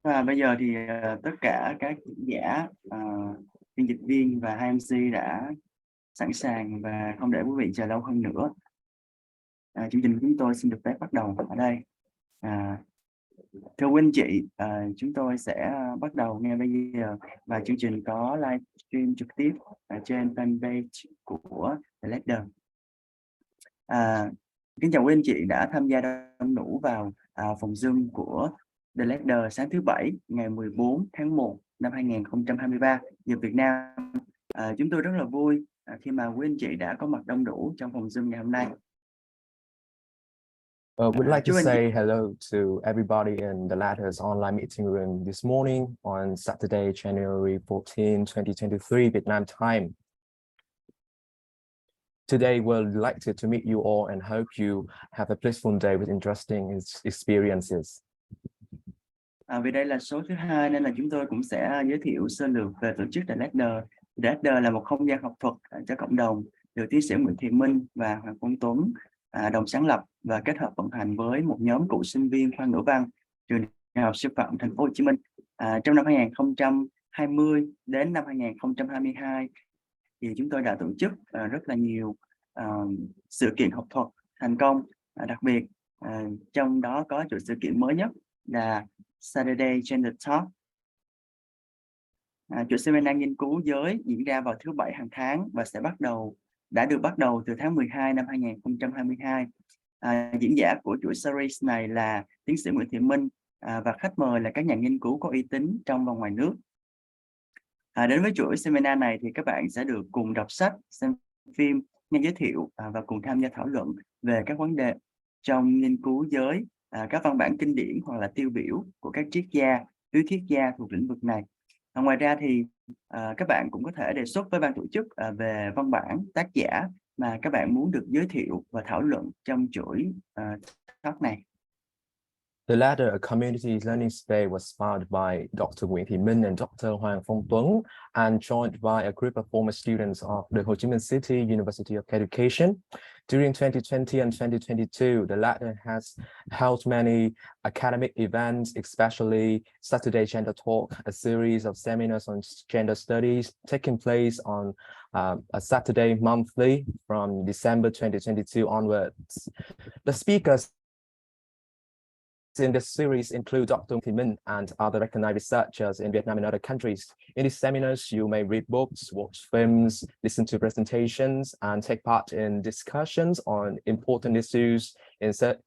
Và bây giờ thì tất cả các diễn giả, biên dịch viên và hai MC đã sẵn sàng và không để quý vị chờ lâu hơn nữa. Chương trình của chúng tôi xin được phép bắt đầu ở đây. Thưa quý anh chị, chúng tôi sẽ bắt đầu ngay bây giờ và chương trình có live stream trực tiếp ở trên fanpage của The Leader. Kính chào quý anh chị đã tham gia đông đủ vào phòng Zoom của The Leader sáng thứ Bảy ngày 14 tháng 1 năm 2023 giờ Việt Nam. Chúng tôi rất là vui khi mà quý anh chị đã có mặt đông đủ trong phòng Zoom ngày hôm nay. We'd like to say hello to everybody in the Ladder's online meeting room this morning on Saturday, January 14, 2023, Vietnam time. Today, we're delighted to meet you all and hope you have a blissful day with interesting experiences. Vì đây là số thứ 2 nên là chúng tôi cũng sẽ giới thiệu sơ lược về tổ chức The Ladder. The Ladder là một không gian học thuật cho cộng đồng được tiến sĩ Nguyễn Thị Minh và Hoàng Phong Tuấn đồng sáng lập và kết hợp vận hành với một nhóm cựu sinh viên khoa ngữ văn trường Đại học Sư phạm Thành phố Hồ Chí Minh. Trong năm 2020 đến năm 2022 thì chúng tôi đã tổ chức rất là nhiều sự kiện học thuật thành công, đặc biệt trong đó có chuỗi sự kiện mới nhất là Saturday Gender Talk. Chuỗi seminar nghiên cứu giới diễn ra vào thứ Bảy hàng tháng và đã được bắt đầu từ tháng 12 năm 2022. Diễn giả của chuỗi series này là tiến sĩ Nguyễn Thị Minh và khách mời là các nhà nghiên cứu có uy tín trong và ngoài nước. Đến với chuỗi seminar này thì các bạn sẽ được cùng đọc sách, xem phim, nghe giới thiệu và cùng tham gia thảo luận về các vấn đề trong nghiên cứu giới, các văn bản kinh điển hoặc là tiêu biểu của các triết gia, lý thuyết gia thuộc lĩnh vực này. Ngoài ra thì các bạn cũng có thể đề xuất với ban tổ chức về văn bản, tác giả mà các bạn muốn được giới thiệu và thảo luận trong chuỗi talk này. The Ladder, a community learning space, was founded by Dr. Nguyễn Thị Minh and Dr. Hoàng Phong Tuấn and joined by a group of former students of the Ho Chi Minh City University of Education. During 2020 and 2022, the Ladder has held many academic events, especially Saturday Gender Talk, a series of seminars on gender studies taking place on a Saturday monthly from December 2022 onwards. The speakers in this series include Dr. Thị Minh and other recognized researchers in Vietnam and other countries. In these seminars, you may read books, watch films, listen to presentations, and take part in discussions on important issues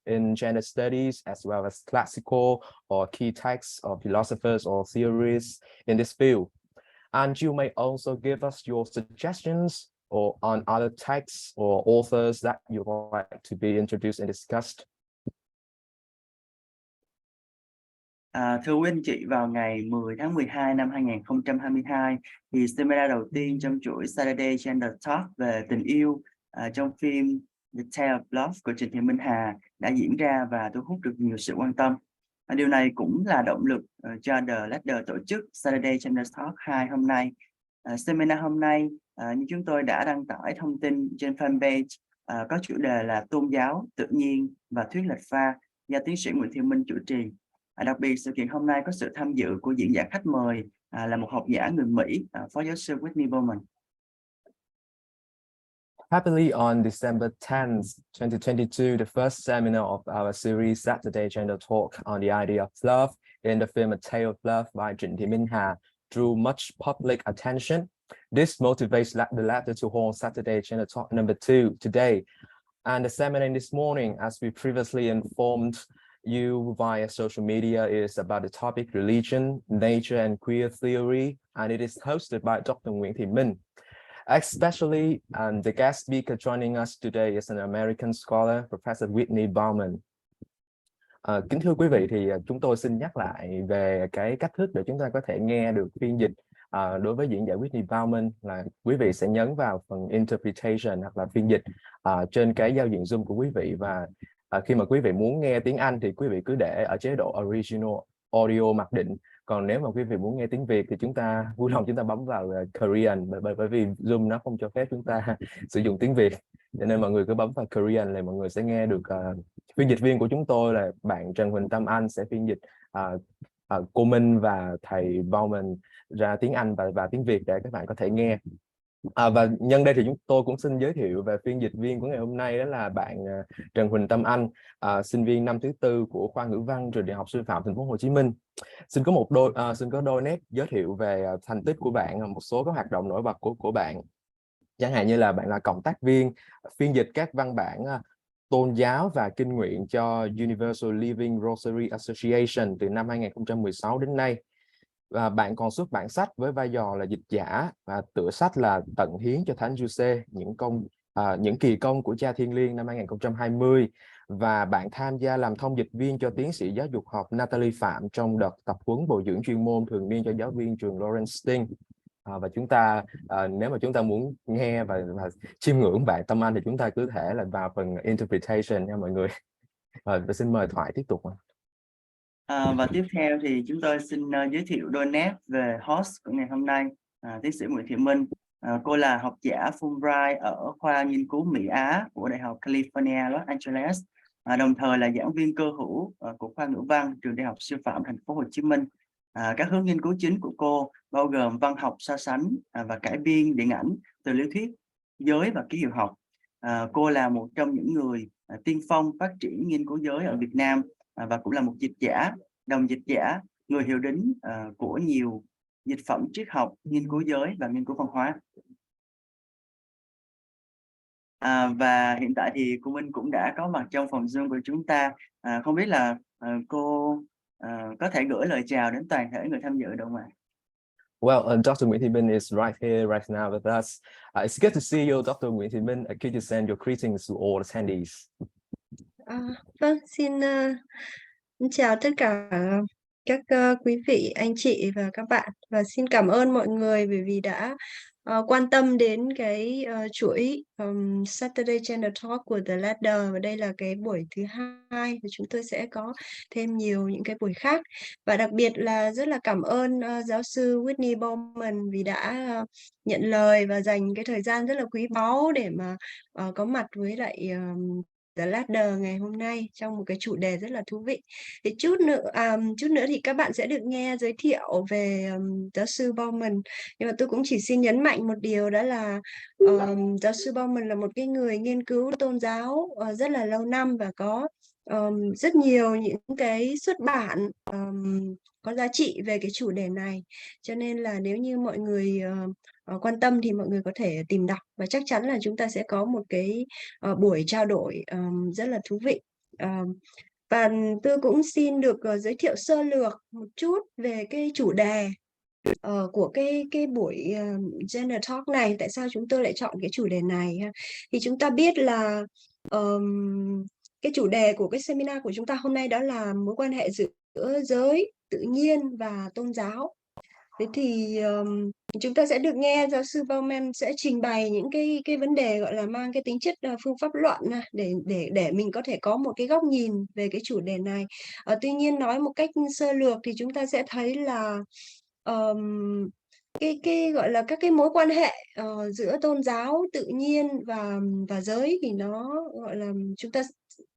in gender studies, as well as classical or key texts of philosophers or theories in this field. And you may also give us your suggestions or on other texts or authors that you would like to be introduced and discussed. Thưa quý anh chị, vào ngày 10 tháng 12 năm 2022 thì seminar đầu tiên trong chuỗi Saturday Gender Talk về tình yêu trong phim The Tale of Love của Trịnh Thị Minh Hà đã diễn ra và thu hút được nhiều sự quan tâm. Điều này cũng là động lực cho The Ladder tổ chức Saturday Gender Talk 2 hôm nay. Seminar hôm nay như chúng tôi đã đăng tải thông tin trên fanpage có chủ đề là tôn giáo, tự nhiên và thuyết lệch pha do tiến sĩ Nguyễn Thị Minh chủ trì. Đặc biệt, sự kiện hôm nay có sự tham dự của diễn giả khách mời là một học giả người Mỹ, Phó giáo sư Whitney Bowman. Happily, on December 10th, 2022, the first seminar of our series Saturday Gender Talk on the idea of love in the film A Tale of Love by Trịnh Thị Minh Hà drew much public attention. This motivates the Ladder to hold Saturday Gender Talk number 2 today. And the seminar this morning, as we previously informed you via social media, is about the topic religion, nature, and queer theory, and it is hosted by Dr. Nguyễn Thị Minh. Especially, the guest speaker joining us today is an American scholar, Professor Whitney Bowman. Kính thưa quý vị, thì chúng tôi xin nhắc lại về cái cách thức để chúng ta có thể nghe được phiên dịch. Đối với diễn giả Whitney Bowman là quý vị sẽ nhấn vào phần interpretation hoặc là phiên dịch trên cái giao diện Zoom của quý vị, và khi mà quý vị muốn nghe tiếng Anh thì quý vị cứ để ở chế độ original audio mặc định. Còn nếu mà quý vị muốn nghe tiếng Việt thì chúng ta vui lòng chúng ta bấm vào Korean, bởi vì Zoom nó không cho phép chúng ta sử dụng tiếng Việt, cho nên mọi người cứ bấm vào Korean là mọi người sẽ nghe được. Phiên dịch viên của chúng tôi là bạn Trần Huỳnh Tâm Anh sẽ phiên dịch cô Minh và thầy Bowman ra tiếng Anh và tiếng Việt để các bạn có thể nghe. Và nhân đây thì tôi cũng xin giới thiệu về phiên dịch viên của ngày hôm nay, đó là bạn Trần Huỳnh Tâm Anh, sinh viên năm thứ tư của khoa ngữ văn trường Đại học Sư phạm Thành phố Hồ Chí Minh. Xin có đôi nét giới thiệu về thành tích của bạn, một số các hoạt động nổi bật của bạn. Chẳng hạn như là bạn là cộng tác viên phiên dịch các văn bản tôn giáo và kinh nguyện cho Universal Living Rosary Association từ năm 2016 đến nay. Và bạn còn xuất bản sách với vai trò là dịch giả, và tựa sách là Tận hiến cho Thánh Giuse, những kỳ công của Cha Thiên Liêng năm 2020. Và bạn tham gia làm thông dịch viên cho tiến sĩ giáo dục học Natalie Phạm trong đợt tập huấn bồi dưỡng chuyên môn thường niên cho giáo viên trường Lawrence Sting. Và chúng ta nếu mà chúng ta muốn nghe và chiêm ngưỡng bạn Tâm Anh thì chúng ta cứ thể là vào phần interpretation nha mọi người. Và xin mời Thoại tiếp tục. Và tiếp theo thì chúng tôi xin giới thiệu đôi nét về host của ngày hôm nay, tiến sĩ Nguyễn Thị Minh. Cô là học giả Fulbright ở khoa nghiên cứu Mỹ Á của Đại học California Los Angeles, đồng thời là giảng viên cơ hữu của khoa ngữ văn trường Đại học Sư phạm Thành phố Hồ Chí Minh. Các hướng nghiên cứu chính của cô bao gồm văn học so sánh và cải biên điện ảnh từ lý thuyết giới và ký hiệu học. Cô là một trong những người tiên phong phát triển nghiên cứu giới ở Việt Nam, và cũng là một dịch giả, đồng dịch giả, người hiệu đính của nhiều dịch phẩm triết học, nghiên cứu giới và nghiên cứu văn hóa. Và hiện tại thì cô Minh cũng đã có mặt trong phòng Zoom của chúng ta. Không biết là cô có thể gửi lời chào đến toàn thể người tham dự được không ạ? Well, Dr. Nguyễn Thị Minh is right here, right now with us. It's good to see you, Dr. Nguyễn Thị Minh. Could you send your greetings to all attendees? Vâng, xin chào tất cả các quý vị, anh chị và các bạn, và xin cảm ơn mọi người bởi vì đã quan tâm đến cái chuỗi Saturday Gender Talk của The Ladder, và đây là cái buổi thứ 2 và chúng tôi sẽ có thêm nhiều những cái buổi khác. Và đặc biệt là rất là cảm ơn giáo sư Whitney Bowman vì đã nhận lời và dành cái thời gian rất là quý báu để mà có mặt với lại The Ladder ngày hôm nay trong một cái chủ đề rất là thú vị. Thì chút nữa thì các bạn sẽ được nghe giới thiệu về giáo sư Bowman. Nhưng mà tôi cũng chỉ xin nhấn mạnh một điều, đó là giáo sư Bowman là một cái người nghiên cứu tôn giáo rất là lâu năm và có rất nhiều những cái xuất bản có giá trị về cái chủ đề này. Cho nên là nếu như mọi người quan tâm thì mọi người có thể tìm đọc, và chắc chắn là chúng ta sẽ có một cái buổi trao đổi rất là thú vị. Và tôi cũng xin được giới thiệu sơ lược một chút về cái chủ đề của cái buổi Gender Talk này. Tại sao chúng tôi lại chọn cái chủ đề này? Thì chúng ta biết là cái chủ đề của cái seminar của chúng ta hôm nay đó là mối quan hệ giữa giới, tự nhiên và tôn giáo. Thế thì chúng ta sẽ được nghe giáo sư Bowman sẽ trình bày những cái vấn đề gọi là mang cái tính chất phương pháp luận để mình có thể có một cái góc nhìn về cái chủ đề này. Tuy nhiên nói một cách sơ lược thì chúng ta sẽ thấy là cái gọi là các cái mối quan hệ giữa tôn giáo, tự nhiên và giới thì nó gọi là chúng ta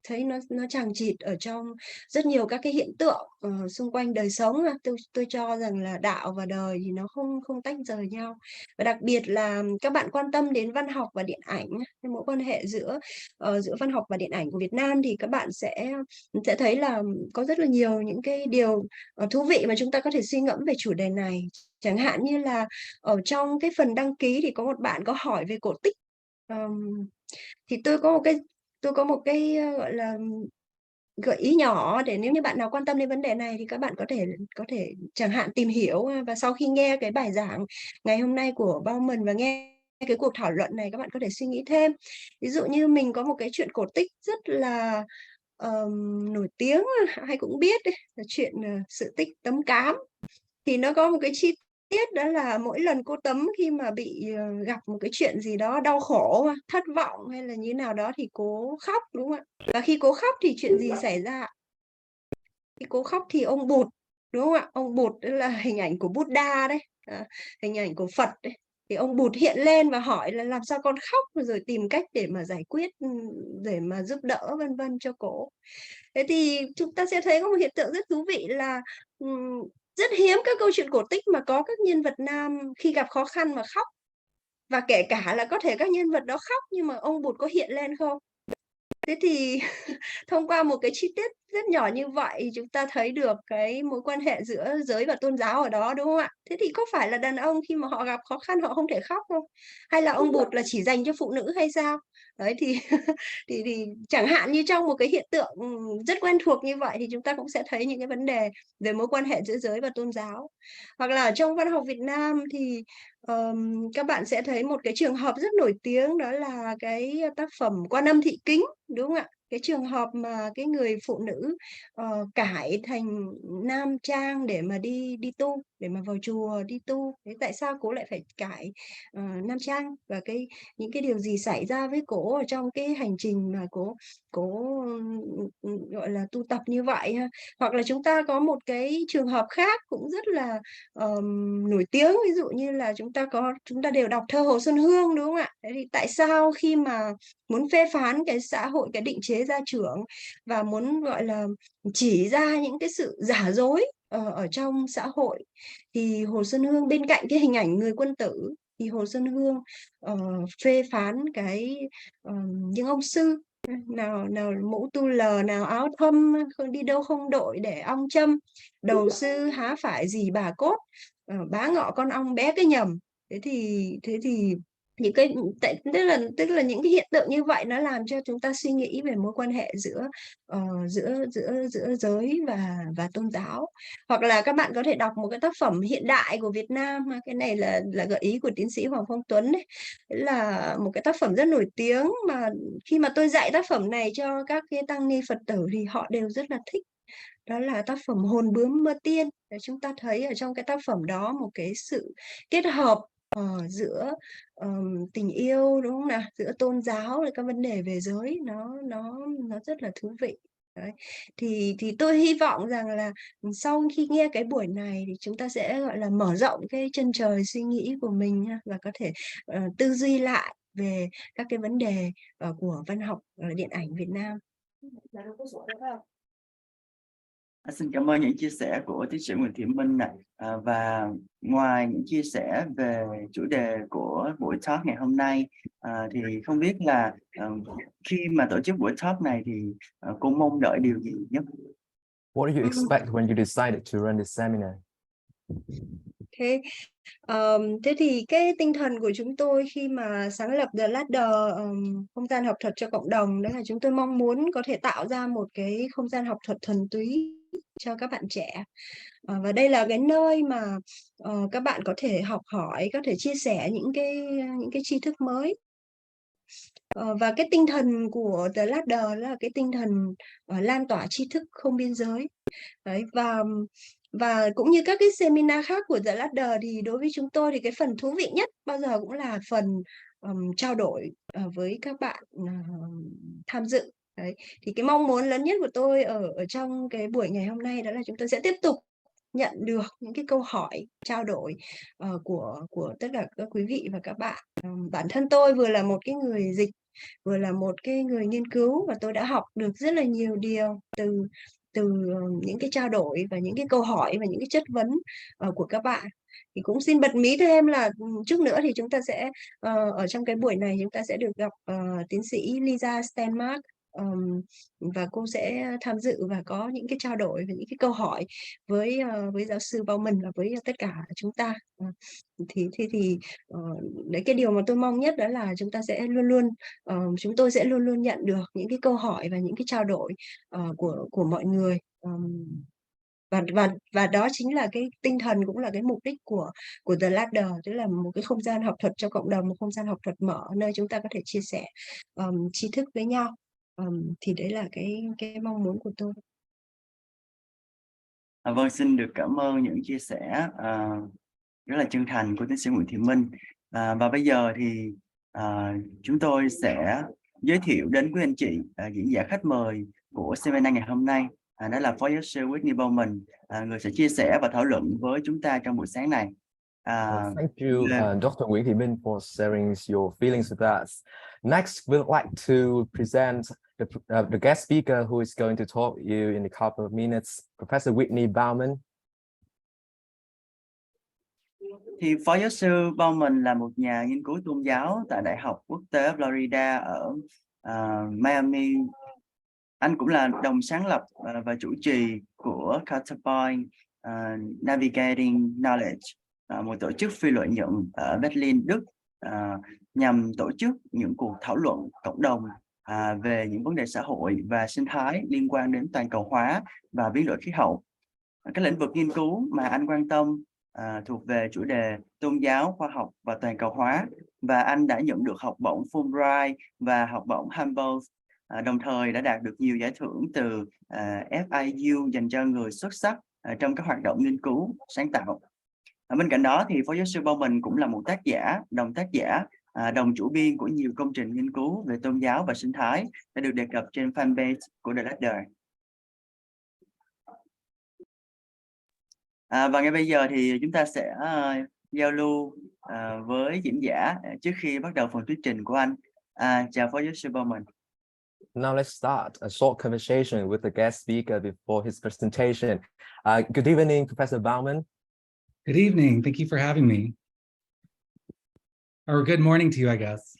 thấy nó chằng chịt ở trong rất nhiều các cái hiện tượng xung quanh đời sống. Tôi cho rằng là đạo và đời thì nó không tách rời nhau, và đặc biệt là các bạn quan tâm đến văn học và điện ảnh, cái mối quan hệ giữa văn học và điện ảnh của Việt Nam, thì các bạn sẽ thấy là có rất là nhiều những cái điều thú vị mà chúng ta có thể suy ngẫm về chủ đề này. Chẳng hạn như là ở trong cái phần đăng ký thì có một bạn có hỏi về cổ tích. Thì tôi có một cái gọi là gợi ý nhỏ để nếu như bạn nào quan tâm đến vấn đề này thì các bạn có thể chẳng hạn tìm hiểu, và sau khi nghe cái bài giảng ngày hôm nay của Bowman và nghe cái cuộc thảo luận này, các bạn có thể suy nghĩ thêm. Ví dụ như mình có một cái chuyện cổ tích rất là nổi tiếng, ai cũng biết đấy, là chuyện Sự tích Tấm Cám. Thì nó có một cái chi tiết, đó là mỗi lần cô Tấm khi mà bị gặp một cái chuyện gì đó đau khổ, thất vọng hay là như nào đó thì cô khóc, đúng không ạ? Và khi cô khóc thì chuyện gì xảy ra? Khi cô khóc thì ông Bụt, đúng không ạ? Ông Bụt đó là hình ảnh của Buddha đấy, hình ảnh của Phật đấy. Thì ông Bụt hiện lên và hỏi là làm sao con khóc, rồi tìm cách để mà giải quyết, để mà giúp đỡ vân vân cho cổ. Thế thì chúng ta sẽ thấy có một hiện tượng rất thú vị là rất hiếm các câu chuyện cổ tích mà có các nhân vật nam khi gặp khó khăn mà khóc. Và kể cả là có thể các nhân vật đó khóc nhưng mà ông Bụt có hiện lên không? Thế thì thông qua một cái chi tiết rất nhỏ như vậy chúng ta thấy được cái mối quan hệ giữa giới và tôn giáo ở đó, đúng không ạ? Thế thì có phải là đàn ông khi mà họ gặp khó khăn họ không thể khóc không? Hay là ông Bụt là chỉ dành cho phụ nữ hay sao? Đấy thì thì chẳng hạn như trong một cái hiện tượng rất quen thuộc như vậy thì chúng ta cũng sẽ thấy những cái vấn đề về mối quan hệ giữa giới và tôn giáo. Hoặc là ở trong văn học Việt Nam thì các bạn sẽ thấy một cái trường hợp rất nổi tiếng, đó là cái tác phẩm Quan Âm Thị Kính, đúng không ạ? Cái trường hợp mà cái người phụ nữ cải thành nam trang để mà đi tu, để mà vào chùa đi tu. Thế tại sao cô lại phải cải nam trang, và những cái điều gì xảy ra với cô ở trong cái hành trình mà cô gọi là tu tập như vậy ha? Hoặc là chúng ta có một cái trường hợp khác cũng rất là nổi tiếng, ví dụ như là chúng ta đều đọc thơ Hồ Xuân Hương, đúng không ạ? Thế thì tại sao khi mà muốn phê phán cái xã hội, cái định chế gia trưởng, và muốn gọi là chỉ ra những cái sự giả dối ở trong xã hội, thì Hồ Xuân Hương bên cạnh cái hình ảnh người quân tử thì Hồ Xuân Hương phê phán những ông sư, nào mũ tu lờ, nào áo thâm, không đi đâu không đội để ong châm, đầu sư há phải gì bà cốt, bá ngọ con ong bé cái nhầm. Thế thì những cái tức là những cái hiện tượng như vậy nó làm cho chúng ta suy nghĩ về mối quan hệ giữa giữa giới và tôn giáo. Hoặc là các bạn có thể đọc một cái tác phẩm hiện đại của Việt Nam, cái này là gợi ý của tiến sĩ Hoàng Phong Tuấn đấy, là một cái tác phẩm rất nổi tiếng mà khi mà tôi dạy tác phẩm này cho các cái tăng ni Phật tử thì họ đều rất là thích. Đó là tác phẩm Hồn Bướm Mơ Tiên. Để chúng ta thấy ở trong cái tác phẩm đó một cái sự kết hợp giữa tình yêu, đúng không nào, giữa tôn giáo và các vấn đề về giới, nó rất là thú vị. Đấy. Thì tôi hy vọng rằng là sau khi nghe cái buổi này thì chúng ta sẽ gọi là mở rộng cái chân trời suy nghĩ của mình nha, và có thể tư duy lại về các cái vấn đề của văn học điện ảnh Việt Nam. Xin cảm ơn những chia sẻ của tiến sĩ Nguyễn Thị Minh này. Và ngoài những chia sẻ về chủ đề của buổi talk ngày hôm nay, thì không biết là khi mà tổ chức buổi talk này thì cô mong đợi điều gì nhất? What do you expect when you decided to run this seminar? Okay. Thế thì cái tinh thần của chúng tôi khi mà sáng lập The Ladder, không gian học thuật cho cộng đồng, đó là chúng tôi mong muốn có thể tạo ra một cái không gian học thuật thuần túy cho các bạn trẻ. Và đây là cái nơi mà các bạn có thể học hỏi, có thể chia sẻ những cái tri thức mới. Và cái tinh thần của The Ladder là cái tinh thần lan tỏa tri thức không biên giới. Đấy, và cũng như các cái seminar khác của The Ladder thì đối với chúng tôi thì cái phần thú vị nhất bao giờ cũng là phần trao đổi với các bạn tham dự. Đấy. Thì cái mong muốn lớn nhất của tôi ở trong cái buổi ngày hôm nay đó là chúng tôi sẽ tiếp tục nhận được những cái câu hỏi trao đổi của tất cả các quý vị và các bạn. Bản thân tôi vừa là một cái người dịch, vừa là một cái người nghiên cứu, và tôi đã học được rất là nhiều điều từ những cái trao đổi và những cái câu hỏi và những cái chất vấn của các bạn. Thì cũng xin bật mí thêm là chút nữa thì chúng ta sẽ ở trong cái buổi này chúng ta sẽ được gặp tiến sĩ Lisa Stenmark, và cô sẽ tham dự và có những cái trao đổi và những cái câu hỏi với giáo sư Bauman và với tất cả chúng ta. Thì đấy, cái điều mà tôi mong nhất đó là chúng tôi sẽ luôn luôn nhận được những cái câu hỏi và những cái trao đổi của mọi người. Và đó chính là cái tinh thần, cũng là cái mục đích của The Ladder, tức là một cái không gian học thuật cho cộng đồng, một không gian học thuật mở nơi chúng ta có thể chia sẻ tri thức với nhau. Thì đấy là cái mong muốn của tôi. Vâng, xin được cảm ơn những chia sẻ rất là chân thành của tiến sĩ Nguyễn Thị Minh. Và bây giờ thì chúng tôi sẽ giới thiệu đến quý anh chị diễn giả khách mời của seminar ngày hôm nay, đó là Phó giáo sư Whitney Bowman, người sẽ chia sẻ và thảo luận với chúng ta trong buổi sáng này. Thank you, Dr. Nguyễn Thị Minh, for sharing your feelings with us. Next, we'd like to present the guest speaker who is going to talk to you in a couple of minutes, Professor Whitney Bauman. Thì Phó Giáo sư Bowman là một nhà nghiên cứu tôn giáo tại Đại học Quốc tế Florida ở Miami. Anh cũng là đồng sáng lập và chủ trì của Counterpoint Navigating Knowledge, một tổ chức phi lợi nhuận ở Berlin, Đức, nhằm tổ chức những cuộc thảo luận cộng đồng về những vấn đề xã hội và sinh thái liên quan đến toàn cầu hóa và biến đổi khí hậu. Các lĩnh vực nghiên cứu mà anh quan tâm thuộc về chủ đề tôn giáo, khoa học và toàn cầu hóa, và anh đã nhận được học bổng Fulbright và học bổng Humboldt, đồng thời đã đạt được nhiều giải thưởng từ FIU dành cho người xuất sắc trong các hoạt động nghiên cứu sáng tạo. Bên cạnh đó thì Phó Giáo sư Bowman cũng là một tác giả, đồng chủ biên của nhiều công trình nghiên cứu về tôn giáo và sinh thái đã được đề cập trên fanpage của The Ladder. Và ngay bây giờ thì chúng ta sẽ giao lưu với diễn giả trước khi bắt đầu phần thuyết trình của anh. Chào Phó Giáo sư Bowman. Now let's start a short conversation with the guest speaker before his presentation. Good evening, Professor Bowman. Good evening. Thank you for having me. Or good morning to you, I guess.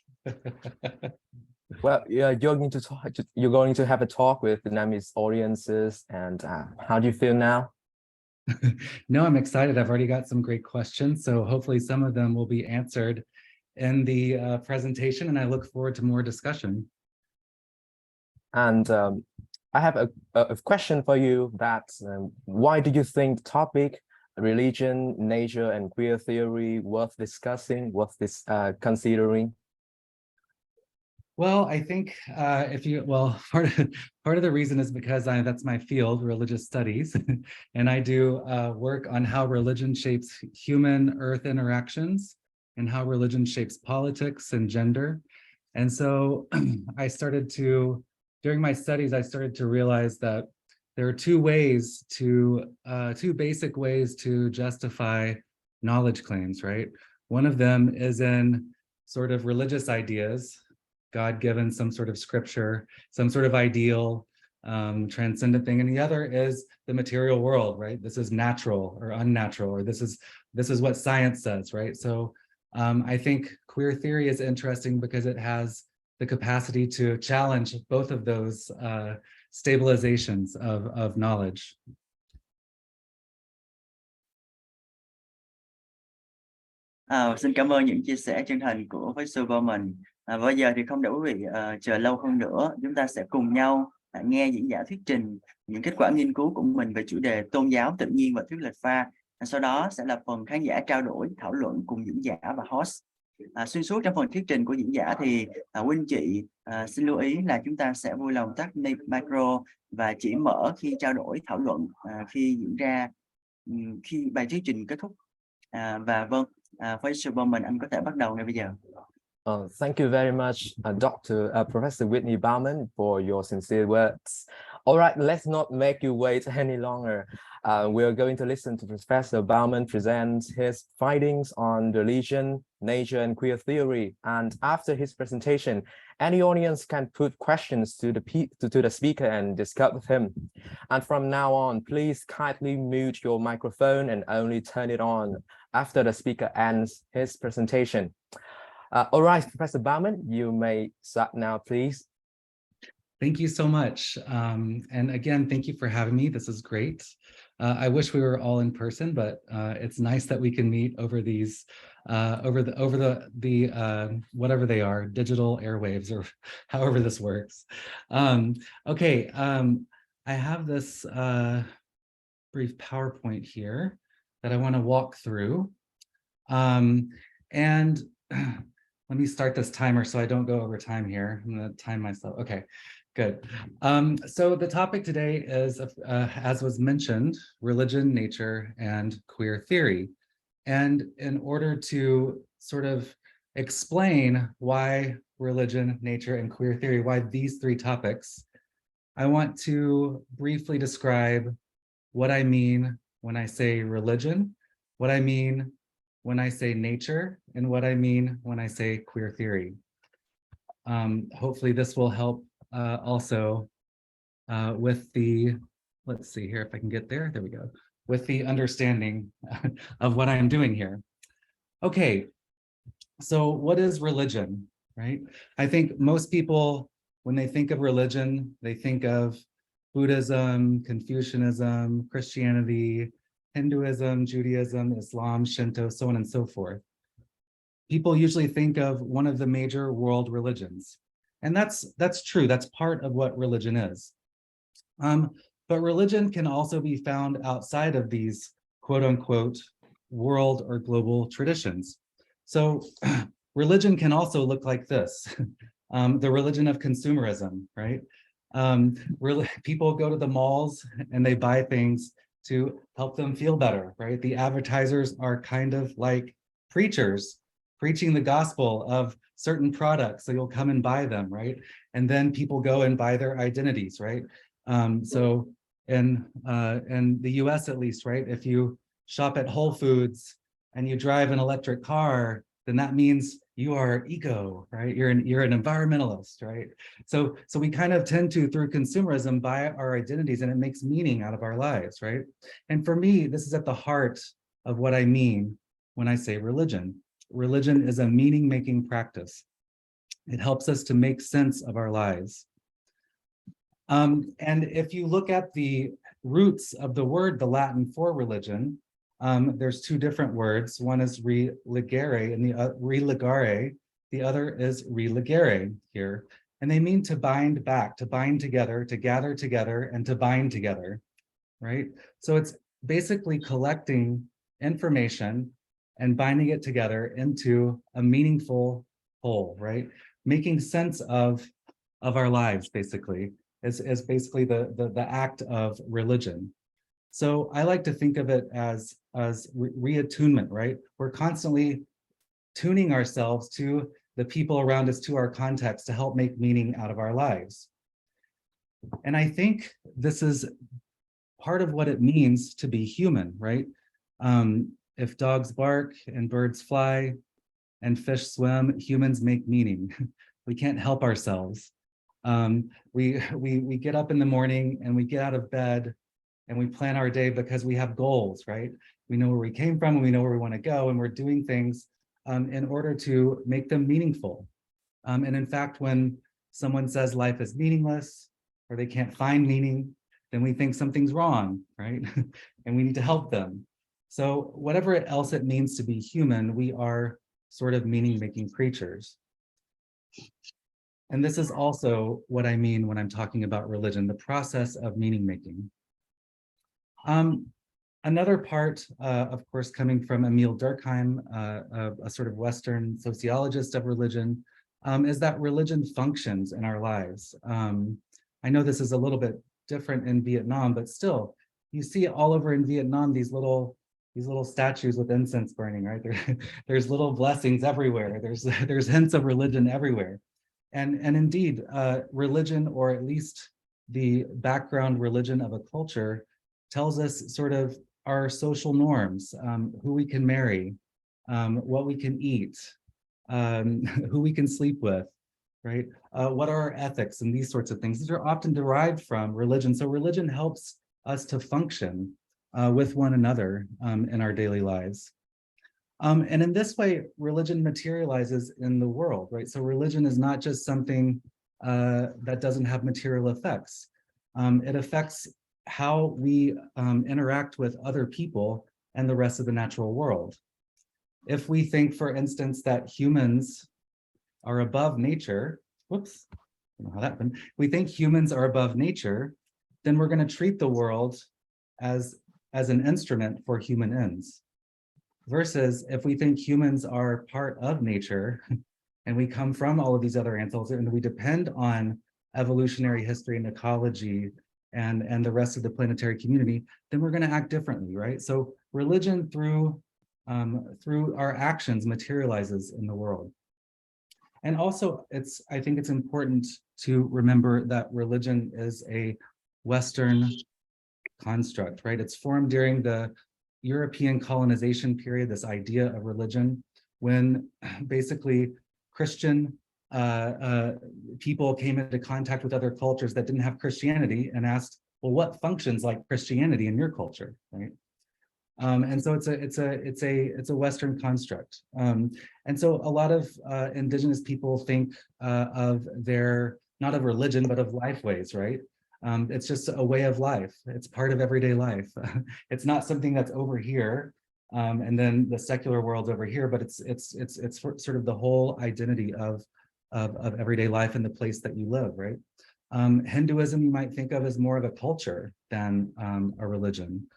Well, you're going to have a talk with Vietnamese audiences, and how do you feel now? No, I'm excited. I've already got some great questions, so hopefully some of them will be answered in the presentation, and I look forward to more discussion. And I have a question for you that why do you think the topic religion, nature, and queer theory worth discussing, worth considering? Well, I think part of the reason is because that's my field, religious studies, and I do work on how religion shapes human-earth interactions and how religion shapes politics and gender. And so during my studies, I started to realize that there are two basic ways to justify knowledge claims, right? One of them is in sort of religious ideas, God-given, some sort of scripture, some sort of ideal, transcendent thing, and the other is the material world, right? This is natural or unnatural, or this is what science says, right? So I think queer theory is interesting because it has the capacity to challenge both of those stabilizations of knowledge. Xin cảm ơn những chia sẻ chân thành của Phó sư Bowman. Bây giờ thì không để quý vị chờ lâu hơn nữa, chúng ta sẽ cùng nhau nghe diễn giả thuyết trình những kết quả nghiên cứu của mình về chủ đề tôn giáo, tự nhiên và thuyết lệch pha. Sau đó sẽ là phần khán giả trao đổi, thảo luận cùng diễn giả và host. Xuyên suốt trong phần thuyết trình của diễn giả thì quý anh chị xin lưu ý là chúng ta sẽ vui lòng tắt micro và chỉ mở khi trao đổi, thảo luận khi diễn ra, khi bài thuyết trình kết thúc. Và vâng, Phó sư Bowman, anh có thể bắt đầu ngay bây giờ. Thank you very much, Professor Whitney Bowman, for your sincere words. All right, let's not make you wait any longer. We're going to listen to Professor Bowman present his findings on religion, nature, and queer theory. And after his presentation, any audience can put questions to the speaker and discuss with him. And from now on, please kindly mute your microphone and only turn it on after the speaker ends his presentation. All right, Professor Bowman, you may start now, please. Thank you so much. And again, thank you for having me. This is great. I wish we were all in person, but it's nice that we can meet over these, over the whatever they are, digital airwaves or however this works. Okay, I have this brief PowerPoint here that I want to walk through. And let me start this timer so I don't go over time here. I'm going to time myself. Okay, good. So the topic today is, as was mentioned, religion, nature, and queer theory. And in order to sort of explain why religion, nature, and queer theory, why these three topics, I want to briefly describe what I mean when I say religion, what I mean when I say nature, and what I mean when I say queer theory. Hopefully this will help also with the, let's see here if I can get there, there we go, with the understanding of what I'm doing here. Okay, so what is religion, right? I think most people, when they think of religion, they think of Buddhism, Confucianism, Christianity, Hinduism, Judaism, Islam, Shinto, so on and so forth. People usually think of one of the major world religions. And that's true, that's part of what religion is. But religion can also be found outside of these quote unquote world or global traditions. So religion can also look like this, the religion of consumerism, right? People go to the malls and they buy things to help them feel better, right? The advertisers are kind of like preachers preaching the gospel of certain products, so you'll come and buy them, right? And then people go and buy their identities, right? So in the US at least, right? If you shop at Whole Foods and you drive an electric car, then that means you are eco, right? You're an environmentalist, right? So we kind of tend to, through consumerism, buy our identities, and it makes meaning out of our lives, right? And for me, this is at the heart of what I mean when I say religion. Religion is a meaning-making practice. It helps us to make sense of our lives. And if you look at the roots of the word, the Latin for religion, there's two different words. One is religare and religare. The other is religare here. And they mean to bind back, to bind together, to gather together, and to bind together, right? So it's basically collecting information and binding it together into a meaningful whole, right? Making sense of our lives, basically, is basically the act of religion. So I like to think of it as reattunement, right? We're constantly tuning ourselves to the people around us, to our context, to help make meaning out of our lives. And I think this is part of what it means to be human, right? If dogs bark and birds fly and fish swim, humans make meaning. We can't help ourselves. We get up in the morning and we get out of bed and we plan our day because we have goals, right? We know where we came from and we know where we want to go, and we're doing things in order to make them meaningful. And in fact, when someone says life is meaningless or they can't find meaning, then we think something's wrong, right? And we need to help them. So whatever else it means to be human, we are sort of meaning-making creatures. And this is also what I mean when I'm talking about religion, the process of meaning-making. Another part, of course, coming from Emile Durkheim, a sort of Western sociologist of religion, is that religion functions in our lives. I know this is a little bit different in Vietnam, but still, you see it all over in Vietnam, these little statues with incense burning, right? There's little blessings everywhere. There's hints of religion everywhere. And indeed, religion, or at least the background religion of a culture, tells us sort of our social norms, who we can marry, what we can eat, who we can sleep with, right? What are our ethics and these sorts of things. These are often derived from religion. So religion helps us to function with one another in our daily lives. And in this way, religion materializes in the world, right? So religion is not just something that doesn't have material effects. It affects how we interact with other people and the rest of the natural world. If we think, for instance, that humans are above nature, whoops, I don't know how that happened. We think humans are above nature, then we're going to treat the world as an instrument for human ends. Versus if we think humans are part of nature and we come from all of these other animals and we depend on evolutionary history and ecology and the rest of the planetary community, then we're going to act differently, right? So religion through our actions materializes in the world. And also, I think it's important to remember that religion is a Western construct, right? It's formed during the European colonization period, this idea of religion, when basically Christian people came into contact with other cultures that didn't have Christianity and asked, well, what functions like Christianity in your culture, right? And so it's a Western construct. And so a lot of indigenous people think of their, not of religion, but of lifeways, right? It's just a way of life. It's part of everyday life. It's not something that's over here, and then the secular world's over here, but it's sort of the whole identity of everyday life in the place that you live, right? Hinduism you might think of as more of a culture than a religion.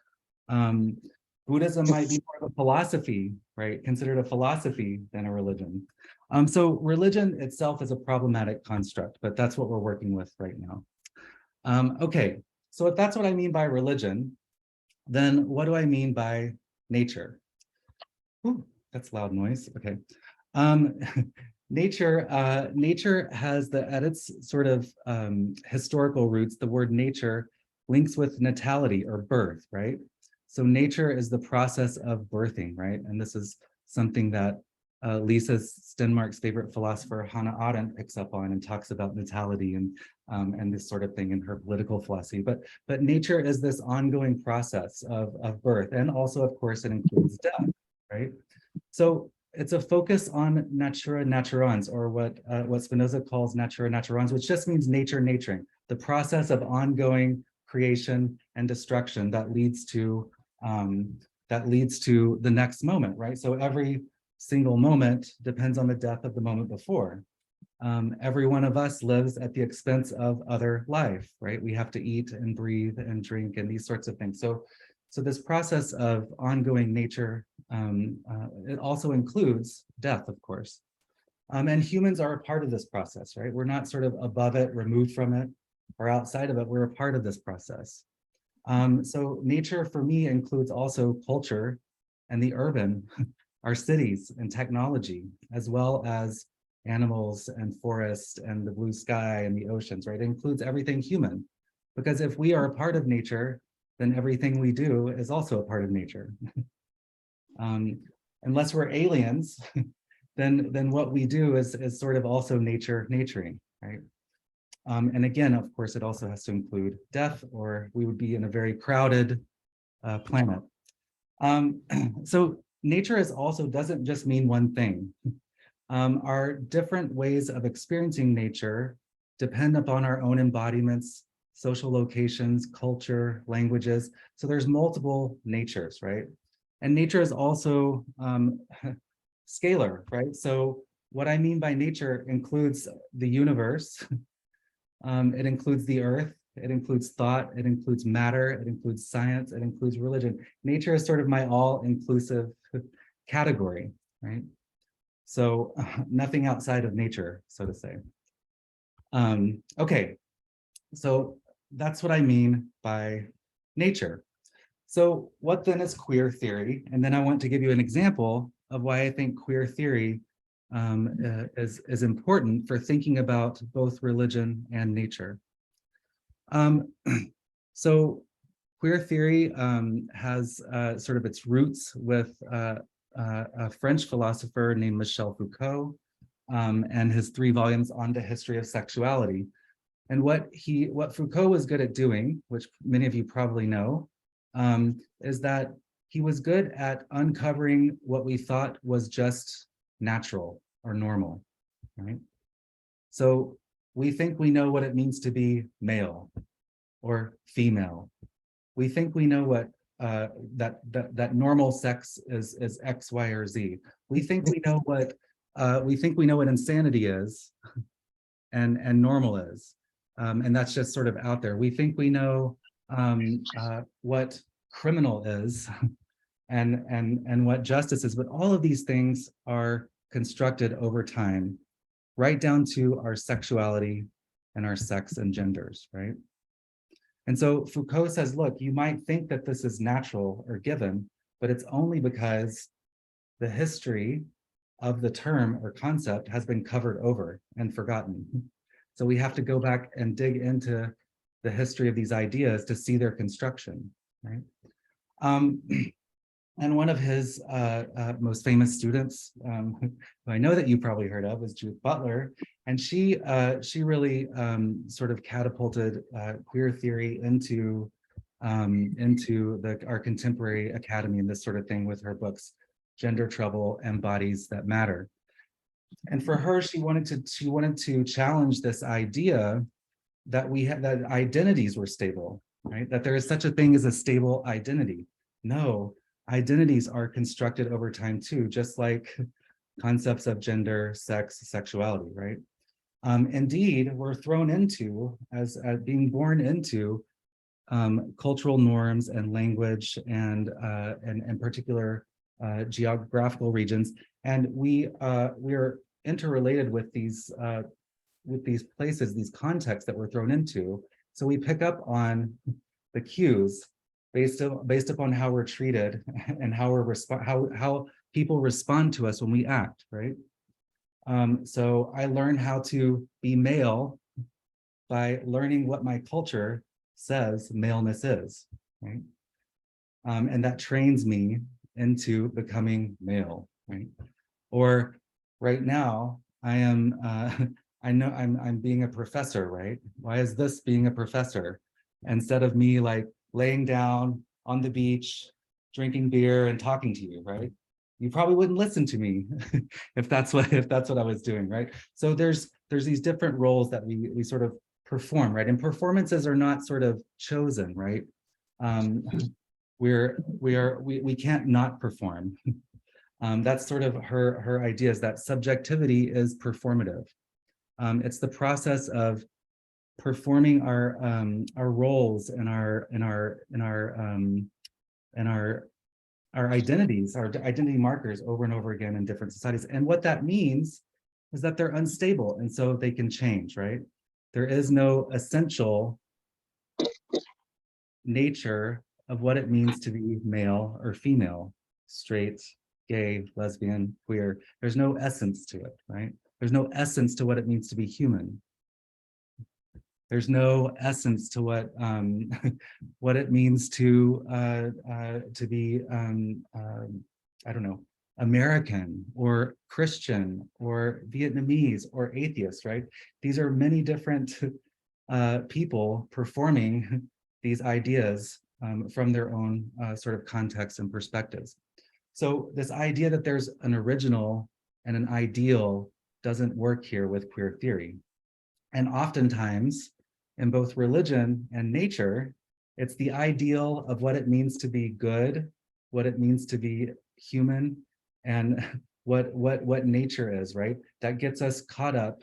Buddhism might be more of a philosophy, right? Considered a philosophy than a religion. So religion itself is a problematic construct, but that's what we're working with right now. Okay, so if that's what I mean by religion, then what do I mean by nature? Ooh, that's loud noise, okay. Nature has at its sort of historical roots, the word nature links with natality or birth, right? So nature is the process of birthing, right? And this is something that Lisa Stenmark's favorite philosopher, Hannah Arendt, picks up on and talks about natality and this sort of thing in her political philosophy. But nature is this ongoing process of birth, and also, of course, it includes death, right? So it's a focus on natura naturans, or what Spinoza calls natura naturans, which just means nature naturing, the process of ongoing creation and destruction that leads to the next moment, right? So every single moment depends on the death of the moment before. Every one of us lives at the expense of other life, right? We have to eat and breathe and drink and these sorts of things. So this process of ongoing nature, it also includes death, of course. And humans are a part of this process, right? We're not sort of above it, removed from it, or outside of it. We're a part of this process. So nature for me includes also culture and the urban, our cities and technology, as well as animals and forests and the blue sky and the oceans, right? It includes everything human, because if we are a part of nature, then everything we do is also a part of nature. Unless we're aliens, then what we do is sort of also naturing, right? And again, of course, it also has to include death, or we would be in a very crowded planet. So nature doesn't just mean one thing. Our different ways of experiencing nature depend upon our own embodiments, social locations, culture, languages. So there's multiple natures, right? And nature is also scalar, right? So what I mean by nature includes the universe. It includes the earth, it includes thought, it includes matter, it includes science, it includes religion. Nature is sort of my all-inclusive category, right? So nothing outside of nature, so to say. Okay, so that's what I mean by nature. So what then is queer theory? And then I want to give you an example of why I think queer theory is important for thinking about both religion and nature. So queer theory has sort of its roots with a French philosopher named Michel Foucault and his 3 volumes on the history of sexuality. And what Foucault was good at doing, which many of you probably know, is that he was good at uncovering what we thought was just natural or normal, right? So we think we know what it means to be male or female. We think we know what that normal sex is X, Y, or Z. We think we know what insanity is and normal is. And that's just sort of out there. We think we know what criminal is and what justice is, but all of these things are constructed over time, right down to our sexuality and our sex and genders, right? And so Foucault says, look, you might think that this is natural or given, but it's only because the history of the term or concept has been covered over and forgotten. So we have to go back and dig into the history of these ideas to see their construction, right? And one of his most famous students, who I know that you probably heard of, was Judith Butler, and she really sort of catapulted queer theory into into our contemporary academy and this sort of thing with her books, Gender Trouble and Bodies That Matter. And for her, she wanted to challenge this idea that that identities were stable, right? That there is such a thing as a stable identity. No, identities are constructed over time too, just like concepts of gender, sex, sexuality, right? Indeed, we're thrown into, as being born into cultural norms and language and particular geographical regions, and we are interrelated with these places, these contexts that we're thrown into. So we pick up on the cues based upon how we're treated and how people respond to us when we act, right? So I learned how to be male by learning what my culture says maleness is, right? And that trains me into becoming male, right? Or right now, I am, I know I'm being a professor, right? Why is this being a professor? Instead of me like laying down on the beach, drinking beer and talking to you, right? You probably wouldn't listen to me if that's what I was doing, right? So there's these different roles that we sort of perform, right? And performances are not sort of chosen, right? We can't not perform. That's sort of her idea, is that subjectivity is performative. It's the process of performing our roles and our identities, our identity markers over and over again in different societies. And what that means is that they're unstable, and so they can change, right? There is no essential nature of what it means to be male or female, straight, gay, lesbian, queer. There's no essence to it, right? There's no essence to what it means to be human. There's no essence to what what it means to be I don't know, American or Christian or Vietnamese or atheist, right? These are many different people performing these ideas from their own sort of contexts and perspectives. So this idea that there's an original and an ideal doesn't work here with queer theory. And oftentimes, in both religion and nature, it's the ideal of what it means to be good, what it means to be human, and what nature is, right? That gets us caught up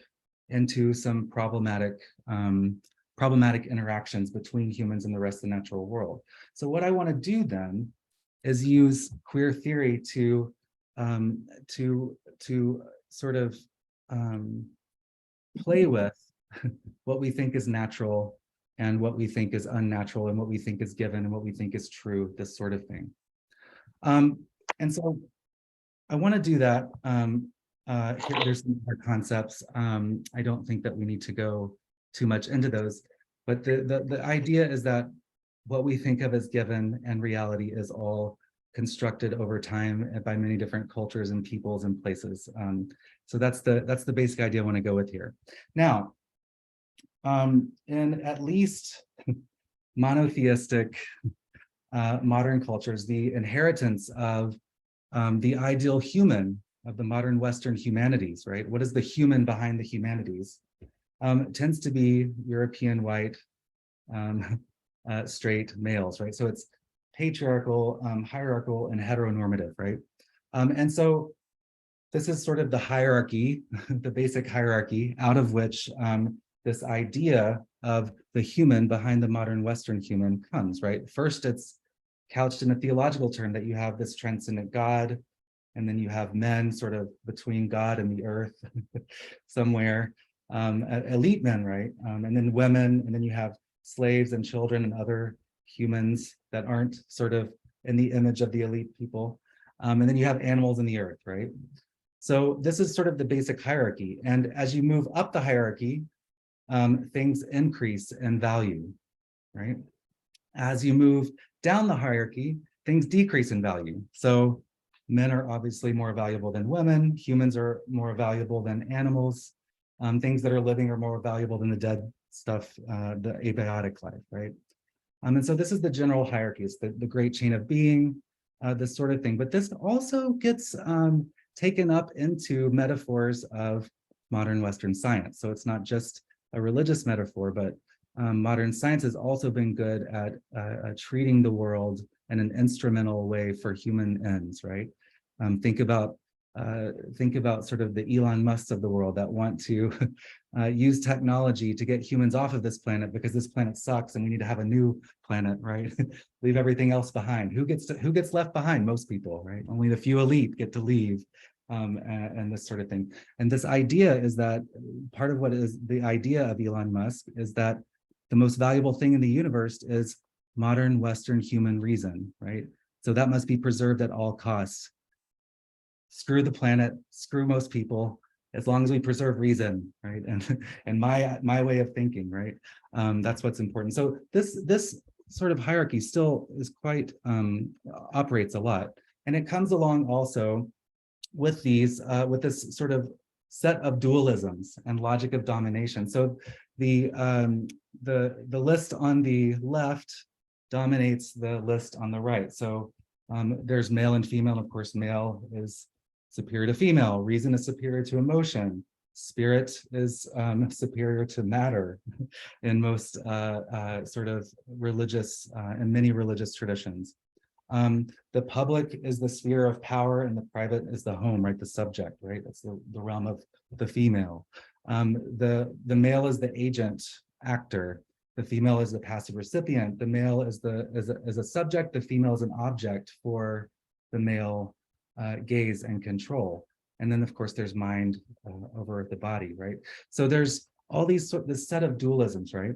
into some problematic interactions between humans and the rest of the natural world. So what I want to do then is use queer theory to sort of play with what we think is natural and what we think is unnatural and what we think is given and what we think is true, this sort of thing. And so I want to do that. There's some more concepts. I don't think that we need to go too much into those, but the idea is that what we think of as given and reality is all constructed over time by many different cultures and peoples and places. So that's the basic idea I want to go with here. Now, in at least monotheistic modern cultures, the inheritance of the ideal human of the modern Western humanities, right? What is the human behind the humanities? Tends to be European white, straight males, right? So it's patriarchal, hierarchical, and heteronormative, right? And so this is sort of the hierarchy, the basic hierarchy out of which this idea of the human behind the modern Western human comes, right? First, it's couched in a theological term that you have this transcendent God, and then you have men sort of between God and the earth somewhere, elite men, right? And then women, and then you have slaves and children and other humans that aren't sort of in the image of the elite people. And then you have animals in the earth, right? So this is sort of the basic hierarchy. And as you move up the hierarchy, things increase in value, right? As you move down the hierarchy, things decrease in value. So men are obviously more valuable than women, humans are more valuable than animals, things that are living are more valuable than the dead stuff, the abiotic life, right? And so this is the general hierarchy, it's the great chain of being, this sort of thing. But this also gets taken up into metaphors of modern Western science. So it's not just a religious metaphor, but modern science has also been good at treating the world in an instrumental way for human ends, right? Think about sort of the Elon Musks of the world that want to use technology to get humans off of this planet because this planet sucks and we need to have a new planet, right? Leave everything else behind. Who gets left behind? Most people, right? Only the few elite get to leave, and this sort of thing. And this idea is that part of what is the idea of Elon Musk is that the most valuable thing in the universe is modern Western human reason, right? So that must be preserved at all costs. Screw the planet, screw most people, as long as we preserve reason, right? And my way of thinking, right? That's what's important. So this sort of hierarchy still is quite operates a lot, and it comes along also with with this sort of set of dualisms and logic of domination. So the list on the left dominates the list on the right. So there's male and female. Of course, male is superior to female, reason is superior to emotion, spirit is superior to matter in most sort of religious and many religious traditions. The public is the sphere of power and the private is the home, right? The subject, right? That's the realm of the female. The male is the agent, actor. The female is the passive recipient. The male is a subject. The female is an object for the male gaze and control. And then of course there's mind over the body, right? So there's all these this set of dualisms, right?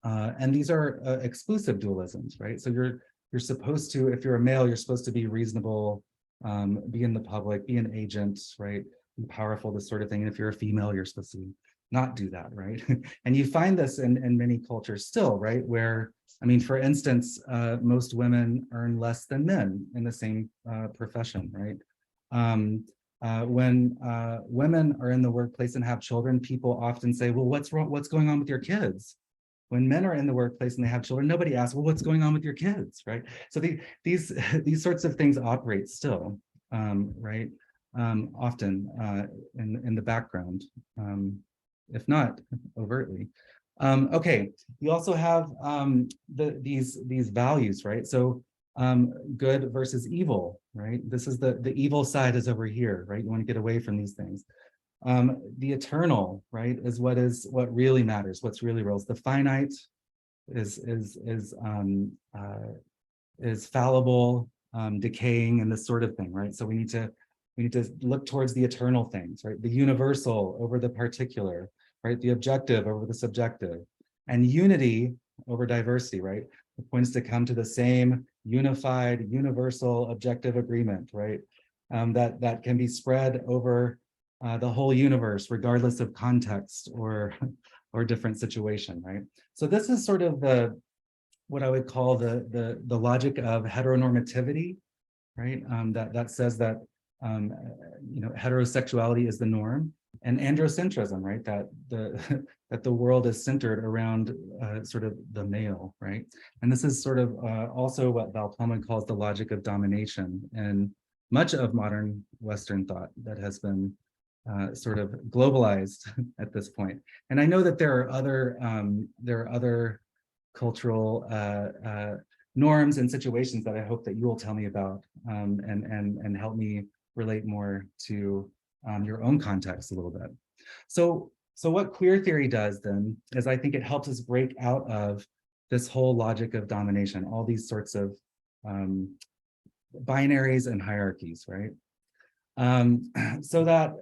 And these are exclusive dualisms, right? So you're supposed to, if you're a male, you're supposed to be reasonable, be in the public, be an agent, right? Be powerful, this sort of thing. And if you're a female, you're supposed to not do that, right? And you find this in many cultures still, right? Where, I mean, for instance, most women earn less than men in the same profession, right? When women are in the workplace and have children, people often say, well, what's wrong? What's going on with your kids? When men are in the workplace and they have children, nobody asks, well, what's going on with your kids, right? So these sorts of things operate still, right? Often in the background, if not overtly. Okay, you also have these values, right? So good versus evil, right? This is the evil side is over here, right? You want to get away from these things. The eternal, right, is what really matters, what's really real. The finite is fallible, decaying, and this sort of thing, right? So we need to look towards the eternal things, right? The universal over the particular, right? The objective over the subjective, and unity over diversity, right? The point is to come to the same unified, universal, objective agreement, right? That can be spread over the whole universe, regardless of context or different situation, right? So this is sort of what I would call the logic of heteronormativity, right? That says that heterosexuality is the norm, and androcentrism, right? That the world is centered around sort of the male, right? And this is sort of also what Val Plumwood calls the logic of domination, and much of modern Western thought that has been sort of globalized at this point. And I know that there are other cultural norms and situations that I hope that you will tell me about and help me relate more to your own context a little bit. So what queer theory does then is I think it helps us break out of this whole logic of domination, all these sorts of binaries and hierarchies, right? So that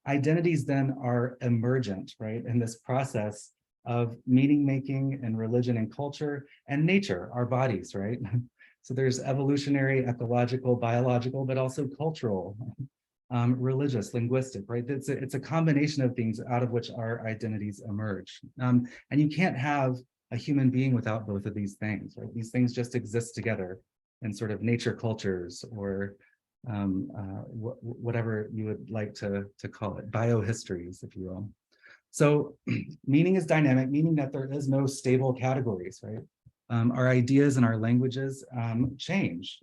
identities then are emergent, right, in this process of meaning making and religion and culture and nature, our bodies, right? So there's evolutionary, ecological, biological, but also cultural, religious, linguistic, right? It's a combination of things out of which our identities emerge. And you can't have a human being without both of these things, right? These things just exist together in sort of nature cultures or whatever you would like to call it, biohistories, if you will. So meaning is dynamic, meaning that there is no stable categories, right? Our ideas and our languages change.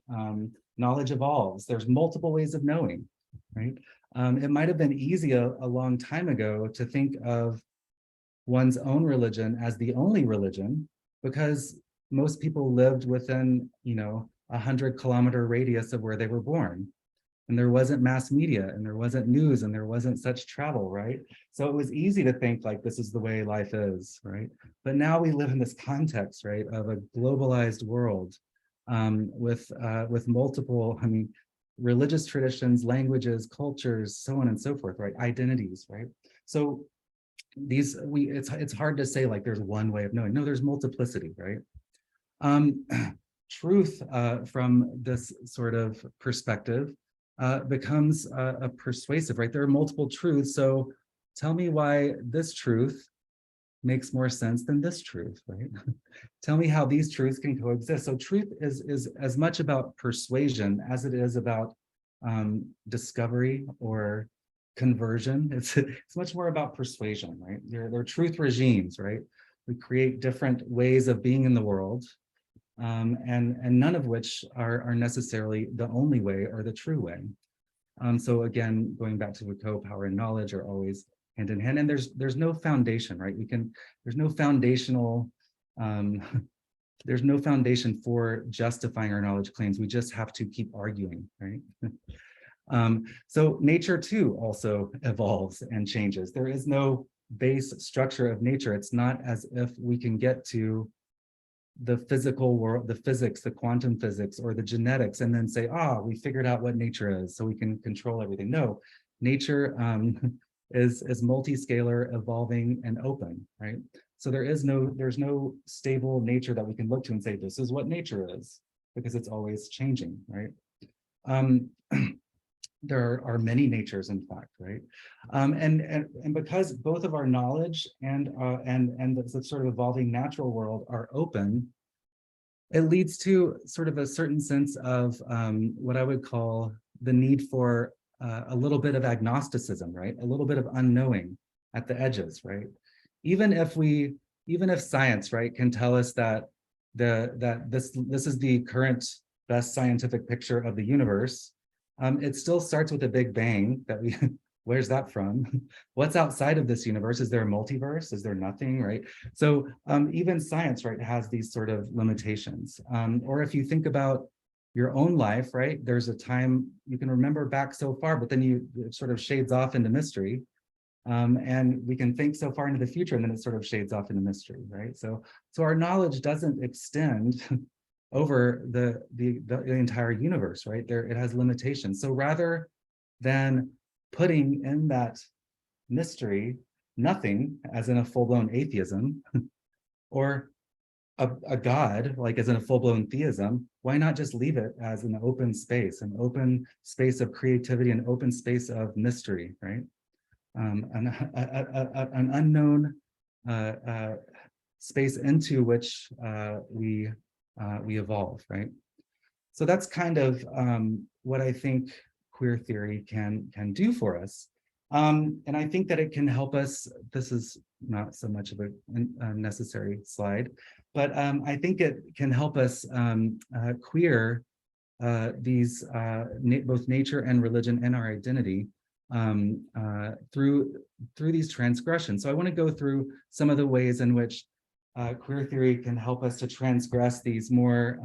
Knowledge evolves. There's multiple ways of knowing, right? It might have been easy a long time ago to think of one's own religion as the only religion, because most people lived within, 100-kilometer radius of where they were born. And there wasn't mass media, and there wasn't news, and there wasn't such travel, right? So it was easy to think like this is the way life is, right? But now we live in this context, right, of a globalized world with multiple, religious traditions, languages, cultures, so on and so forth, right? Identities, right? So it's hard to say like there's one way of knowing. No, there's multiplicity, right? Truth from this sort of perspective becomes a persuasive, right? There are multiple truths, so tell me why this truth makes more sense than this truth, right? Tell me how these truths can coexist. So truth is as much about persuasion as it is about discovery or conversion. It's much more about persuasion, right? There are truth regimes, right? We create different ways of being in the world, and none of which are necessarily the only way or the true way. So again, going back to Foucault, power and knowledge are always hand in hand, and there's no foundation, right? There's no foundational, there's no foundation for justifying our knowledge claims. We just have to keep arguing, right? So nature too also evolves and changes. There is no base structure of nature. It's not as if we can get to the physical world, the physics, the quantum physics, or the genetics, and then say, we figured out what nature is, so we can control everything. No, nature is multi-scalar, evolving, and open, right? So there's no stable nature that we can look to and say, this is what nature is, because it's always changing, right? There are many natures, in fact, right? And because both of our knowledge and the sort of evolving natural world are open, it leads to sort of a certain sense of what I would call the need for a little bit of agnosticism, right? A little bit of unknowing at the edges, right? Even if science, right, can tell us that this is the current best scientific picture of the universe, it still starts with a big bang that we, where's that from? What's outside of this universe? Is there a multiverse? Is there nothing, right? So even science, right, has these sort of limitations. Or if you think about your own life, right, there's a time you can remember back so far, but then it sort of shades off into mystery. And we can think so far into the future, and then it sort of shades off into mystery, right? So our knowledge doesn't extend over the entire universe, right? It has limitations. So rather than putting in that mystery nothing, as in a full-blown atheism, or a God, like as in a full-blown theism, why not just leave it as an open space of creativity, an open space of mystery, right? An unknown space into which we evolve, right? So that's kind of what I think queer theory can do for us. And I think that it can help us. This is not so much of a necessary slide, but I think it can help us queer these both nature and religion and our identity through these transgressions. So I want to go through some of the ways in which queer theory can help us to transgress these more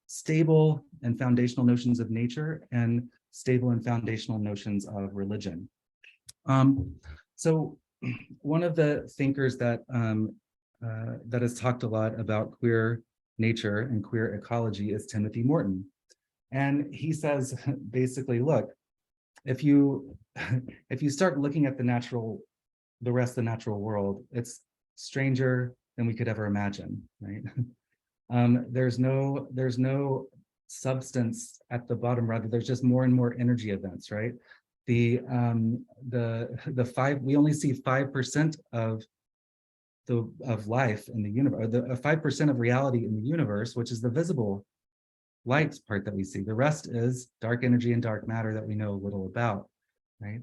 stable and foundational notions of nature and stable and foundational notions of religion. So one of the thinkers that has talked a lot about queer nature and queer ecology is Timothy Morton. And he says, basically, look, if you start looking at the rest of the natural world, it's stranger than we could ever imagine, right? There's no substance at the bottom, rather there's just more and more energy events, right? We only see 5% of life in the universe, 5% of reality in the universe, which is the visible light part that we see. The rest is dark energy and dark matter that we know little about, right?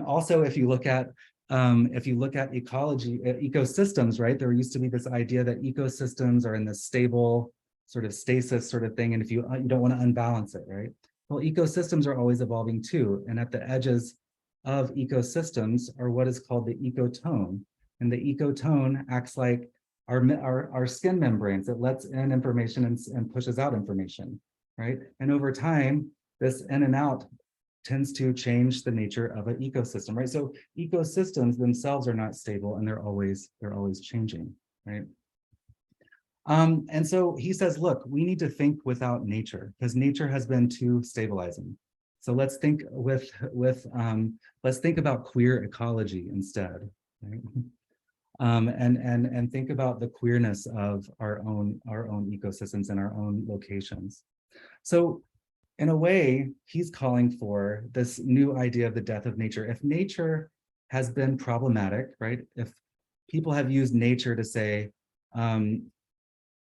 Also, if you look at if you look at ecology, ecosystems, right, there used to be this idea that ecosystems are in this stable sort of stasis sort of thing, and if you don't want to unbalance it, right? Well, ecosystems are always evolving too, and at the edges of ecosystems are what is called the ecotone, and the ecotone acts like our skin membranes. It lets in information and pushes out information, right? And over time, this in and out tends to change the nature of an ecosystem, right? So ecosystems themselves are not stable, and they're always changing, right? And so he says, look, we need to think without nature because nature has been too stabilizing. So let's think let's think about queer ecology instead, right? And think about the queerness of our own ecosystems and our own locations. So in a way, he's calling for this new idea of the death of nature. If nature has been problematic, right? If people have used nature to say,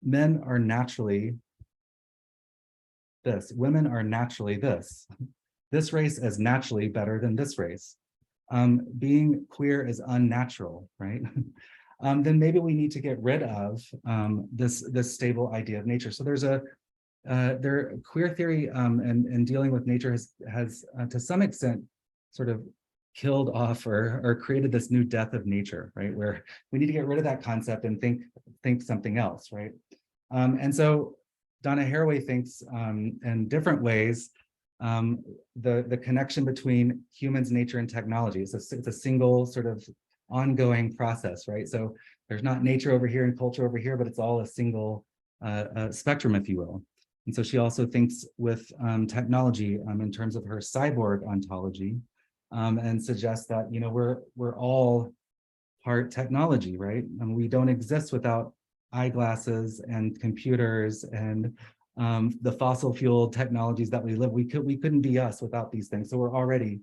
men are naturally this, women are naturally this. This race is naturally better than this race. Being queer is unnatural, right? Then maybe we need to get rid of this stable idea of nature. So there's queer theory and dealing with nature has to some extent sort of killed off or created this new death of nature, right? Where we need to get rid of that concept and think something else, right? And so Donna Haraway thinks in different ways the connection between humans, nature, and technology. It's a single sort of ongoing process, right? So there's not nature over here and culture over here, but it's all a single spectrum, if you will. And so she also thinks with technology in terms of her cyborg ontology, and suggests that we're all part technology, right? And we don't exist without eyeglasses and computers and the fossil fuel technologies that we live. We couldn't be us without these things. So we're already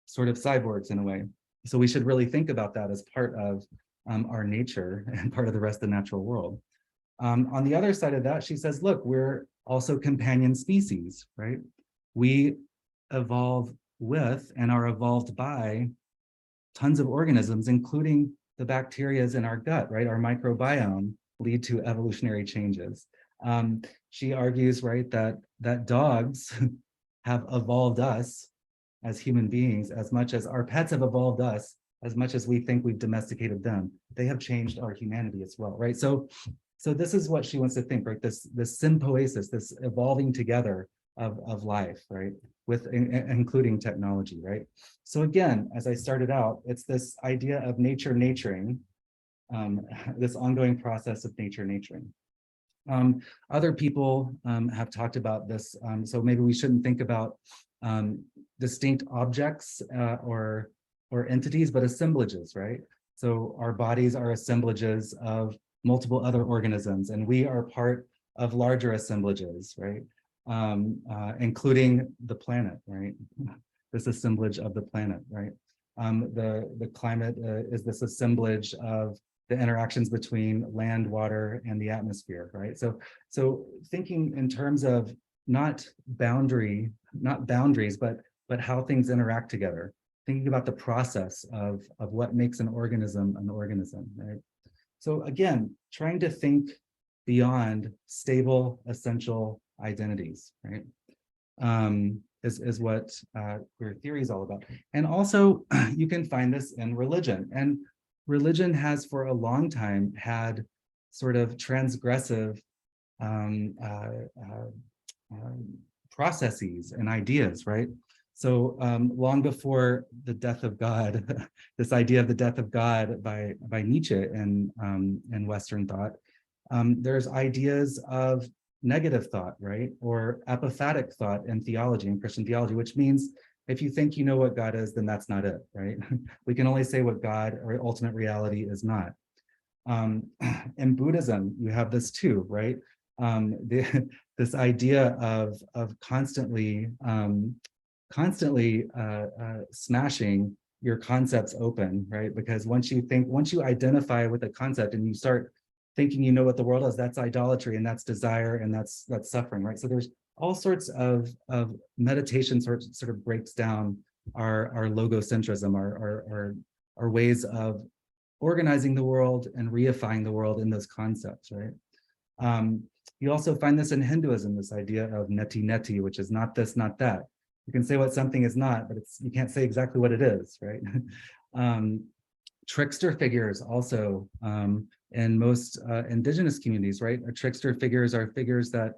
sort of cyborgs in a way. So we should really think about that as part of our nature and part of the rest of the natural world. On the other side of that, she says, look, we're also companion species, right? We evolve with and are evolved by tons of organisms, including the bacteria in our gut, right? Our microbiome lead to evolutionary changes. She argues, right, that dogs have evolved us as human beings as much as our pets have evolved us, as much as we think we've domesticated them. They have changed our humanity as well, right? So this is what she wants to think, right? This symbiosis, this evolving together of life, right? With including technology, right? So again, as I started out, it's this idea of nature naturing, this ongoing process of nature naturing. Other people have talked about this, so maybe we shouldn't think about distinct objects or entities, but assemblages, right? So our bodies are assemblages of multiple other organisms, and we are part of larger assemblages, right? Including the planet, right? This assemblage of the planet, right? The climate is this assemblage of the interactions between land, water, and the atmosphere, right? So thinking in terms of not boundaries, but how things interact together. Thinking about the process of what makes an organism, right? So again, trying to think beyond stable, essential identities, right? Is what queer theory is all about. And also, you can find this in religion. And religion has for a long time had sort of transgressive processes and ideas, right? So long before the death of God, this idea of the death of God by Nietzsche in Western thought, there's ideas of negative thought, right? Or apophatic thought in theology, in Christian theology, which means if you think you know what God is, then that's not it, right? We can only say what God or ultimate reality is not. In Buddhism, you have this too, right? This idea of constantly smashing your concepts open, right? Because once you identify with a concept and you start thinking you know what the world is, that's idolatry and that's desire and that's suffering, right? So there's all sorts of meditation sort of breaks down our logocentrism, our are ways of organizing the world and reifying the world in those concepts, right? You also find this in Hinduism, this idea of neti neti, which is not this, not that. You can say what something is not, but you can't say exactly what it is, right? Trickster figures also in most indigenous communities, right? Trickster figures are figures that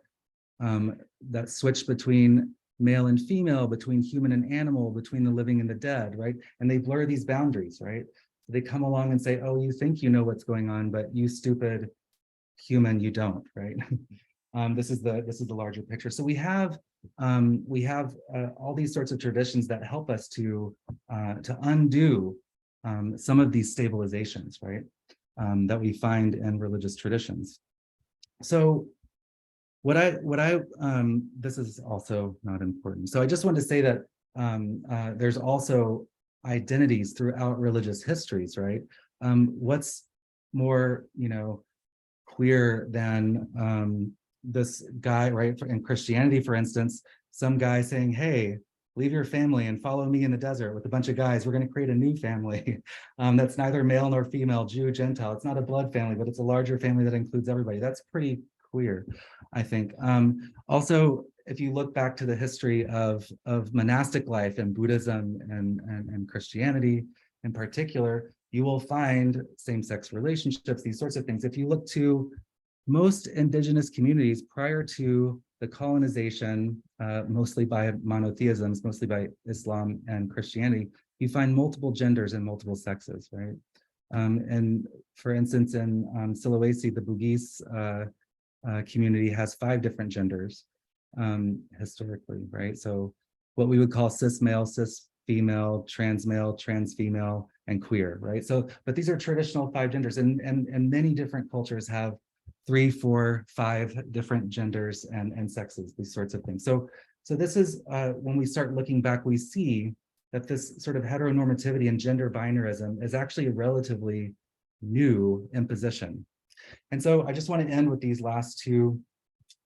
that switch between male and female, between human and animal, between the living and the dead, right? And they blur these boundaries, right? They come along and say, oh, you think you know what's going on, but you stupid human, you don't, right? This is the larger picture. So we have all these sorts of traditions that help us to undo some of these stabilizations, right? That we find in religious traditions. So this is also not important. So I just wanted to say that there's also identities throughout religious histories, right? What's more, queer than this guy, right? In Christianity, for instance, some guy saying, hey, leave your family and follow me in the desert with a bunch of guys. We're going to create a new family that's neither male nor female, Jew, Gentile. It's not a blood family, but it's a larger family that includes everybody. That's pretty queer, I think. Also, if you look back to the history of monastic life in Buddhism and Christianity in particular, you will find same-sex relationships, these sorts of things. If you look to most indigenous communities prior to the colonization, mostly by monotheisms, mostly by Islam and Christianity, you find multiple genders and multiple sexes, right? And for instance, in Sulawesi, the Bugis community has 5 different genders historically, right? So what we would call cis male, cis female, trans female, and queer, right? So, but these are traditional 5 genders, and many different cultures have 3, 4, 5 different genders and sexes, these sorts of things. So this is when we start looking back, we see that this sort of heteronormativity and gender binarism is actually a relatively new imposition. And so I just want to end with these last 2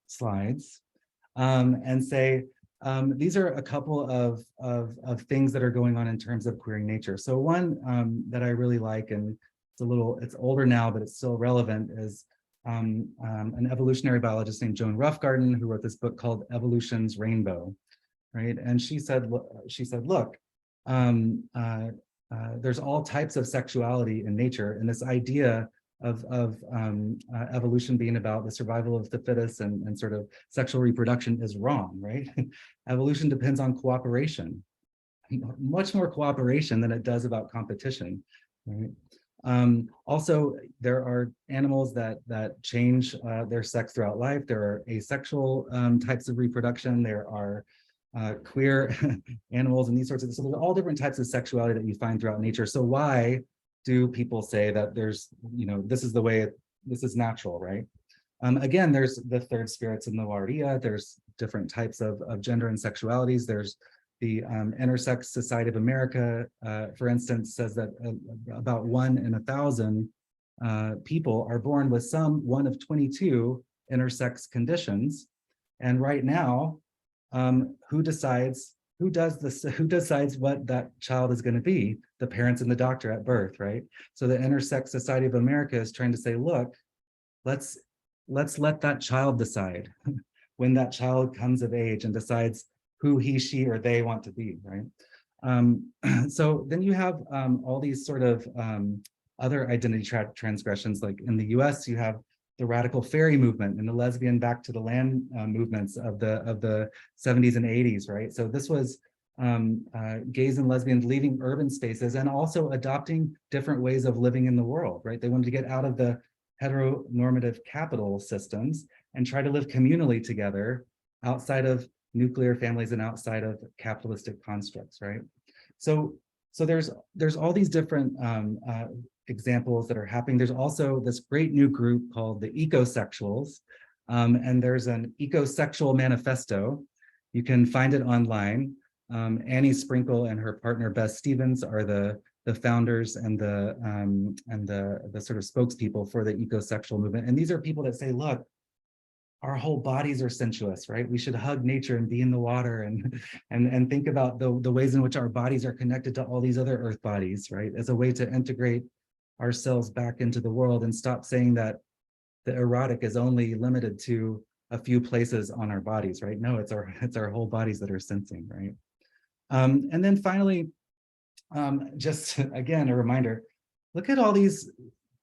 slides and say these are a couple of things that are going on in terms of queering nature. So one that I really like, and it's older now, but it's still relevant, is an evolutionary biologist named Joan Roughgarden, who wrote this book called Evolution's Rainbow, right? And she said, look, there's all types of sexuality in nature, and this idea of evolution being about the survival of the fittest and sort of sexual reproduction is wrong, right? Evolution depends on cooperation, much more cooperation than it does about competition, right? Also, there are animals that change their sex throughout life. There are asexual types of reproduction. There are queer animals and these sorts of, so there's all different types of sexuality that you find throughout nature. So why do people say that there's, this is the way, this is natural, right? Again, there's the third spirits in the Waria. There's different types of gender and sexualities. There's the Intersex Society of America, for instance, says that about 1 in 1,000 people are born with some one of 22 intersex conditions. And right now, who decides what that child is going to be? The parents and the doctor at birth, right? So the Intersex Society of America is trying to say, look, let's let that child decide when that child comes of age and decides who he, she, or they want to be, right? So then you have all these sort of other identity transgressions, like in the US, you have the radical fairy movement and the lesbian back to the land movements of the 70s and 80s, right? So this was gays and lesbians leaving urban spaces and also adopting different ways of living in the world, right? They wanted to get out of the heteronormative capital systems and try to live communally together outside of nuclear families and outside of capitalistic constructs, right? So there's all these different examples that are happening. There's also this great new group called the ecosexuals, and there's an ecosexual manifesto. You can find it online. Annie Sprinkle and her partner Beth Stevens are the founders and the sort of spokespeople for the ecosexual movement. And these are people that say, look, our whole bodies are sensuous, right? We should hug nature and be in the water and think about the ways in which our bodies are connected to all these other earth bodies, right? As a way to integrate ourselves back into the world and stop saying that the erotic is only limited to a few places on our bodies, right? No, it's our whole bodies that are sensing, right? And then finally, just again, a reminder, look at all these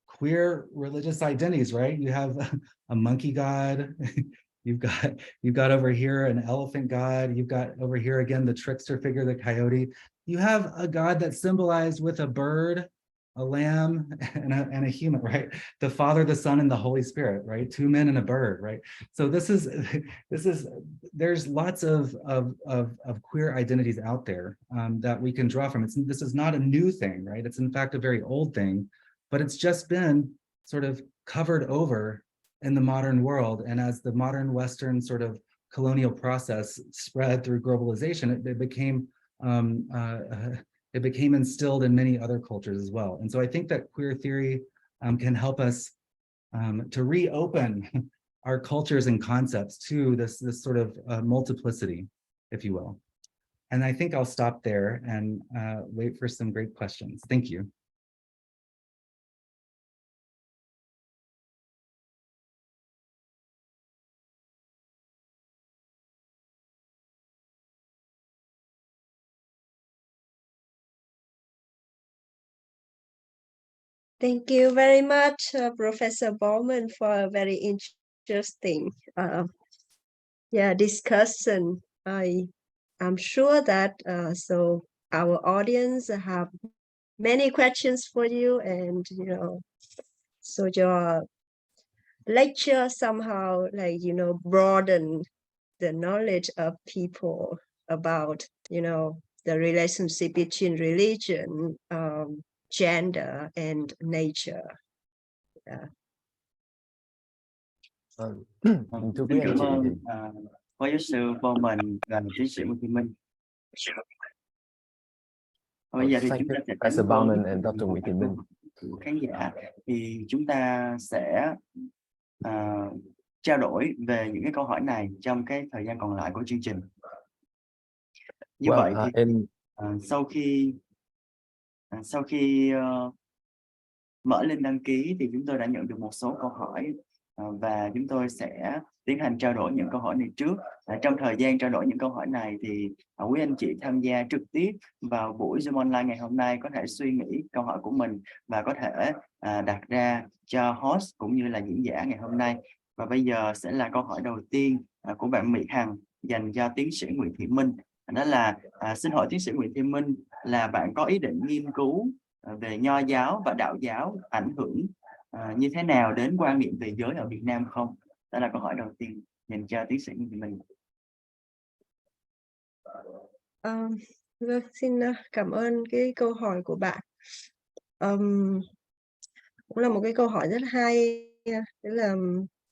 queer religious identities, right? You have a monkey god, you've got over here an elephant god, you've got over here again the trickster figure, the coyote. You have a god that's symbolized with a bird, a lamb, and a human, right? The Father, the Son, and the Holy Spirit, right? Two men and a bird, right? So there's lots of queer identities out there that we can draw from. This is not a new thing, right? It's in fact a very old thing, but it's just been sort of covered over in the modern world. And as the modern Western sort of colonial process spread through globalization, it became instilled in many other cultures as well. And so I think that queer theory can help us to reopen our cultures and concepts to this sort of multiplicity, if you will. And I think I'll stop there and wait for some great questions. Thank you. Thank you very much, Professor Bowman, for a very interesting discussion. I'm sure that so our audience have many questions for you, and so your lecture somehow broaden the knowledge of people about the relationship between religion, gender and nature. Thưa quý anh Cảm chị ơn thì Phó giáo sư Bowman và tiến sĩ Nguyễn Thị Minh. Bây giờ thì thank chúng you, ta sẽ Professor đến với Bowman and Dr. Nguyễn Thị Minh. của khán giả, thì chúng ta sẽ trao đổi về những cái câu hỏi này trong cái thời gian còn lại của chương trình. Như vậy thì sau khi mở lên đăng ký thì chúng tôi đã nhận được một số câu hỏi và chúng tôi sẽ tiến hành trao đổi những câu hỏi này trước. Trong thời gian trao đổi những câu hỏi này thì quý anh chị tham gia trực tiếp vào buổi Zoom online ngày hôm nay có thể suy nghĩ câu hỏi của mình và có thể đặt ra cho host cũng như là diễn giả ngày hôm nay. Và bây giờ sẽ là câu hỏi đầu tiên của bạn Mỹ Hằng dành cho tiến sĩ Nguyễn Thị Minh. Đó là xin hỏi tiến sĩ Nguyễn Thị Minh là bạn có ý định nghiên cứu về Nho giáo và Đạo giáo ảnh hưởng như thế nào đến quan niệm về giới ở Việt Nam không? Đó là câu hỏi đầu tiên dành cho tiến sĩ Nguyễn Thị Minh. Vâng, xin cảm ơn cái câu hỏi của bạn. Cũng là một cái câu hỏi rất hay. Tức là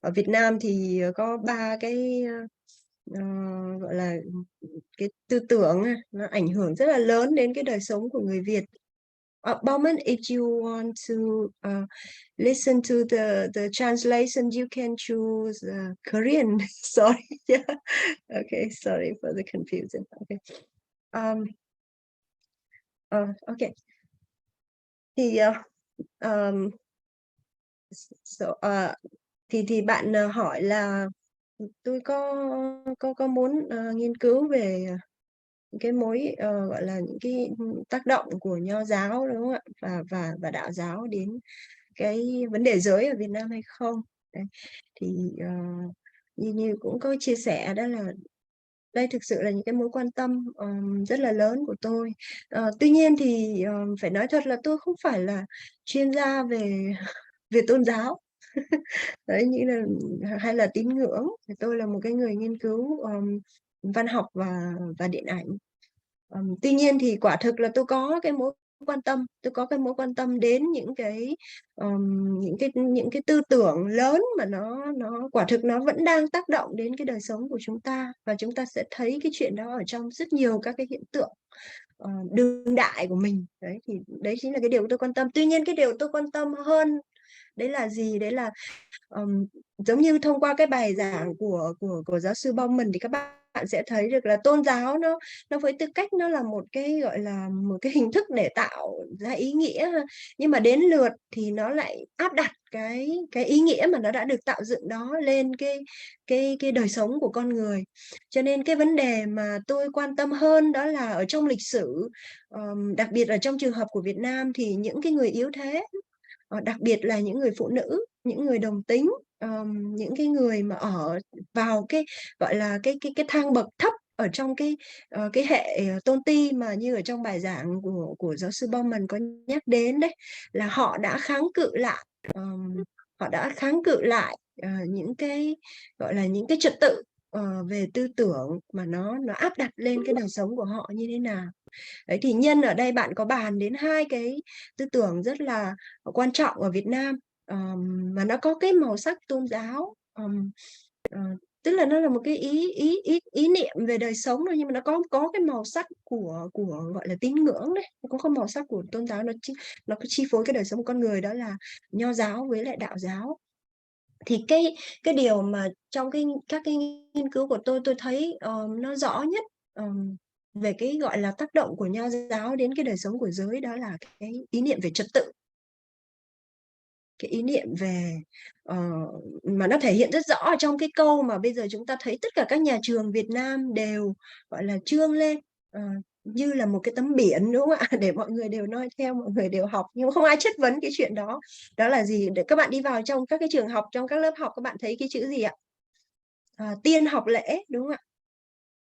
ở Việt Nam thì có 3 cái gọi là cái tư tưởng nó ảnh hưởng rất là lớn đến cái đời sống của người Việt. Bowman, if you want to listen to the translation, you can choose Korean. Sorry, yeah. Okay, sorry for the confusion. Okay. Okay. Thì thì bạn hỏi là tôi có muốn nghiên cứu về cái mối gọi là những cái tác động của Nho giáo, đúng không ạ, và Đạo giáo đến cái vấn đề giới ở Việt Nam hay không. Đấy. Thì như cũng có chia sẻ, đó là đây thực sự là những cái mối quan tâm rất là lớn của tôi. Tuy nhiên thì phải nói thật là tôi không phải là chuyên gia về tôn giáo. Đấy, như là hay là tín ngưỡng. Thì tôi là một cái người nghiên cứu văn học và điện ảnh. Tuy nhiên thì quả thực là tôi có cái mối quan tâm đến những cái tư tưởng lớn mà nó quả thực nó vẫn đang tác động đến cái đời sống của chúng ta, và chúng ta sẽ thấy cái chuyện đó ở trong rất nhiều các cái hiện tượng đương đại của mình. Đấy thì đấy chính là cái điều tôi quan tâm. Tuy nhiên cái điều tôi quan tâm hơn Đấy là gì? Đấy là giống như thông qua cái bài giảng của giáo sư Bauman thì các bạn sẽ thấy được là tôn giáo nó với tư cách nó là một cái gọi là một cái hình thức để tạo ra ý nghĩa, nhưng mà đến lượt thì nó lại áp đặt cái ý nghĩa mà nó đã được tạo dựng đó lên cái đời sống của con người. Cho nên cái vấn đề mà tôi quan tâm hơn đó là ở trong lịch sử, đặc biệt là trong trường hợp của Việt Nam thì những cái người yếu thế, đặc biệt là những người phụ nữ, những người đồng tính, những cái người mà ở vào cái gọi là cái thang bậc thấp ở trong cái hệ tôn ti, mà như ở trong bài giảng của giáo sư Bauman có nhắc đến đấy, là họ đã kháng cự lại, những cái gọi là những cái trật tự về tư tưởng mà nó áp đặt lên cái đời sống của họ như thế nào. Đấy, thì nhân ở đây bạn có bàn đến hai cái tư tưởng rất là quan trọng ở Việt Nam, mà nó có cái màu sắc tôn giáo, tức là nó là một cái ý niệm về đời sống thôi, nhưng mà nó có cái màu sắc của gọi là tín ngưỡng đấy, nó có màu sắc của tôn giáo, nó chi phối cái đời sống của con người, đó là nho giáo với lại đạo giáo. Thì cái điều mà trong các cái nghiên cứu của tôi thấy nó rõ nhất về cái gọi là tác động của nho giáo đến cái đời sống của giới, đó là cái ý niệm về trật tự, cái ý niệm về mà nó thể hiện rất rõ ở trong cái câu mà bây giờ chúng ta thấy tất cả các nhà trường Việt Nam đều gọi là trương lên như là một cái tấm biển, đúng không ạ? Để mọi người đều noi theo, mọi người đều học, nhưng không ai chất vấn cái chuyện đó. Đó là gì? Để các bạn đi vào trong các cái trường học, trong các lớp học, các bạn thấy cái chữ gì ạ? Tiên học lễ, đúng không ạ?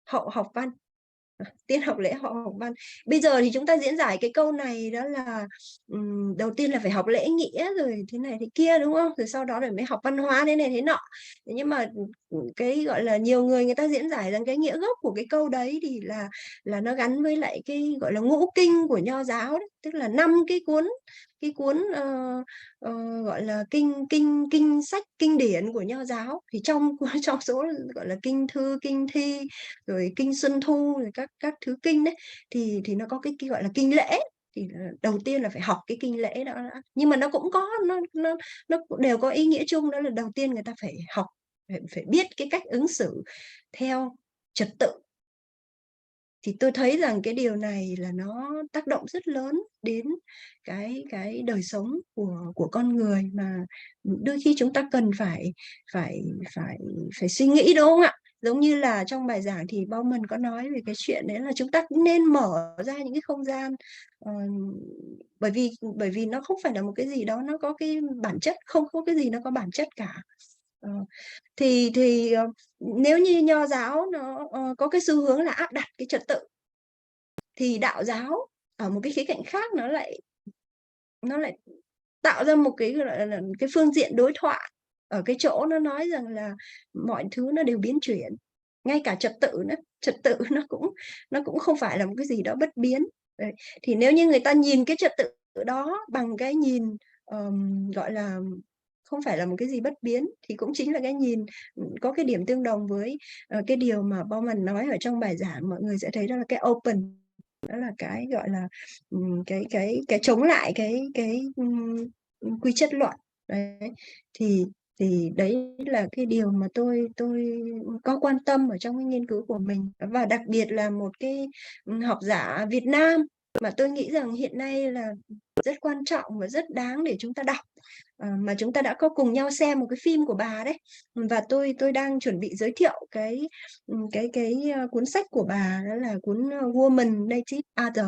Hậu học văn. Tiên học lễ, hậu học văn. Bây giờ thì chúng ta diễn giải cái câu này, đó là đầu tiên là phải học lễ nghĩa, rồi thế này thế kia, đúng không? Rồi sau đó rồi mới học văn hóa thế này thế nọ. Nhưng mà cái gọi là nhiều người ta diễn giải rằng cái nghĩa gốc của cái câu đấy thì là nó gắn với lại cái gọi là ngũ kinh của nho giáo đấy, tức là 5 cái cuốn gọi là kinh sách kinh điển của nho giáo. Thì trong số gọi là kinh thư, kinh thi, rồi kinh Xuân Thu, rồi các thứ kinh đấy, thì nó có cái gọi là kinh lễ. Thì đầu tiên là phải học cái kinh lễ đó đã. Nhưng mà nó cũng có nó đều có ý nghĩa chung, đó là đầu tiên người ta phải học, phải biết cái cách ứng xử theo trật tự. Thì tôi thấy rằng cái điều này là nó tác động rất lớn đến cái đời sống của con người, mà đôi khi chúng ta cần phải suy nghĩ, đúng không ạ? Giống như là trong bài giảng thì Bauman có nói về cái chuyện đấy, là chúng ta cũng nên mở ra những cái không gian, bởi vì nó không phải là một cái gì đó nó có cái bản chất, không có cái gì nó có bản chất cả. Thì nếu như nho giáo nó có cái xu hướng là áp đặt cái trật tự, thì đạo giáo ở một cái khía cạnh khác nó lại tạo ra một cái gọi là cái phương diện đối thoại, ở cái chỗ nó nói rằng là mọi thứ nó đều biến chuyển, ngay cả trật tự nó cũng không phải là một cái gì đó bất biến. Đấy. Thì nếu như người ta nhìn cái trật tự đó bằng cái nhìn gọi là không phải là một cái gì bất biến, thì cũng chính là cái nhìn có cái điểm tương đồng với cái điều mà Bauman nói ở trong bài giảng. Mọi người sẽ thấy đó là cái open, đó là cái gọi là cái chống lại cái quy chất luận. Đấy. Thì đấy là cái điều mà tôi có quan tâm ở trong cái nghiên cứu của mình, và đặc biệt là một cái học giả Việt Nam mà tôi nghĩ rằng hiện nay là rất quan trọng và rất đáng để chúng ta đọc, mà chúng ta đã có cùng nhau xem một cái phim của bà đấy, và tôi đang chuẩn bị giới thiệu cái cuốn sách của bà, đó là cuốn Woman Native Other,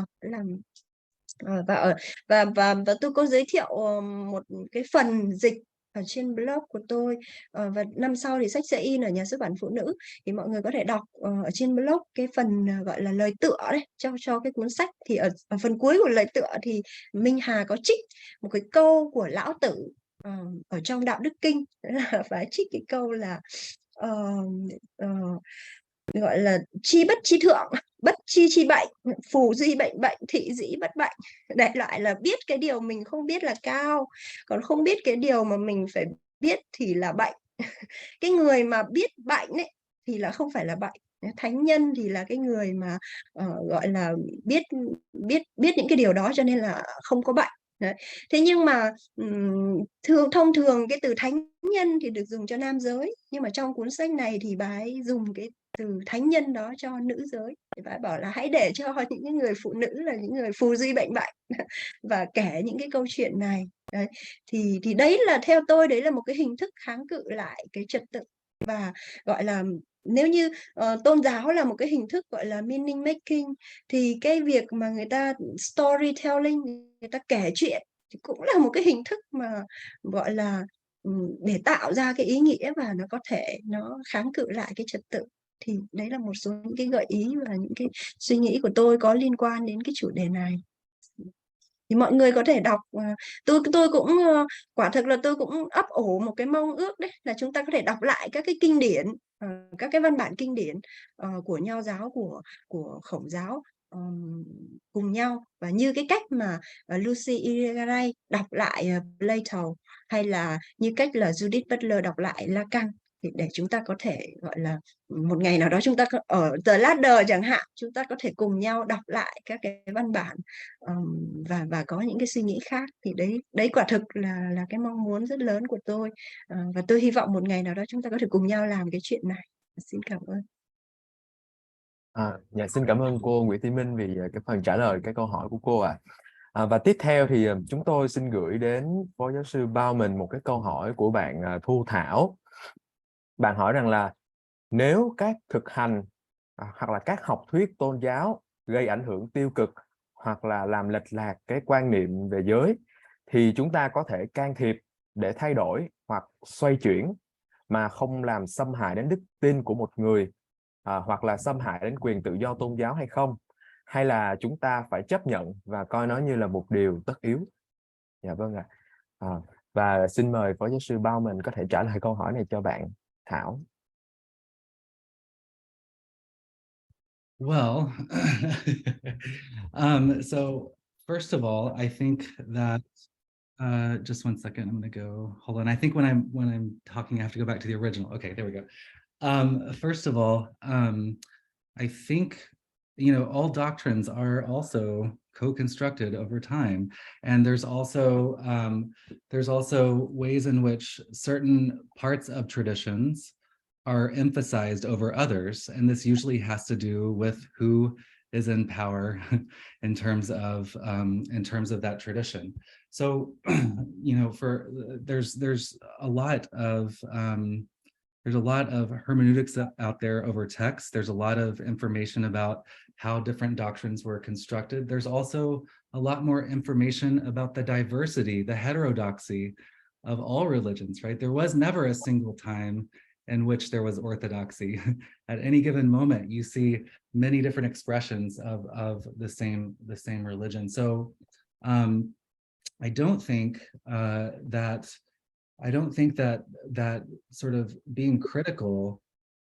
và tôi có giới thiệu một cái phần dịch ở trên blog của tôi, và năm sau thì sách sẽ in ở nhà xuất bản Phụ Nữ, thì mọi người có thể đọc ở trên blog cái phần gọi là lời tựa đấy cho cái cuốn sách. Thì ở phần cuối của lời tựa thì Minh Hà có trích một cái câu của Lão Tử ở trong Đạo Đức Kinh, là phải trích cái câu là gọi là chi bất chi thượng, bất chi chi bệnh, phù duy bệnh bệnh, thị dĩ bất bệnh. Đại loại là biết cái điều mình không biết là cao, còn không biết cái điều mà mình phải biết thì là bệnh. Cái người mà biết bệnh ấy thì là không phải là bệnh. Thánh nhân thì là cái người mà gọi là biết những cái điều đó, cho nên là không có bệnh. Đấy. Thế nhưng mà thông thường cái từ thánh nhân thì được dùng cho nam giới, nhưng mà trong cuốn sách này thì bà ấy dùng cái từ thánh nhân đó cho nữ giới. Thì bà ấy bảo là hãy để cho những người phụ nữ là những người phù duy bệnh bạch và kể những cái câu chuyện này. Đấy. Thì đấy là theo tôi đấy là một cái hình thức kháng cự lại cái trật tự, và gọi là nếu như tôn giáo là một cái hình thức gọi là meaning making, thì cái việc mà người ta storytelling, người ta kể chuyện thì cũng là một cái hình thức mà gọi là để tạo ra cái ý nghĩa và nó có thể nó kháng cự lại cái trật tự. Thì đấy là một số những cái gợi ý và những cái suy nghĩ của tôi có liên quan đến cái chủ đề này. Thì mọi người có thể đọc, tôi cũng quả thực là tôi cũng ấp ủ một cái mong ước đấy là chúng ta có thể đọc lại các cái kinh điển, các cái văn bản kinh điển của Nho giáo, của Khổng giáo cùng nhau, và như cái cách mà Lucy Irigaray đọc lại Plato, hay là như cách là Judith Butler đọc lại Lacan, để chúng ta có thể gọi là một ngày nào đó chúng ta ở The Ladder chẳng hạn, chúng ta có thể cùng nhau đọc lại các cái văn bản và có những cái suy nghĩ khác. Thì đấy quả thực là cái mong muốn rất lớn của tôi, và tôi hy vọng một ngày nào đó chúng ta có thể cùng nhau làm cái chuyện này. Xin cảm ơn. Dạ, xin cảm ơn cô Nguyễn Thị Minh vì cái phần trả lời cái câu hỏi của cô ạ. Và tiếp theo thì chúng tôi xin gửi đến Phó Giáo sư Bauman một cái câu hỏi của bạn Thu Thảo. Bạn hỏi rằng là nếu các thực hành hoặc là các học thuyết tôn giáo gây ảnh hưởng tiêu cực hoặc là làm lệch lạc cái quan niệm về giới, thì chúng ta có thể can thiệp để thay đổi hoặc xoay chuyển mà không làm xâm hại đến đức tin của một người, hoặc là xâm hại đến quyền tự do tôn giáo hay không? Hay là chúng ta phải chấp nhận và coi nó như là một điều tất yếu? Dạ vâng ạ. Và xin mời Phó Giáo sư Bauman có thể trả lời câu hỏi này cho bạn Thảo. Well, so first of all, I think that just one second. I'm going to go. Hold on. I think when I'm talking, I have to go back to the original. Okay, there we go. First of all, I think all doctrines are also co-constructed over time, and there's also ways in which certain parts of traditions are emphasized over others, and this usually has to do with who is in power in terms of that tradition. So there's a lot of hermeneutics out there over text. There's a lot of information about how different doctrines were constructed. There's also a lot more information about the diversity, the heterodoxy of all religions, right? There was never a single time in which there was orthodoxy. At any given moment, you see many different expressions of the same religion. So I don't think that sort of being critical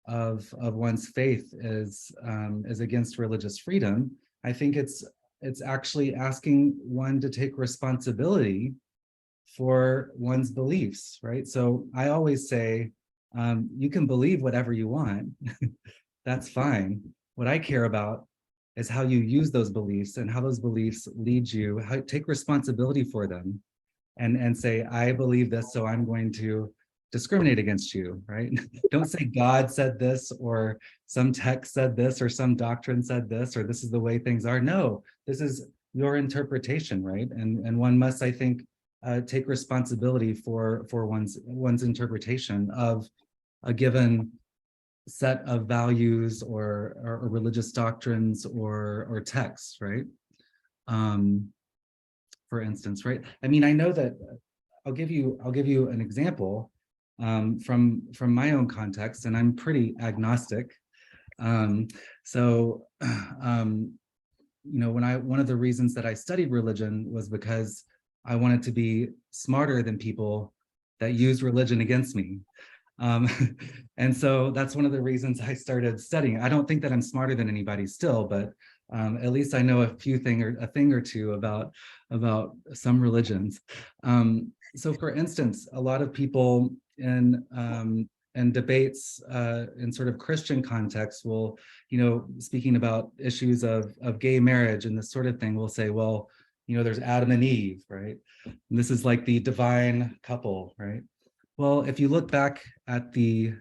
of one's faith is against religious freedom. I think it's actually asking one to take responsibility for one's beliefs, right? So I always say, you can believe whatever you want. That's fine. What I care about is how you use those beliefs and how those beliefs lead you, how take responsibility for them, and say, I believe this, so I'm going to discriminate against you, right? Don't say God said this, or some text said this, or some doctrine said this, or this is the way things are. No, this is your interpretation, right? And one must, I think, take responsibility for one's interpretation of a given set of values or religious doctrines or texts, right? For instance, right? I mean, I know that I'll give you an example from my own context, and I'm pretty agnostic. One of the reasons that I studied religion was because I wanted to be smarter than people that use religion against me. And so that's one of the reasons I started studying. I don't think that I'm smarter than anybody still, but at least I know a thing or two about some religions. So for instance, a lot of people in debates in sort of Christian context will, speaking about issues of gay marriage and this sort of thing, will say, well, there's Adam and Eve, right? And this is like the divine couple, right? Well, if you look back at the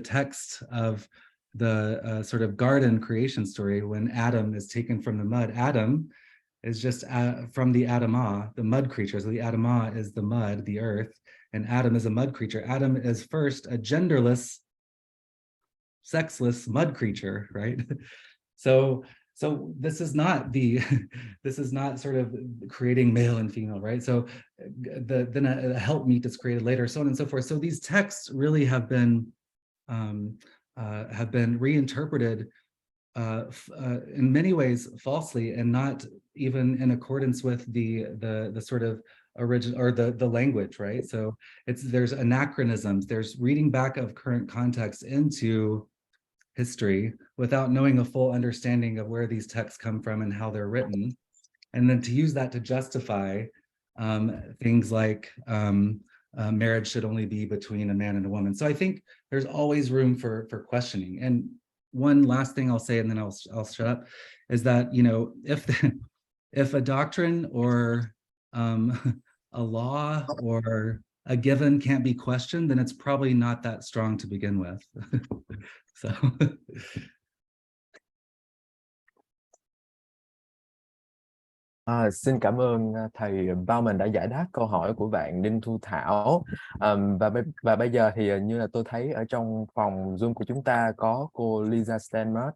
text of the sort of garden creation story, when Adam is taken from the mud, Adam is just from the Adamah, the mud creature. So the Adamah is the mud, the earth, and Adam is a mud creature. Adam is first a genderless, sexless mud creature, right? So this is not this is not sort of creating male and female, right? So then a helpmeet is created later, so on and so forth. So these texts really have been reinterpreted in many ways falsely, and not even in accordance with the sort of original, or the language, right? So there's anachronisms, there's reading back of current context into history without knowing a full understanding of where these texts come from and how they're written, and then to use that to justify things like marriage should only be between a man and a woman. So I think there's always room for questioning. And one last thing I'll say, and then I'll shut up, is that if a doctrine or a law or a given can't be questioned, then it's probably not that strong to begin with. So Xin cảm ơn thầy Bauman đã giải đáp câu hỏi của bạn Đinh Thu Thảo. Và bây giờ thì như là tôi thấy ở trong phòng Zoom của chúng ta có cô Lisa Stenmark,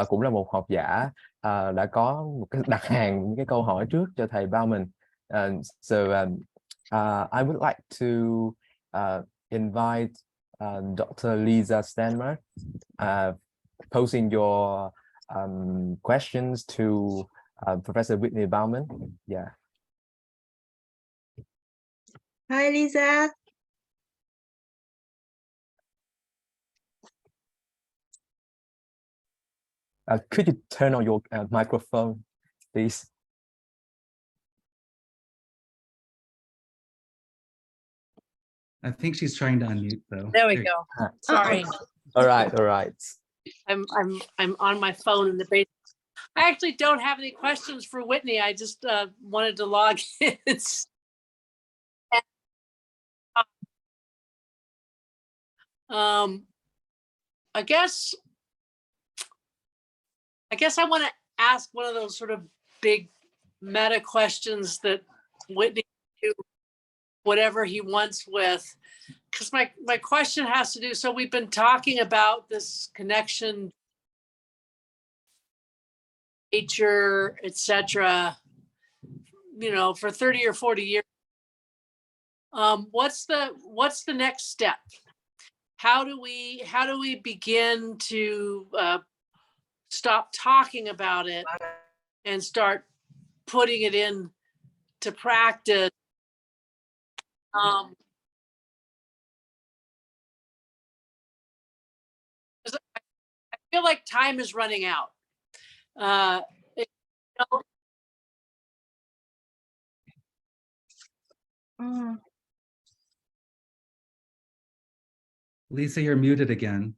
cũng là một học giả, đã có một cái đặt hàng những cái câu hỏi trước cho thầy Bauman. I would like to invite Dr. Lisa Stenmark, posing your questions to Professor Whitney Bauman. Yeah. Hi, Lisa. Could you turn on your microphone, please? I think she's trying to unmute though. There we go. Sorry. All right. I'm on my phone in the basement. I actually don't have any questions for Whitney. I just wanted to log in. I guess I want to ask one of those sort of big meta questions that Whitney can do whatever he wants with, because my question has to do, so we've been talking about this connection, nature, etc., for 30 or 40 years. What's the next step? How do we begin to stop talking about it and start putting it into practice? I feel like time is running out. Lisa, you're muted again.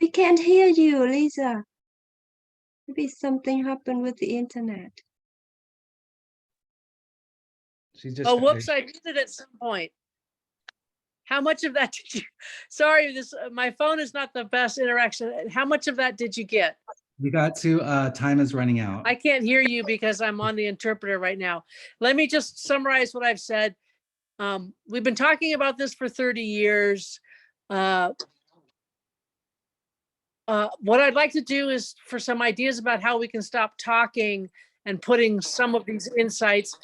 We can't hear you, Lisa. Maybe something happened with the internet. She's just. Oh, whoops! I did it at some point. How much of that did you? Sorry, my phone is not the best interaction. How much of that did you get? We got to time is running out. I can't hear you because I'm on the interpreter right now. Let me just summarize what I've said. We've been talking about this for 30 years. What I'd like to do is for some ideas about how we can stop talking and putting some of these insights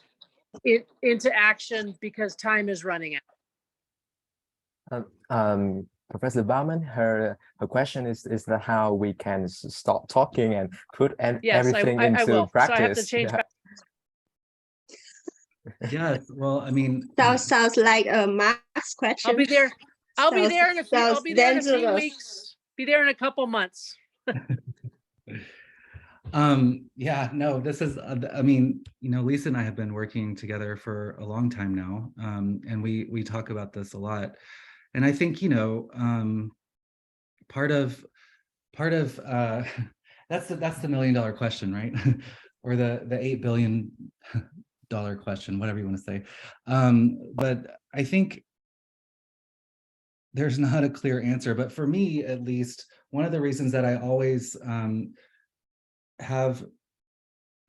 into action, because time is running out. Professor Bauman, her question is that how we can stop talking and put everything I into will. practice. So I have to change back. Yes, well, I mean, Sounds like a Max question. I'll be there. I'll be there in a few. I'll be there in a few dangerous. weeks. Be there in a couple months. Yeah, no, this is, I mean, Lisa and I have been working together for a long time now, and we talk about this a lot. And I think, part of That's the $1 million question, right? Or the $8 billion question, whatever you want to say. But I think there's not a clear answer. But for me, at least, one of the reasons that I always have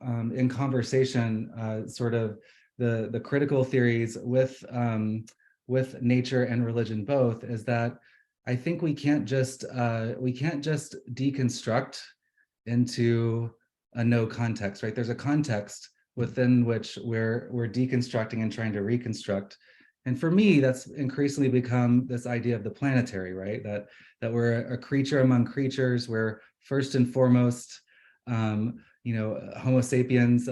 in conversation sort of the critical theories with nature and religion both is that I think we can't just deconstruct into a no context, right? There's a context within which we're deconstructing and trying to reconstruct. And for me, that's increasingly become this idea of the planetary, right? That we're a creature among creatures. We're first and foremost, Homo sapiens,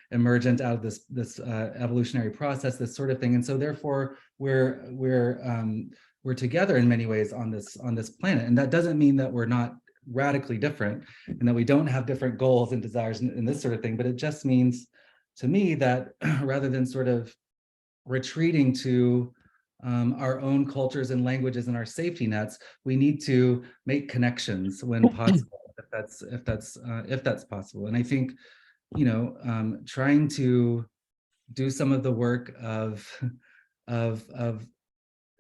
emergent out of this evolutionary process, this sort of thing. And so therefore, we're together in many ways on this planet. And that doesn't mean that we're not radically different and that we don't have different goals and desires and this sort of thing. But it just means to me that rather than sort of retreating to our own cultures and languages and our safety nets, we need to make connections when possible, if that's possible. And I think, trying to do some of the work of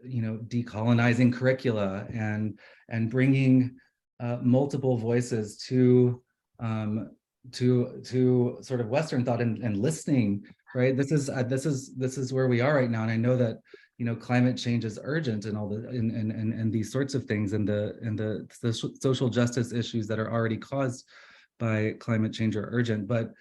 decolonizing curricula and bringing multiple voices to sort of Western thought and listening, right? This is where we are right now. And I know that, climate change is urgent and all the and these sorts of things and the social justice issues that are already caused by climate change are urgent. But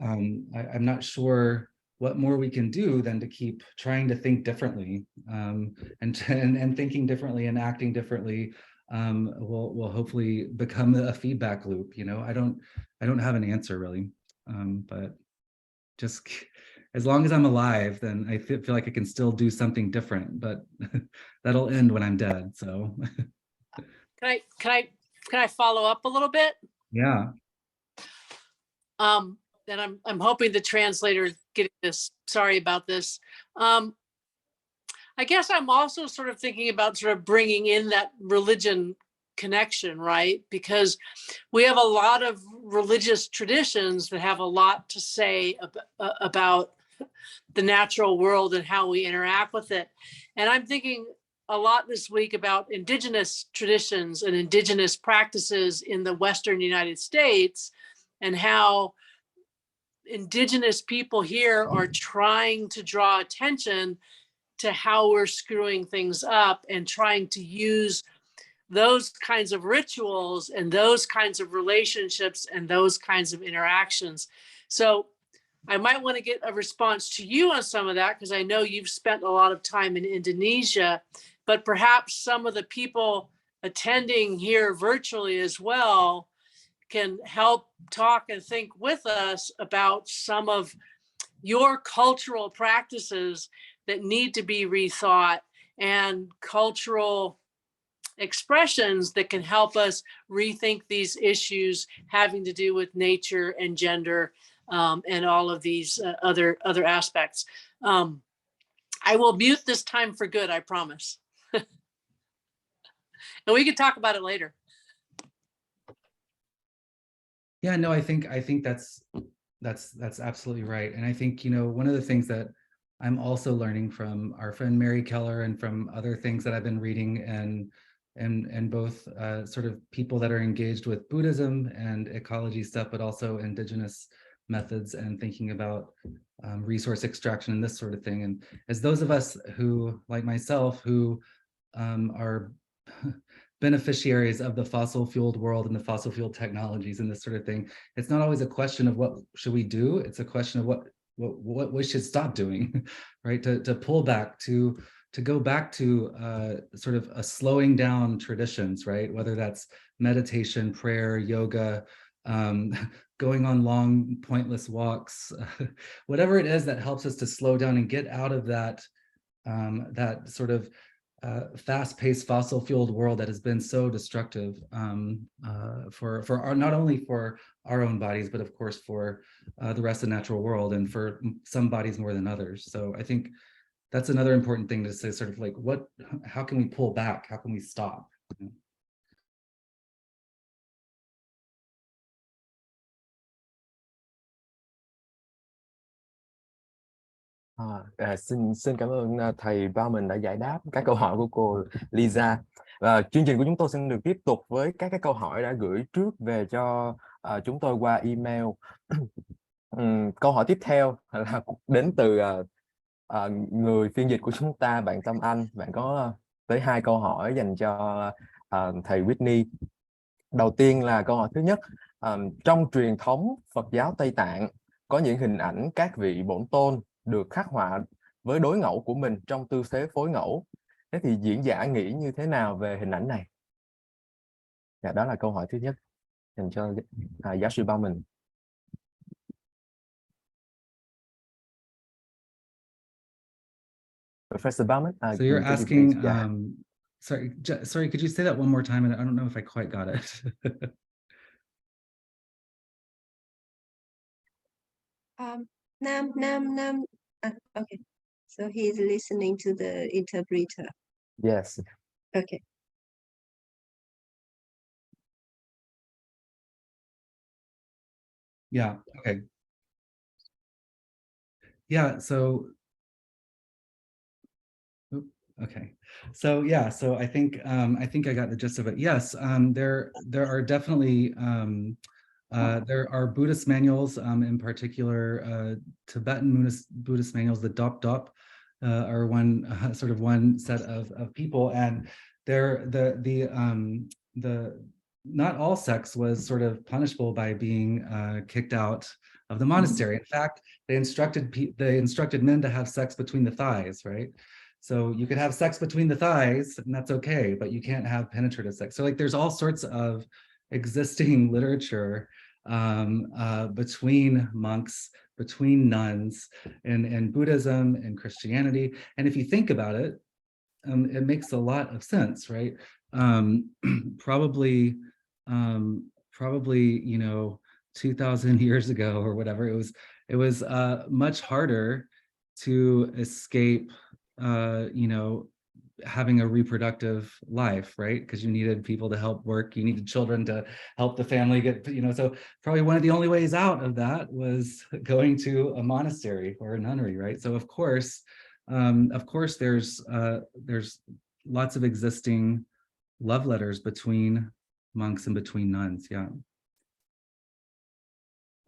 I'm not sure what more we can do than to keep trying to think differently, and thinking differently and acting differently will hopefully become a feedback loop. I don't have an answer really, but just as long as I'm alive, then I feel like I can still do something different, but that'll end when I'm dead. So Can I follow up a little bit? yeah. And I'm hoping the translator getting this. Sorry about this. I guess I'm also sort of thinking about sort of bringing in that religion connection, right? Because we have a lot of religious traditions that have a lot to say about the natural world and how we interact with it. And I'm thinking a lot this week about indigenous traditions and indigenous practices in the Western United States and how indigenous people here are trying to draw attention to how we're screwing things up and trying to use those kinds of rituals and those kinds of relationships and those kinds of interactions. So I might want to get a response to you on some of that, because I know you've spent a lot of time in Indonesia, but perhaps some of the people attending here virtually as well can help talk and think with us about some of your cultural practices that need to be rethought and cultural expressions that can help us rethink these issues having to do with nature and gender and all of these other aspects. I will mute this time for good, I promise. And we can talk about it later. Yeah, no, I think that's absolutely right. And I think, one of the things that I'm also learning from our friend Mary Keller and from other things that I've been reading and both sort of people that are engaged with Buddhism and ecology stuff, but also indigenous methods and thinking about resource extraction and this sort of thing. And as those of us who, like myself, who are beneficiaries of the fossil fueled world and the fossil fuel technologies and this sort of thing, it's not always a question of what should we do, it's a question of what we should stop doing, right? To pull back, to go back to sort of a slowing down traditions, right? Whether that's meditation, prayer, yoga, going on long pointless walks, whatever it is that helps us to slow down and get out of that that sort of fast-paced fossil fueled world that has been so destructive for our, not only for our own bodies, but of course for the rest of the natural world and for some bodies more than others. So I think that's another important thing to say, sort of like how can we pull back? How can we stop? Xin cảm ơn thầy Bauman đã giải đáp các câu hỏi của cô Lisa. Và chương trình của chúng tôi xin được tiếp tục với các cái câu hỏi đã gửi trước về cho chúng tôi qua email. Câu hỏi tiếp theo là đến từ người phiên dịch của chúng ta, bạn Tâm Anh. Bạn có tới 2 câu hỏi dành cho thầy Whitney. Đầu tiên là câu hỏi thứ nhất, trong truyền thống Phật giáo Tây Tạng có những hình ảnh các vị bổn tôn được khắc họa với đối ngẫu của mình trong tư thế phối ngẫu. Thế thì diễn giả nghĩ như thế nào về hình ảnh này? Dạ, đó là câu hỏi thứ nhất dành cho giáo sư Bauman. Professor Bauman. So you're could you asking, please- yeah. sorry, could you say that one more time? And I don't know if I quite got it. Nam. Okay. So he's listening to the interpreter. Yes. Okay. Yeah, okay. Yeah, so okay. So yeah, so I think I got the gist of it. Yes, there are definitely there are Buddhist manuals, in particular Tibetan Buddhist manuals, the Dop Dop, are one sort of one set of people, and they're the not all sects was sort of punishable by being kicked out of the monastery. In fact, they instructed men to have sex between the thighs, right? So you could have sex between the thighs, and that's okay, but you can't have penetrative sex. So like, there's all sorts of existing literature between monks, between nuns, and Buddhism and Christianity. And if you think about it, it makes a lot of sense, right? Probably, you know, 2,000 years ago or whatever, it was much harder to escape, you know, having a reproductive life, right? Because you needed people to help work, you needed children to help the family get, you know, so probably one of the only ways out of that was going to a monastery or a nunnery, right? So of course there's lots of existing love letters between monks and between nuns. Yeah.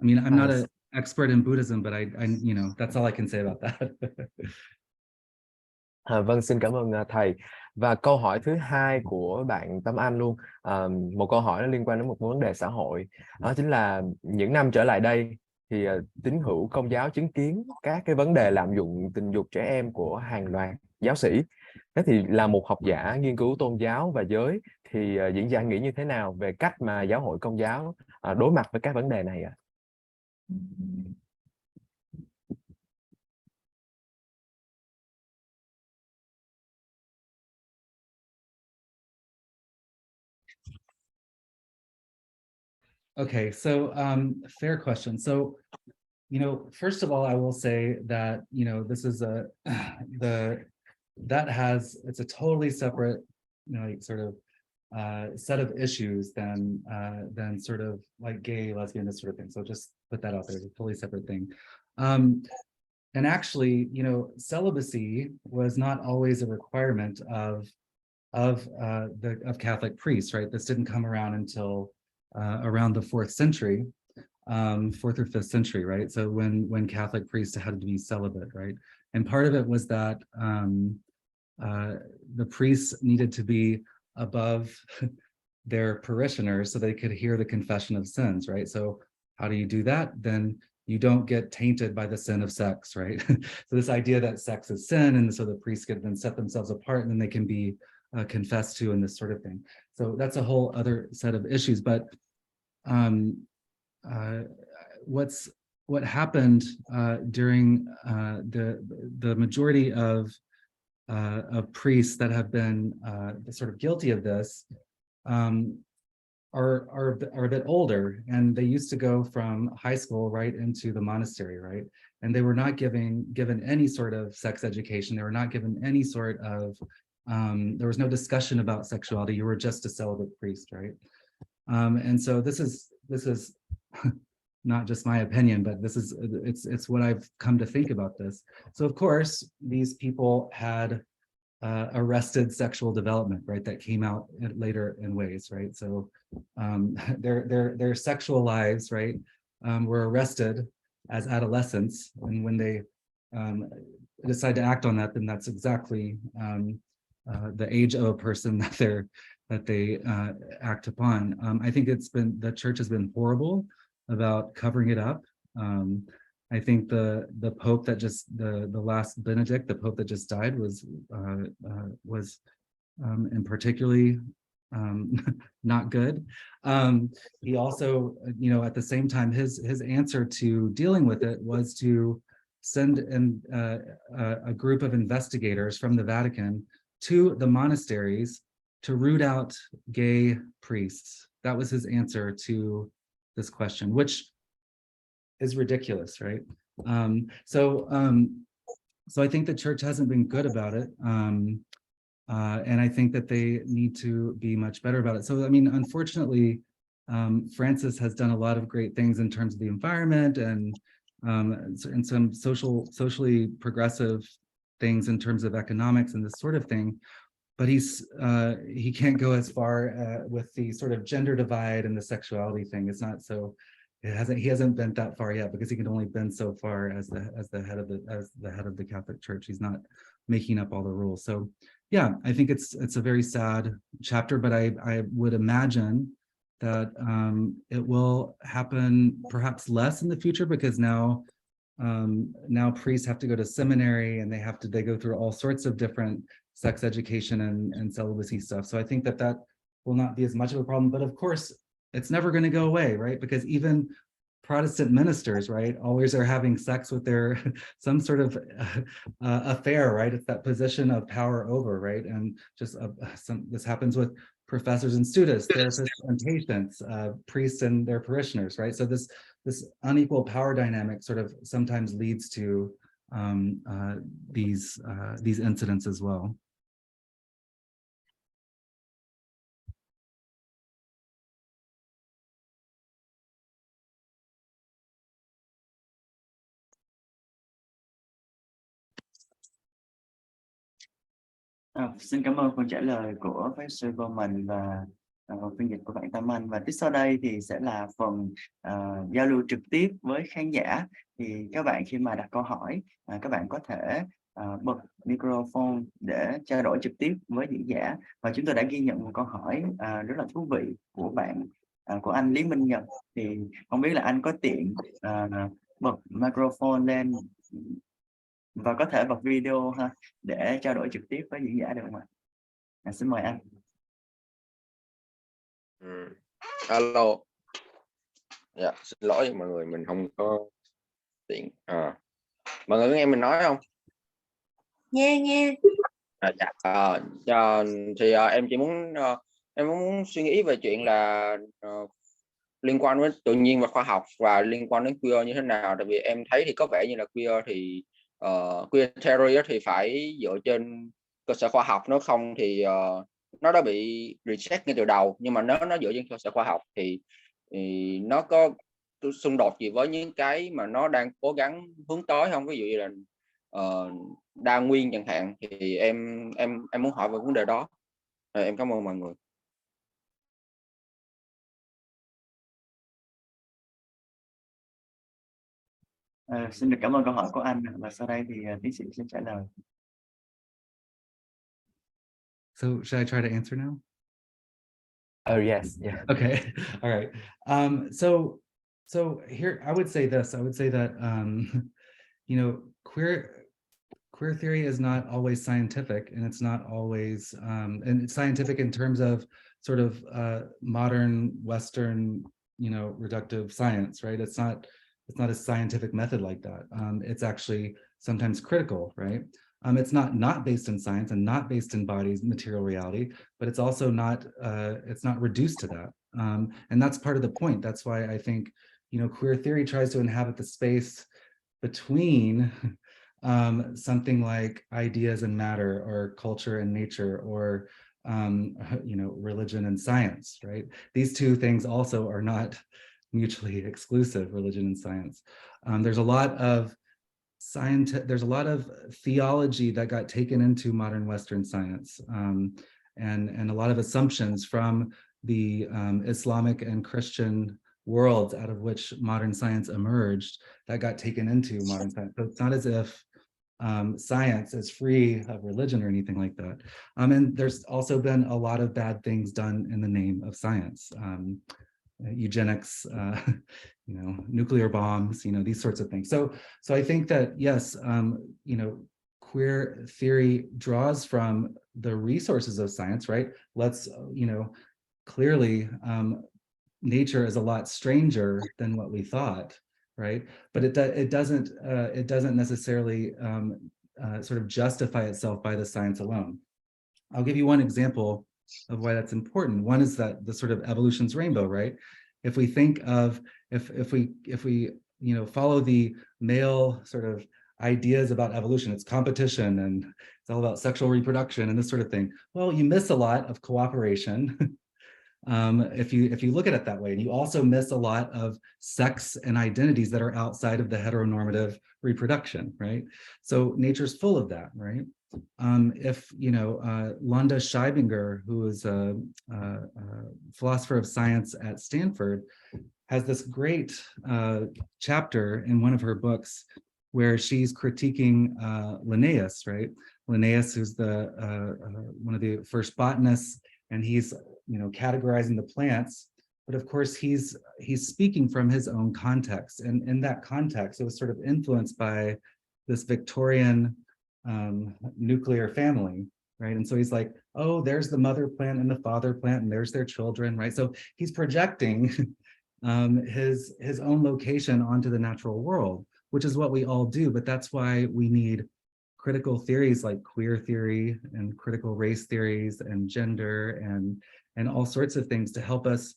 I mean, I'm not an expert in Buddhism, but I you know, that's all I can say about that. Vâng, xin cảm ơn thầy. Và câu hỏi thứ hai của bạn Tâm Anh luôn, một câu hỏi nó liên quan đến một vấn đề xã hội, đó chính là những năm trở lại đây thì tín hữu Công giáo chứng kiến các cái vấn đề lạm dụng tình dục trẻ em của hàng loạt giáo sĩ. Thế thì là một học giả nghiên cứu tôn giáo và giới thì diễn giả nghĩ như thế nào về cách mà giáo hội Công giáo đối mặt với các vấn đề này ạ? Okay, so fair question. So, you know, first of all, I will say that, you know, this is it's a totally separate, you know, like sort of set of issues than sort of like gay, lesbian, this sort of thing. So just put that out there, it's a totally separate thing. And actually, you know, celibacy was not always a requirement of Catholic priests, right? This didn't come around until around the 4th century, 4th or 5th century, right? So when Catholic priests had to be celibate, right? And part of it was that the priests needed to be above their parishioners so they could hear the confession of sins, right? So how do you do that? Then you don't get tainted by the sin of sex, right? So this idea that sex is sin, and so the priests can then set themselves apart, and then they can be confessed to and this sort of thing. So that's a whole other set of issues. But what happened during the majority of priests that have been sort of guilty of this are a bit older, and they used to go from high school right into the monastery, right? And they were not given any sort of sex education. They were not given any sort of there was no discussion about sexuality. You were just a celibate priest, right? And so this is not just my opinion, but this is it's what I've come to think about this. So of course, these people had arrested sexual development, right? That came out later in ways, right? So their sexual lives, right, were arrested as adolescents, and when they decide to act on that, then that's exactly the age of a person that they act upon. I think the church has been horrible about covering it up. I think the Pope that just the last Benedict, the Pope that just died, was and particularly not good. He also, at the same time, his answer to dealing with it was to send in a group of investigators from the Vatican to the monasteries to root out gay priests. That was his answer to this question, which is ridiculous, right? So I think the church hasn't been good about it. And I think that they need to be much better about it. So, I mean, unfortunately, Francis has done a lot of great things in terms of the environment and some socially progressive things in terms of economics and this sort of thing. But he can't go as far with the sort of gender divide and the sexuality thing. It's not so. He hasn't bent that far yet, because he can only bend so far as the head of the Catholic Church. He's not making up all the rules. So yeah, I think it's a very sad chapter, but I would imagine that it will happen perhaps less in the future, because now priests have to go to seminary, and they go through all sorts of different sex education and celibacy stuff. So I think that will not be as much of a problem. But of course, it's never going to go away, right? Because even Protestant ministers, right, always are having sex with their some sort of affair, right? It's that position of power over, right? And just this happens with professors and students, therapists and patients, priests and their parishioners, right? So this unequal power dynamic sort of sometimes leads to these incidents as well. Xin cảm ơn phần trả lời của giáo sư Bowman và phiên dịch của bạn Tâm Anh. Và tiếp sau đây thì sẽ là phần giao lưu trực tiếp với khán giả. Thì các bạn khi mà đặt câu hỏi, các bạn có thể bật microphone để trao đổi trực tiếp với diễn giả. Và chúng tôi đã ghi nhận một câu hỏi rất là thú vị của bạn, của anh Lý Minh Nhật. Thì không biết là anh có tiện bật microphone lên và có thể bật video ha, để trao đổi trực tiếp với diễn giả được không ạ? Xin mời anh. Alo. Dạ, xin lỗi mọi người, mình không có tiện. Mọi người có nghe mình nói không? Nghe. Thì em chỉ muốn suy nghĩ về chuyện là liên quan đến tự nhiên và khoa học và liên quan đến queer như thế nào. Tại vì em thấy thì có vẻ như là queer thì queer theory thì phải dựa trên cơ sở khoa học, nếu không thì nó đã bị reject ngay từ đầu. Nhưng mà nếu nó dựa trên cơ sở khoa học thì nó có xung đột gì với những cái mà nó đang cố gắng hướng tới không? Ví dụ như là đa nguyên chẳng hạn, thì em muốn hỏi về vấn đề đó. Em cảm ơn mọi người. Xin được cảm ơn câu hỏi của anh, và sau đây thì tiến sĩ sẽ trả lời. So should I try to answer now? Oh yes, yeah. Okay, all right. So here I would say this. I would say that queer theory is not always scientific, and it's not always and it's scientific in terms of sort of modern Western, reductive science, right? It's not a scientific method like that. It's actually sometimes critical, right? It's not based in science and not based in bodies, material reality, but it's also not reduced to that. And that's part of the point. That's why I think, queer theory tries to inhabit the space between something like ideas and matter, or culture and nature, or religion and science, right? These two things also are not mutually exclusive, religion and science. There's a lot of there's a lot of theology that got taken into modern Western science, and a lot of assumptions from the Islamic and Christian worlds out of which modern science emerged that got taken into modern science. So it's not as if science is free of religion or anything like that. And there's also been a lot of bad things done in the name of science. Eugenics, nuclear bombs, these sorts of things. So I think that, yes, queer theory draws from the resources of science, right? Let's, clearly, nature is a lot stranger than what we thought, right? But it doesn't necessarily sort of justify itself by the science alone. I'll give you one example of why that's important. One is that the sort of evolution's rainbow, right? If we think of, if we follow the male sort of ideas about evolution, it's competition and it's all about sexual reproduction and this sort of thing. Well, you miss a lot of cooperation if you look at it that way. And you also miss a lot of sex and identities that are outside of the heteronormative reproduction, right? So nature's full of that, right? If Londa Scheibinger, who is a philosopher of science at Stanford, has this great chapter in one of her books where she's critiquing Linnaeus, right? Linnaeus, who's the one of the first botanists, and he's categorizing the plants, but of course he's speaking from his own context, and in that context it was sort of influenced by this Victorian nuclear family, right? And so he's like, oh, there's the mother plant and the father plant, and there's their children, right? So he's projecting his own location onto the natural world, which is what we all do. But that's why we need critical theories like queer theory and critical race theories and gender and all sorts of things to help us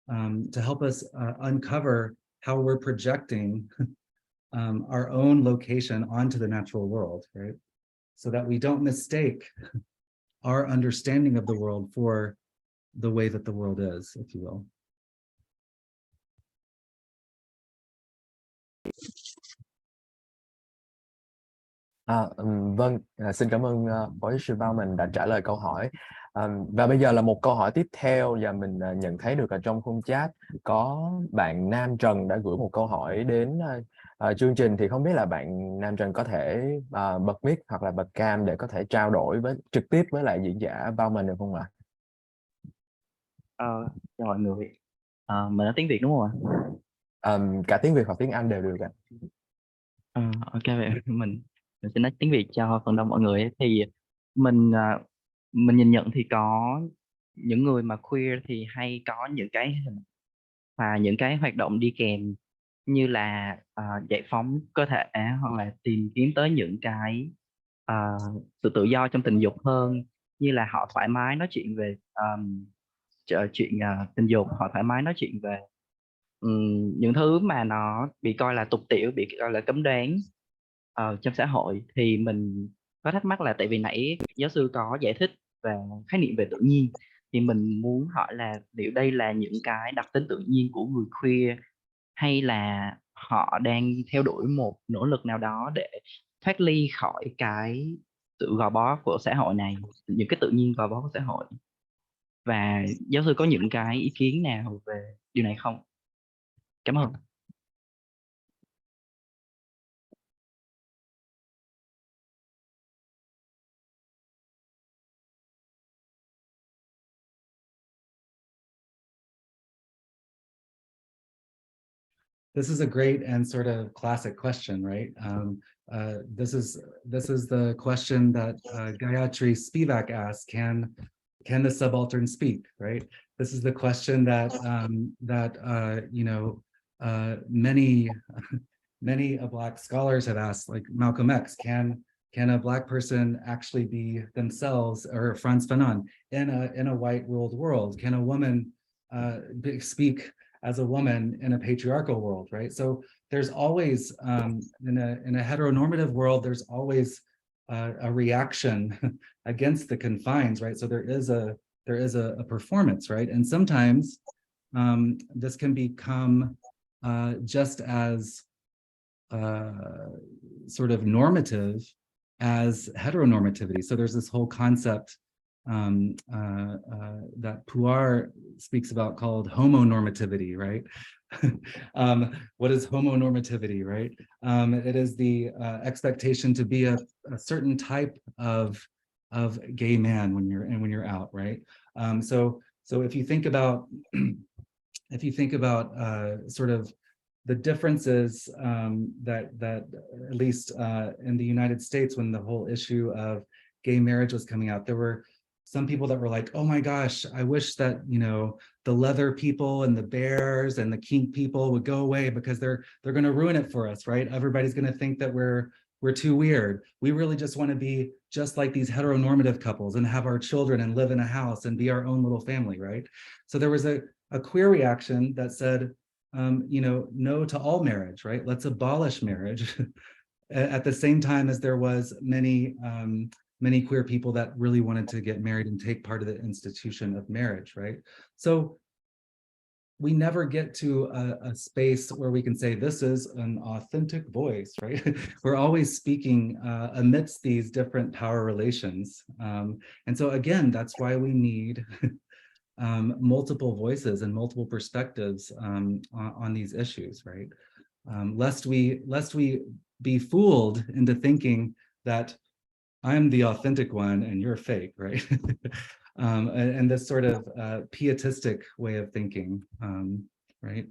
uncover how we're projecting our own location onto the natural world, right? So that we don't mistake our understanding of the world for the way that the world is, if you will. Vâng, xin cảm ơn Phó giáo sư Baumann đã trả lời câu hỏi. Và bây giờ là một câu hỏi tiếp theo, và mình nhận thấy được là trong khung chat có bạn Nam Trần đã gửi một câu hỏi đến chương trình. Thì không biết là bạn Nam Trần có thể bật mic hoặc là bật cam để có thể trao đổi trực tiếp với lại diễn giả Baumann được không ạ? Chào mọi người. Mình nói tiếng Việt đúng không ạ? Cả tiếng Việt hoặc tiếng Anh đều được ạ. Ok, vậy mình sẽ nói tiếng Việt cho phần đông mọi người. Thì mình nhìn nhận thì có những người mà queer thì hay có những cái hình và những cái hoạt động đi kèm như là giải phóng cơ thể hoặc là tìm kiếm tới những cái sự tự do trong tình dục hơn, như là họ thoải mái nói chuyện về chuyện tình dục, họ thoải mái nói chuyện về những thứ mà nó bị coi là tục tiểu, bị coi là cấm đoán trong xã hội. Thì mình có thắc mắc là tại vì nãy giáo sư có giải thích về khái niệm về tự nhiên, thì mình muốn hỏi là liệu đây là những cái đặc tính tự nhiên của người queer, hay là họ đang theo đuổi một nỗ lực nào đó để thoát ly khỏi cái sự gò bó của xã hội này, những cái tự nhiên gò bó của xã hội. Và giáo sư có những cái ý kiến nào về điều này không? Cảm ơn. This is a great and sort of classic question, right? This is the question that Gayatri Spivak asked: Can the subaltern speak? Right. This is the question that many Black scholars have asked, like Malcolm X. Can a Black person actually be themselves, or Frantz Fanon, in a white ruled world? Can a woman speak as a woman in a patriarchal world, right? So there's always, in a heteronormative world, there's always a reaction against the confines, right? So there is a performance, right? And sometimes this can become just as sort of normative as heteronormativity. So there's this whole concept that Puar speaks about called homonormativity, right? What is homonormativity, right? It is the expectation to be a certain type of gay man when you're out, right? So if you think about sort of the differences that at least in the United States, when the whole issue of gay marriage was coming out, there were some people that were like, oh my gosh, I wish that, you know, the leather people and the bears and the kink people would go away because they're going to ruin it for us, right? Everybody's going to think that we're too weird. We really just want to be just like these heteronormative couples and have our children and live in a house and be our own little family, right? So there was a queer reaction that said, you know, no to all marriage, right? Let's abolish marriage. At the same time as there was many queer people that really wanted to get married and take part of the institution of marriage, right? So we never get to a space where we can say this is an authentic voice, right? We're always speaking amidst these different power relations. And so again, that's why we need multiple voices and multiple perspectives on these issues, right? Lest we be fooled into thinking that I'm the authentic one and you're fake, right? And this sort of pietistic way of thinking, right?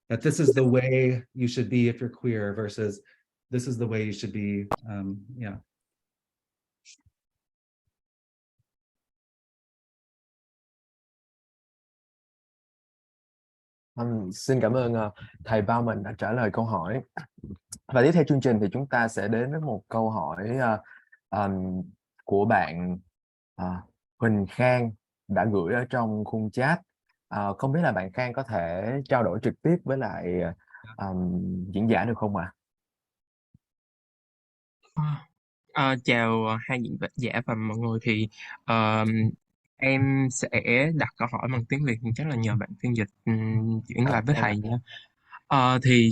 That this is the way you should be if you're queer versus this is the way you should be, yeah. Xin cảm ơn thầy Bao mình đã trả lời câu hỏi. Và tiếp theo chương trình thì chúng ta sẽ đến với một câu hỏi của bạn Huỳnh Khang đã gửi ở trong khung chat. Không biết là bạn Khang có thể trao đổi trực tiếp với lại diễn giả được không ạ? Chào hai diễn giả và mọi người, thì em sẽ đặt câu hỏi bằng tiếng Việt, chắc là nhờ bạn phiên dịch chuyển lại với thầy nha. Thì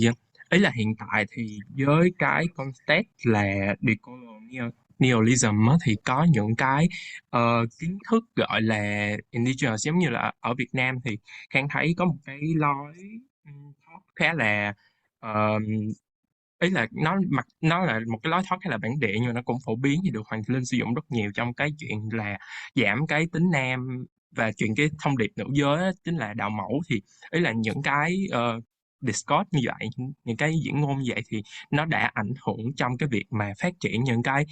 ý là hiện tại thì với cái context là decolonialism á, thì có những cái kiến thức gọi là indigenous, giống như là ở Việt Nam thì Khang thấy có một cái lối thought khá là ý là nó là một cái lối thoát khá là bản địa, nhưng mà nó cũng phổ biến thì được Hoàng Thị Linh sử dụng rất nhiều trong cái chuyện là giảm cái tính nam và chuyện cái thông điệp nữ giới á, chính là đạo mẫu. Thì ý là những cái discourse như vậy, những cái diễn ngôn như vậy thì nó đã ảnh hưởng trong cái việc mà phát triển những cái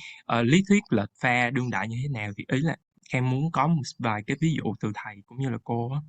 lý thuyết lệch pha đương đại như thế nào. Thì ý là Khang muốn có một vài cái ví dụ từ thầy cũng như là cô á.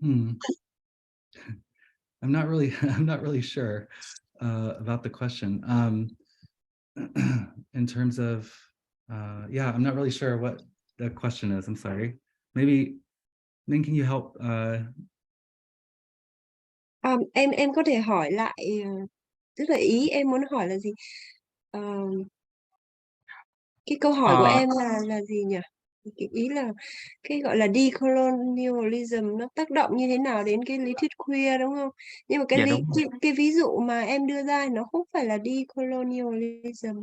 I'm not really sure about the question. In terms of, yeah, I'm not really sure what the question is. I'm sorry. Maybe, Minh, can you help? Em có thể hỏi lại, tức là ý em muốn hỏi là gì? Cái câu hỏi của em là gì nhỉ? Cái ý là cái gọi là decolonialism nó tác động như thế nào đến cái lý thuyết queer, đúng không? Nhưng mà Dạ, đúng rồi. cái ví dụ mà em đưa ra nó không phải là decolonialism.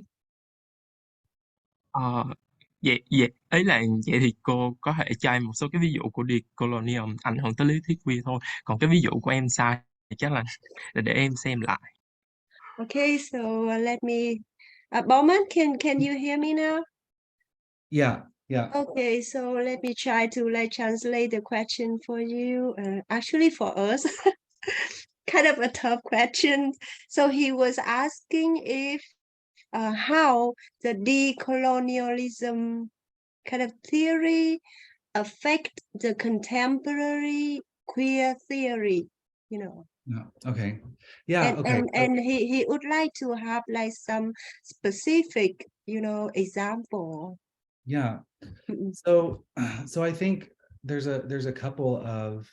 Vậy ý là vậy thì cô có thể cho em một số cái ví dụ của decolonialism ảnh hưởng tới lý thuyết queer thôi. Còn cái ví dụ của em sai thì chắc là để em xem lại. Okay, so let me Bowman, can you hear me now? Yeah, yeah. Okay, so let me try to like translate the question for you. Actually, for us, kind of a tough question. So he was asking if how the decolonialism kind of theory affect the contemporary queer theory, you know. No. Okay. Yeah. Okay. And he would like to have like some specific, you know, example. Yeah. Mm-mm. So I think there's a couple of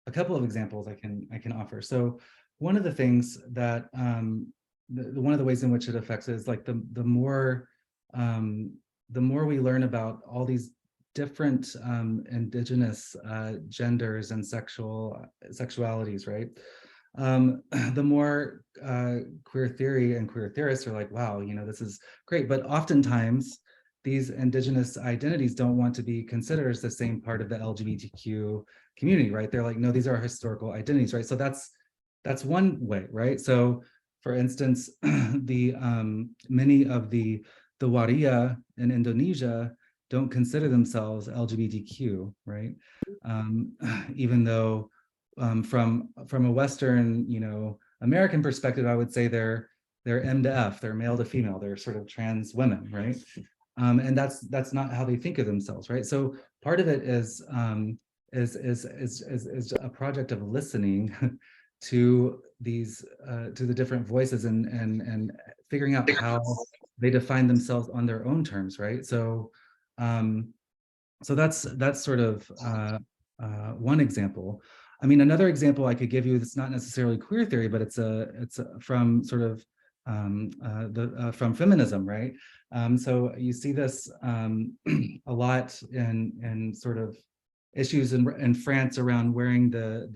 examples I can offer. So one of the things that one of the ways in which it affects is like the more we learn about all these different indigenous genders and sexualities, right? The more queer theory and queer theorists are like, wow, you know, this is great. But oftentimes these indigenous identities don't want to be considered as the same part of the LGBTQ community, right? They're like, no, these are historical identities, right? So that's one way, right? So for instance, the many of the Waria in Indonesia don't consider themselves LGBTQ, right? Even though from a Western, you know, American perspective, I would say they're M to F, they're male to female, they're sort of trans women, right? And that's not how they think of themselves, right? So part of it is a project of listening to these to the different voices and figuring out how they define themselves on their own terms, right? So so that's sort of one example. I mean, another example I could give you that's not necessarily queer theory, but it's from sort of from feminism, right? So you see this a lot in sort of issues in France around wearing the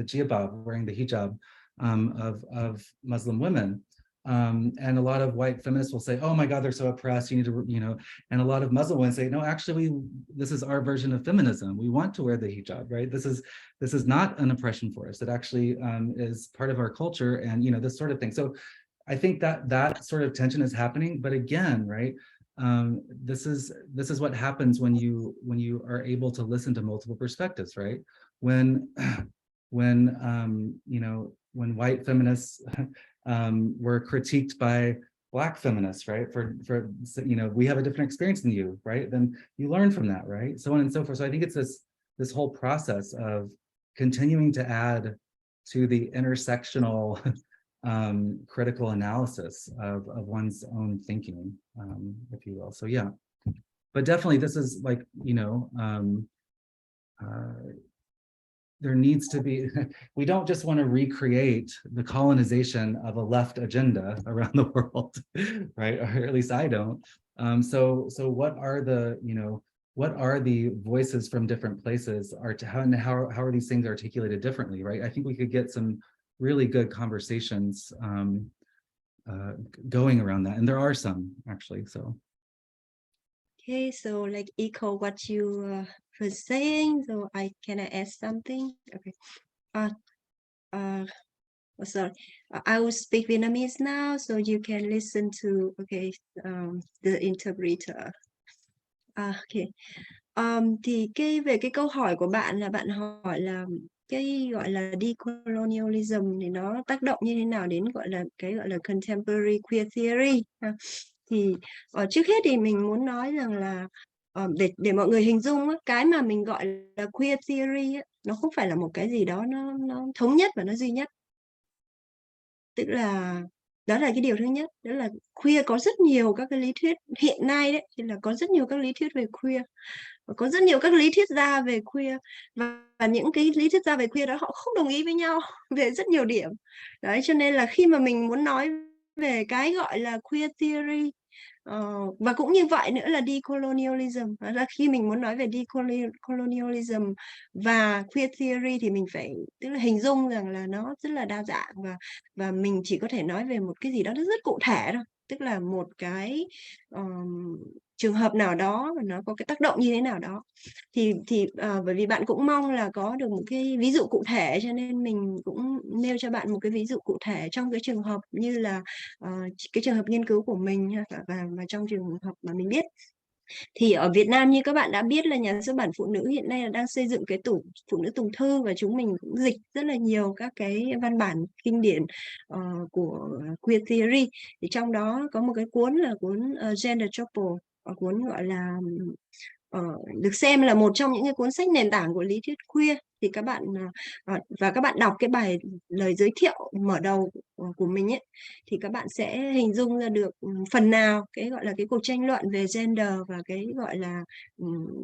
jilbab, wearing the hijab of Muslim women. And a lot of white feminists will say, oh my God, they're so oppressed, you need to, you know, and a lot of Muslim women say, no, actually, this is our version of feminism. We want to wear the hijab, right? This is not an oppression for us. It actually is part of our culture and, you know, this sort of thing. So I think that sort of tension is happening, but again, right, this is what happens when you are able to listen to multiple perspectives, right? When you know, when white feminists were critiqued by Black feminists, right? For you know, we have a different experience than you, right? Then you learn from that, right? So on and so forth. So I think it's this whole process of continuing to add to the intersectional critical analysis of one's own thinking, if you will. So yeah, but definitely this is like, you know, there needs to be, we don't just want to recreate the colonization of a left agenda around the world, right? Or at least I don't. So what are the, you know, what are the voices from different places how are these things articulated differently, right? I think we could get some really good conversations going around that. And there are some actually, so. Okay, so like echo what you were saying, so can I add something? Okay. Sorry, I will speak Vietnamese now, so you can listen to the interpreter. Okay. Thì về cái câu hỏi của bạn là bạn hỏi là cái gọi là decolonialism thì nó tác động như thế nào đến gọi là contemporary queer theory. Thì trước hết thì mình muốn nói rằng là để mọi người hình dung cái mà mình gọi là queer theory nó không phải là một cái gì đó nó thống nhất và nó duy nhất. Tức là đó là cái điều thứ nhất, đó là queer có rất nhiều các cái lý thuyết hiện nay đấy, thì là có rất nhiều các lý thuyết về queer, và có rất nhiều các lý thuyết gia về queer, và những cái lý thuyết gia về queer đó họ không đồng ý với nhau về rất nhiều điểm. Đấy, cho nên là khi mà mình muốn nói về cái gọi là queer theory, và cũng như vậy nữa là decolonialism, là khi mình muốn nói về decolonialism và queer theory thì mình phải tức là hình dung rằng là nó rất là đa dạng, và mình chỉ có thể nói về một cái gì đó nó rất cụ thể thôi, tức là một cái trường hợp nào đó và nó có cái tác động như thế nào đó. Thì bởi vì bạn cũng mong là có được một cái ví dụ cụ thể, cho nên mình cũng nêu cho bạn một cái ví dụ cụ thể trong cái trường hợp như là cái trường hợp nghiên cứu của mình và trong trường hợp mà mình biết. Thì ở Việt Nam như các bạn đã biết là Nhà xuất bản Phụ nữ hiện nay là đang xây dựng cái tủ Phụ nữ tùng thư, và chúng mình cũng dịch rất là nhiều các cái văn bản kinh điển của queer theory. Thì trong đó có một cái cuốn là cuốn Gender Trouble, cuốn gọi là được xem là một trong những cái cuốn sách nền tảng của lý thuyết queer. Thì các bạn và các bạn đọc cái bài lời giới thiệu mở đầu của mình ấy, thì các bạn sẽ hình dung ra được phần nào cái gọi là cái cuộc tranh luận về gender và cái gọi là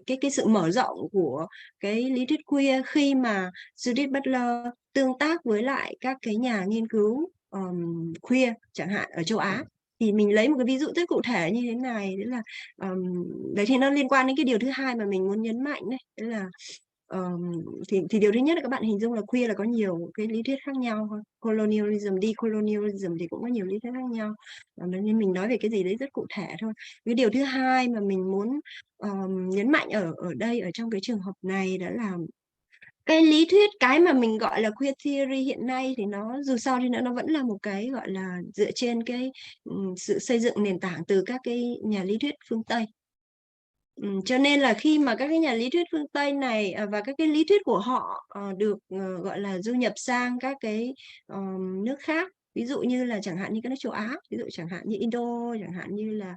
cái sự mở rộng của cái lý thuyết queer khi mà Judith Butler tương tác với lại các cái nhà nghiên cứu queer chẳng hạn ở châu Á. Thì mình lấy một cái ví dụ rất cụ thể như thế này, đấy là đấy thì nó liên quan đến cái điều thứ hai mà mình muốn nhấn mạnh đấy, đấy là thì điều thứ nhất là các bạn hình dung là queer là có nhiều cái lý thuyết khác nhau, colonialism, decolonialism thì cũng có nhiều lý thuyết khác nhau, nên mình nói về cái gì đấy rất cụ thể thôi. Cái điều thứ hai mà mình muốn nhấn mạnh ở đây, ở trong cái trường hợp này, đó là cái lý thuyết, cái mà mình gọi là queer theory hiện nay thì nó dù sao thì nó vẫn là một cái gọi là dựa trên cái sự xây dựng nền tảng từ các cái nhà lý thuyết phương Tây. Cho nên là khi mà các cái nhà lý thuyết phương Tây này và các cái lý thuyết của họ được gọi là du nhập sang các cái nước khác, ví dụ như là chẳng hạn như các nước châu Á, ví dụ chẳng hạn như Indo, chẳng hạn như là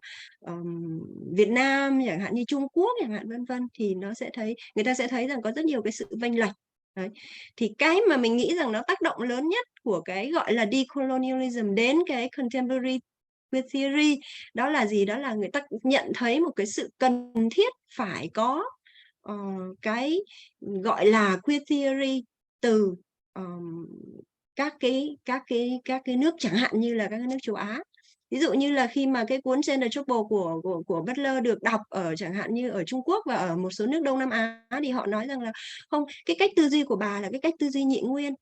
Việt Nam, chẳng hạn như Trung Quốc, chẳng hạn vân vân, thì nó sẽ thấy, người ta sẽ thấy rằng có rất nhiều cái sự vênh lệch. Đấy. Thì cái mà mình nghĩ rằng nó tác động lớn nhất của cái gọi là decolonialism đến cái contemporary queer theory đó là gì? Đó là người ta nhận thấy một cái sự cần thiết phải có cái gọi là queer theory từ các cái nước chẳng hạn như là các nước châu Á. Ví dụ như là khi mà cái cuốn Gender Trouble của Butler được đọc ở chẳng hạn như ở Trung Quốc và ở một số nước Đông Nam Á, thì họ nói rằng là không, cái cách tư duy của bà là cái cách tư duy nhị nguyên,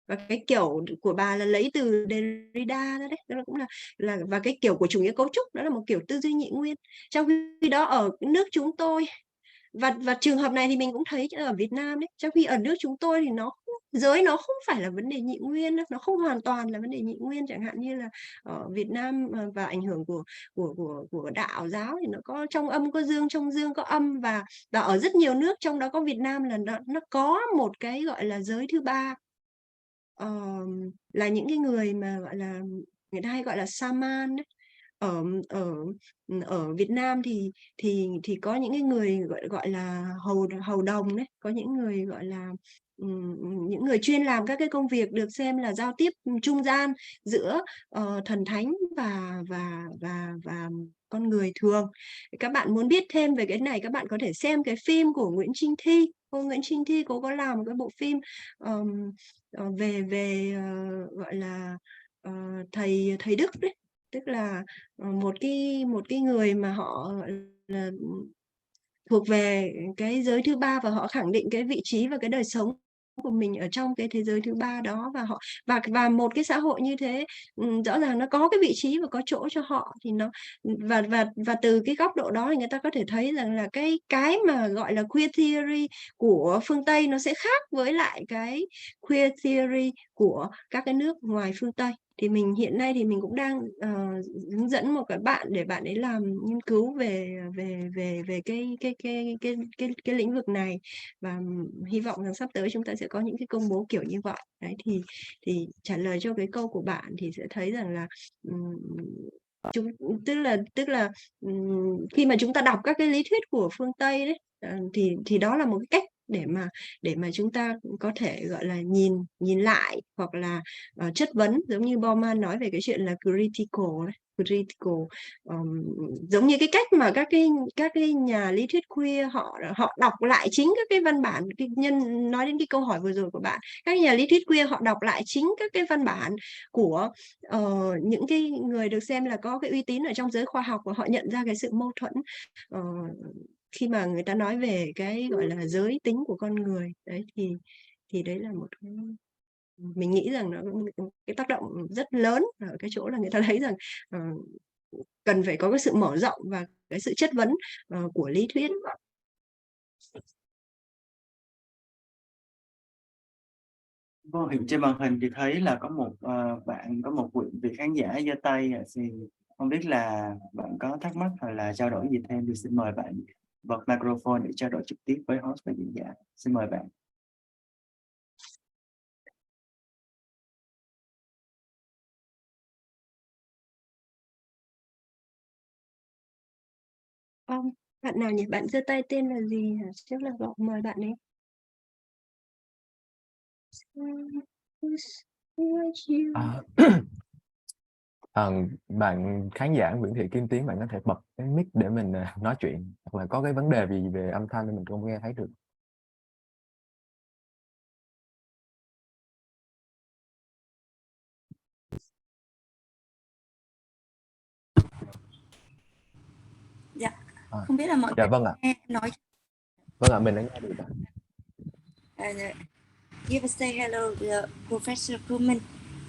và cái kiểu của bà là lấy từ Derrida đó đấy, đó cũng là và cái kiểu của chủ nghĩa cấu trúc đó là một kiểu tư duy nhị nguyên. Trong khi đó ở nước chúng tôi, và trường hợp này thì mình cũng thấy ở Việt Nam đấy, trong khi ở nước chúng tôi thì giới nó không phải là vấn đề nhị nguyên, nó không hoàn toàn là vấn đề nhị nguyên, chẳng hạn như là ở Việt Nam và ảnh hưởng của đạo giáo thì nó có trong âm có dương, trong dương có âm, và ở rất nhiều nước trong đó có Việt Nam là nó có một cái gọi là giới thứ ba, là những cái người mà gọi là người ta hay gọi là Saman đấy. Ở Việt Nam thì có những cái người gọi là hầu đồng đấy, có những người gọi là những người chuyên làm các cái công việc được xem là giao tiếp trung gian giữa thần thánh và con người thường. Các bạn muốn biết thêm về cái này, các bạn có thể xem cái phim của Nguyễn Trinh Thi. Cô Nguyễn Trinh Thi cô có làm một cái bộ phim về gọi là thầy Đức đấy, tức là một cái người mà họ là thuộc về cái giới thứ ba, và họ khẳng định cái vị trí và cái đời sống của mình ở trong cái thế giới thứ ba đó, và họ và một cái xã hội như thế rõ ràng nó có cái vị trí và có chỗ cho họ, thì nó và từ cái góc độ đó thì người ta có thể thấy rằng là cái mà gọi là queer theory của phương Tây nó sẽ khác với lại cái queer theory của các cái nước ngoài phương Tây. Thì mình hiện nay thì mình cũng đang hướng dẫn một cái bạn để bạn ấy làm nghiên cứu về cái lĩnh vực này, và hy vọng rằng sắp tới chúng ta sẽ có những cái công bố kiểu như vậy. Đấy, thì trả lời cho cái câu của bạn thì sẽ thấy rằng là tức là khi mà chúng ta đọc các cái lý thuyết của phương Tây đấy, thì đó là một cái cách để mà chúng ta có thể gọi là nhìn lại hoặc là chất vấn, giống như Bauman nói về cái chuyện là critical, giống như cái cách mà các cái nhà lý thuyết queer họ đọc lại chính các cái văn bản. Nói đến cái câu hỏi vừa rồi của bạn, các nhà lý thuyết queer họ đọc lại chính các cái văn bản của những cái người được xem là có cái uy tín ở trong giới khoa học, và họ nhận ra cái sự mâu thuẫn khi mà người ta nói về cái gọi là giới tính của con người. Đấy thì đấy là một cái mình nghĩ rằng nó cái tác động rất lớn ở cái chỗ là người ta thấy rằng cần phải có cái sự mở rộng và cái sự chất vấn của lý thuyết. Vâng, hiện trên màn hình thì thấy là có một bạn, có một vị khán giả giơ tay ạ. Thì không biết là bạn có thắc mắc hoặc là trao đổi gì thêm thì xin mời bạn bật microphone để trao đổi trực tiếp với host và diễn giả. Xin mời bạn. Bạn nào nhỉ? Bạn giơ tay tên là gì hả? Chắc là gọi mời bạn ấy. Bạn khán giả Nguyễn Thị Kim Tiến, bạn có thể bật cái mic để mình nói chuyện, hoặc là có cái vấn đề gì về âm thanh thì mình không nghe thấy được. Dạ, không biết là mọi Dạ người vâng ạ. nghe em nói. Vâng ạ, mình đã nghe được ạ. Give a say hello to Professor Pullman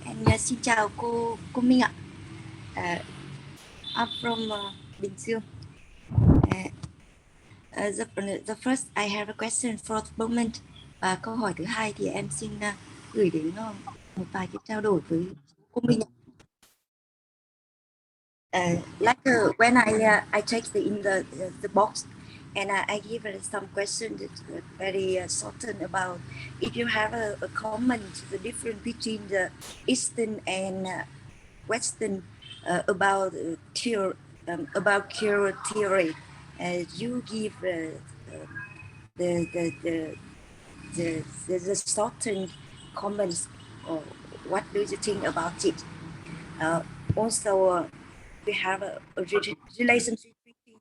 and xin chào cô Minh ạ. I'm from Bình Dương. The first I have a question for Pullman. Và câu hỏi thứ hai thì em xin gửi đến một vài cái trao đổi với cô Minh ạ. Like when I checked in the box and I give some questions very certain about if you have a comment the difference between the Eastern and Western about queer theory. You give the certain comments. Or what do you think about it? Also. We have a relationship between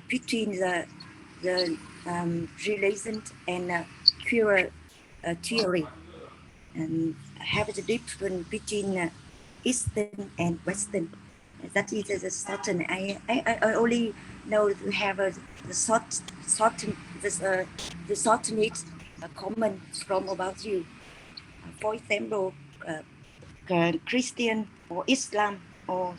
between the religion and queer theory, and have the difference between Eastern and Western. That is a certain. I only know to have the certain comment from about you. For example, Christian or Islam or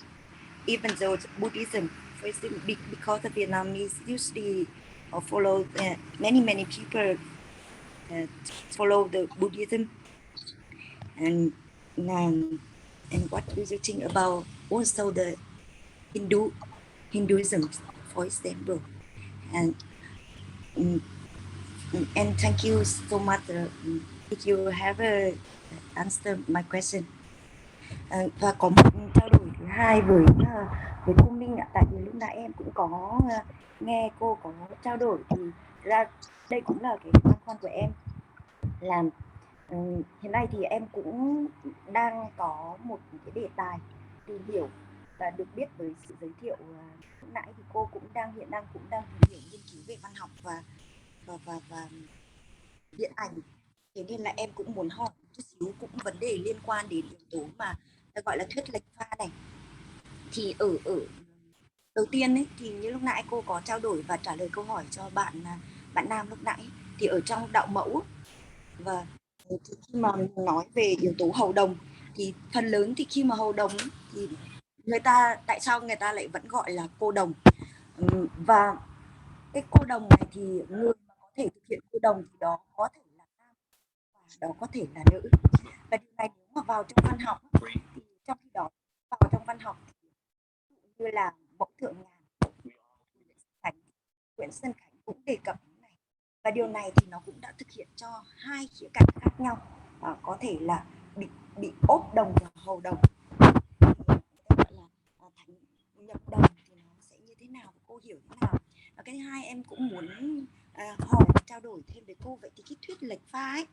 even though Buddhism, for example, because the Vietnamese usually follow many people follow the Buddhism, and what do you think about also the Hinduism, for example, and thank you so much if you have answered my question. Và có một trao đổi thứ hai với cô Minh ạ, tại vì lúc nãy em cũng có nghe cô có trao đổi, thì ra đây cũng là cái băn khoăn của em là hiện nay thì em cũng đang có một cái đề tài tìm hiểu và được biết với sự giới thiệu lúc nãy thì cô cũng đang hiện đang tìm hiểu nghiên cứu về văn học và điện ảnh. Thế nên là em cũng muốn hỏi chút xíu cũng vấn đề liên quan đến yếu tố mà ta gọi là thuyết lệch pha này. Thì ở đầu tiên ấy, thì như lúc nãy cô có trao đổi và trả lời câu hỏi cho bạn Nam lúc nãy, thì ở trong đạo mẫu và khi mà nói về yếu tố hầu đồng thì phần lớn thì khi mà hầu đồng thì tại sao người ta lại vẫn gọi là cô đồng, và cái cô đồng này thì người mà có thể thực hiện cô đồng thì đó có thể là nam và đó có thể là nữ. Và điều này nếu mà vào trong văn học thì trong khi đó vào trong văn học thì như là Mẫu Thượng Ngàn, Nguyễn Xuân Khánh cũng đề cập đến này, và điều này thì nó cũng đã thực hiện cho hai khía cạnh khác nhau, có thể là bị ốp đồng và hầu đồng, gọi là thành nhập đồng thì nó sẽ như thế nào, cô hiểu thế nào. Và cái thứ hai em cũng muốn hỏi trao đổi thêm với cô, vậy thì cái thuyết lệch pha ấy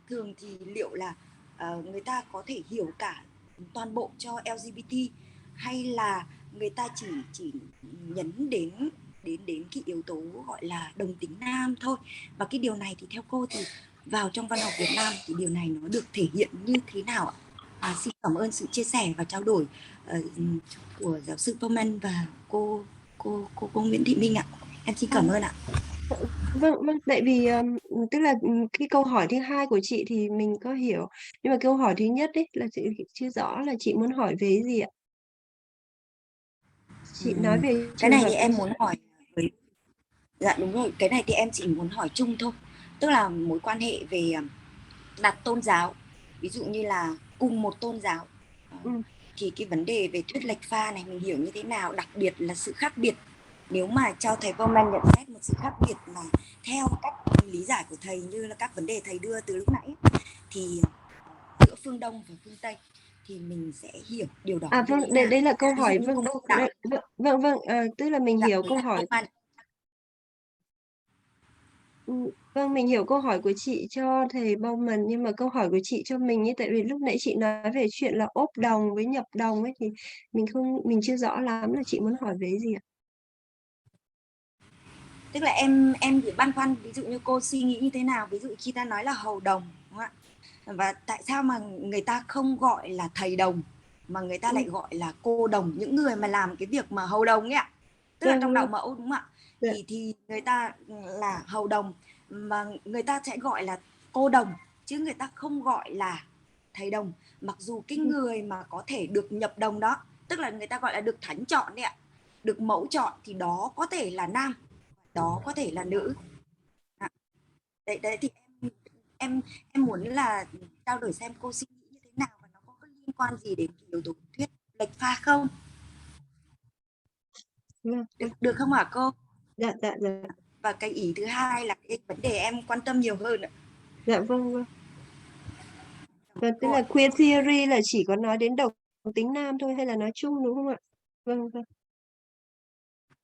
thường thì liệu là người ta có thể hiểu cả toàn bộ cho LGBT hay là người ta chỉ nhấn đến cái yếu tố gọi là đồng tính nam thôi. Và cái điều này thì theo cô thì vào trong văn học Việt Nam thì điều này nó được thể hiện như thế nào ạ? Xin cảm ơn sự chia sẻ và trao đổi của giáo sư Pullman và cô Nguyễn Thị Minh ạ. Em xin cảm ơn ạ. Vâng, vâng, tại vì tức là cái câu hỏi thứ hai của chị thì mình có hiểu, nhưng mà câu hỏi thứ nhất ấy là chị chưa rõ là chị muốn hỏi về gì ạ? Chị nói về Cái trường này hợp thì em muốn hỏi với dạ đúng rồi, cái này thì em chỉ muốn hỏi chung thôi. Tức là mối quan hệ về đặt tôn giáo, ví dụ như là cùng một tôn giáo, Ừ. thì cái vấn đề về thuyết lệch pha này mình hiểu như thế nào, đặc biệt là sự khác biệt. Nếu mà cho thầy Bowman nhận xét một sự khác biệt là theo cách lý giải của thầy, như là các vấn đề thầy đưa từ lúc nãy, thì giữa phương Đông và phương Tây thì mình sẽ hiểu điều đó À như vâng, thế nào. đây là câu Ví dụ hỏi, như vâng, công cụ đạo. vâng, vâng, tức là mình Dạ, hiểu với câu lại hỏi. Bowman. Vâng, mình hiểu câu hỏi của chị cho thầy Bowman, nhưng mà câu hỏi của chị cho mình ấy, tại vì lúc nãy chị nói về chuyện là ốp đồng với nhập đồng ấy, thì mình chưa rõ lắm là chị muốn hỏi về gì ạ? Tức là em chỉ băn khoăn, ví dụ như cô suy nghĩ như thế nào, ví dụ khi ta nói là hầu đồng, đúng không ạ? Và tại sao mà người ta không gọi là thầy đồng mà người ta lại gọi là cô đồng, những người mà làm cái việc mà hầu đồng ấy ạ, tức là Vâng, trong đạo vâng, mẫu, đúng không ạ? dạ. Thì người ta là hầu đồng mà người ta sẽ gọi là cô đồng, chứ người ta không gọi là thầy đồng. Mặc dù cái người mà có thể được nhập đồng đó, tức là người ta gọi là được thánh chọn đấy ạ, được mẫu chọn, thì đó có thể là nam, đó có thể là nữ. Đấy thì em muốn là trao đổi xem cô suy nghĩ như thế nào, và nó có liên quan gì đến yếu tố thuyết lệch pha không? Vâng, Được không hả cô? dạ, dạ, dạ. Và cái ý thứ hai là cái vấn đề em quan tâm nhiều hơn ạ. Dạ vâng, vâng. Vâng, tức Cô là ạ. queer theory là chỉ có nói đến đồng tính nam thôi hay là nói chung, đúng không ạ? Vâng, vâng.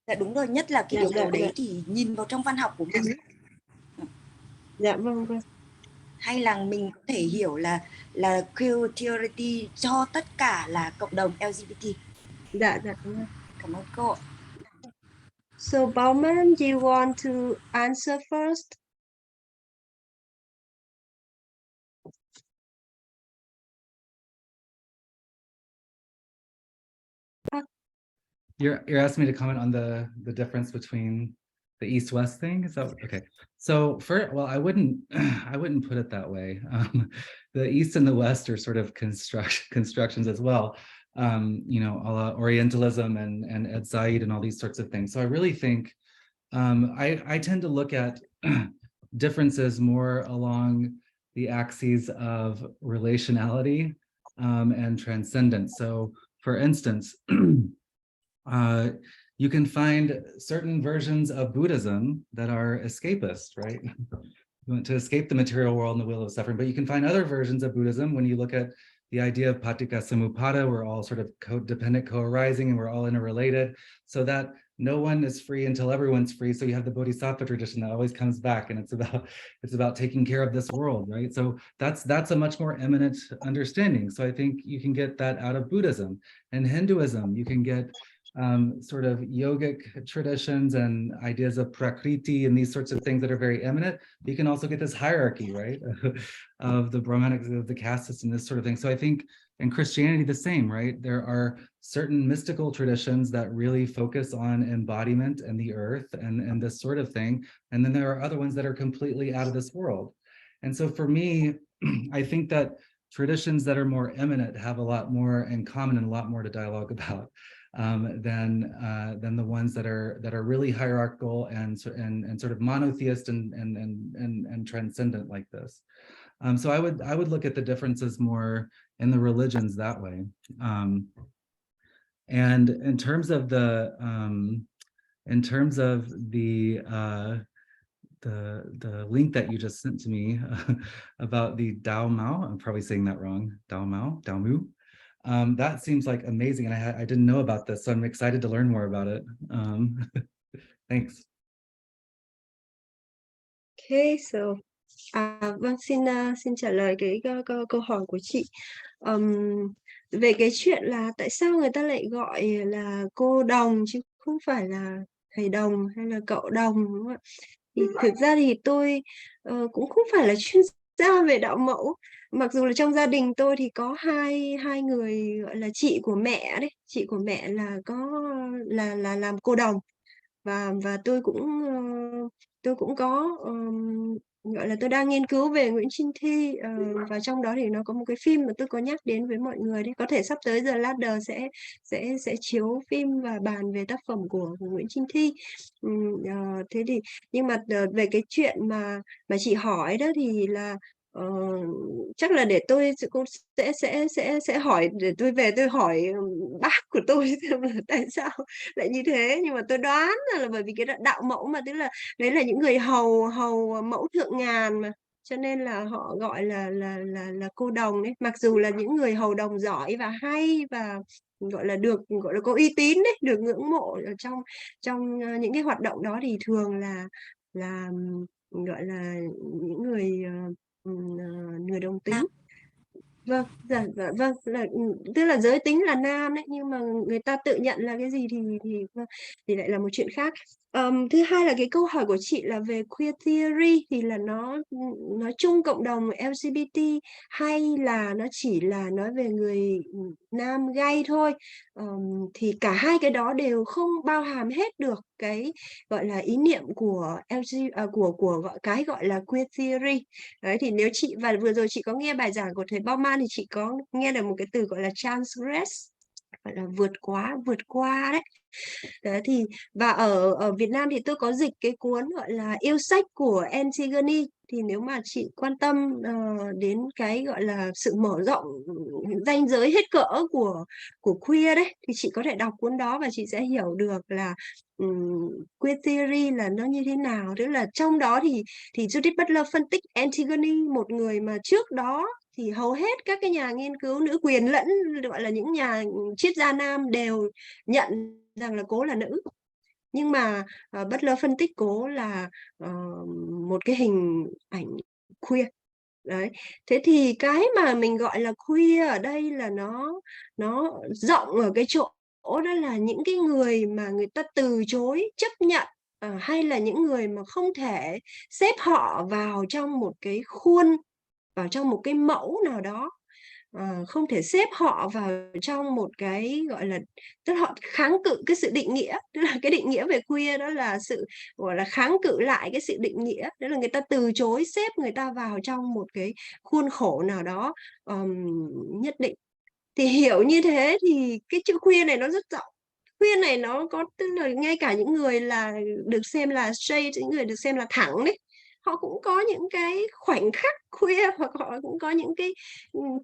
Dạ đúng rồi, nhất là cái Dạ, yếu dạ, tố đấy dạ. thì nhìn vào trong văn học của mình, Dạ vâng, vâng. hay là mình có thể hiểu là queer theory cho tất cả là cộng đồng LGBT. Dạ, dạ. Vâng. Cảm ơn cô. So Bauman, do you want to answer first? You're asking me to comment on the difference between the East-West thing? Is that okay? So well, I wouldn't I wouldn't put it that way. The East and the West are sort of constructions as well. You know, a la Orientalism and Ed Said and all these sorts of things. So I really think I tend to look at differences more along the axes of relationality and transcendence. So for instance, you can find certain versions of Buddhism that are escapist, right? You want to escape the material world and the wheel of suffering, but you can find other versions of Buddhism when you look at the idea of paticca samuppada, we're all sort of codependent, co-arising, and we're all interrelated, so that no one is free until everyone's free. So you have the Bodhisattva tradition that always comes back, and it's about taking care of this world, right? So that's a much more eminent understanding. So I think you can get that out of Buddhism. And Hinduism, you can get sort of yogic traditions and ideas of prakriti and these sorts of things that are very eminent. You can also get this hierarchy, right, of the Brahmanics, of the caste system, this sort of thing. So I think in Christianity, the same, right? There are certain mystical traditions that really focus on embodiment and the earth and this sort of thing. And then there are other ones that are completely out of this world. And so for me, I think that traditions that are more eminent have a lot more in common and a lot more to dialogue about than the ones that are really hierarchical and sort of monotheist and transcendent like this. So I would look at the differences more in the religions that way. And in terms of the link that you just sent to me about the Dao Mao, I'm probably saying that wrong, Dao Mu. That seems like amazing, and I didn't know about this, so I'm excited to learn more about it. Thanks. Okay, so vâng, xin trả lời cái câu hỏi của chị. Về cái chuyện là tại sao người ta lại gọi là cô đồng chứ không phải là thầy đồng hay là cậu đồng, đúng không ạ? Thì thực ra thì tôi cũng không phải là chuyên gia về đạo mẫu, mặc dù là trong gia đình tôi thì có hai người gọi là chị của mẹ đấy, chị của mẹ là có là làm cô đồng, và tôi cũng tôi cũng có gọi là tôi đang nghiên cứu về Nguyễn Trinh Thi, và trong đó thì nó có một cái phim mà tôi có nhắc đến với mọi người đấy, có thể sắp tới The Ladder sẽ chiếu phim và bàn về tác phẩm của Nguyễn Trinh Thi. Thế thì nhưng mà về cái chuyện mà chị hỏi đó thì là chắc là để tôi cũng sẽ hỏi, để tôi về tôi hỏi bác của tôi xem là tại sao lại như thế. Nhưng mà tôi đoán là bởi vì cái đạo mẫu mà, tức là đấy là những người hầu mẫu thượng ngàn mà, cho nên là họ gọi là cô đồng đấy, mặc dù là những người hầu đồng giỏi và hay và gọi là có uy tín đấy, được ngưỡng mộ ở trong những cái hoạt động đó, thì thường là gọi là những người đồng tính. Vâng, vâng, tức là giới tính là nam đấy, nhưng mà người ta tự nhận là cái gì thì lại là một chuyện khác. Thứ hai là cái câu hỏi của chị là về queer theory, thì là nó nói chung cộng đồng LGBT hay là nó chỉ là nói về người nam gay thôi. Thì cả hai cái đó đều không bao hàm hết được cái gọi là ý niệm của của gọi là queer theory. Đấy, thì nếu chị, và vừa rồi chị có nghe bài giảng của thầy Bauman thì chị có nghe được một cái từ gọi là transgress, gọi là vượt qua đấy. Đấy thì, và ở Việt Nam thì tôi có dịch cái cuốn gọi là Yêu sách của Antigone, thì nếu mà chị quan tâm đến cái gọi là sự mở rộng ranh giới hết cỡ của queer đấy, thì chị có thể đọc cuốn đó và chị sẽ hiểu được là queer theory là nó như thế nào. Tức là trong đó thì Judith Butler phân tích Antigone, một người mà trước đó thì hầu hết các cái nhà nghiên cứu nữ quyền lẫn gọi là những nhà triết gia nam đều nhận rằng là cô là nữ, nhưng mà Butler phân tích cô là một cái hình ảnh queer. Đấy, thế thì cái mà mình gọi là queer ở đây là nó rộng ở cái chỗ đó là những cái người mà người ta từ chối chấp nhận, hay là những người mà không thể xếp họ vào trong một cái khuôn, vào trong một cái mẫu nào đó, không thể xếp họ vào trong một cái gọi là, tức là họ kháng cự cái sự định nghĩa, tức là cái định nghĩa về queer đó là sự gọi là kháng cự lại cái sự định nghĩa, tức là người ta từ chối xếp người ta vào trong một cái khuôn khổ nào đó nhất định. Thì hiểu như thế thì cái chữ queer này nó rất rộng. Queer này nó có, tức là ngay cả những người là được xem là straight, những người được xem là thẳng đấy, họ cũng có những cái khoảnh khắc queer, hoặc họ cũng có những cái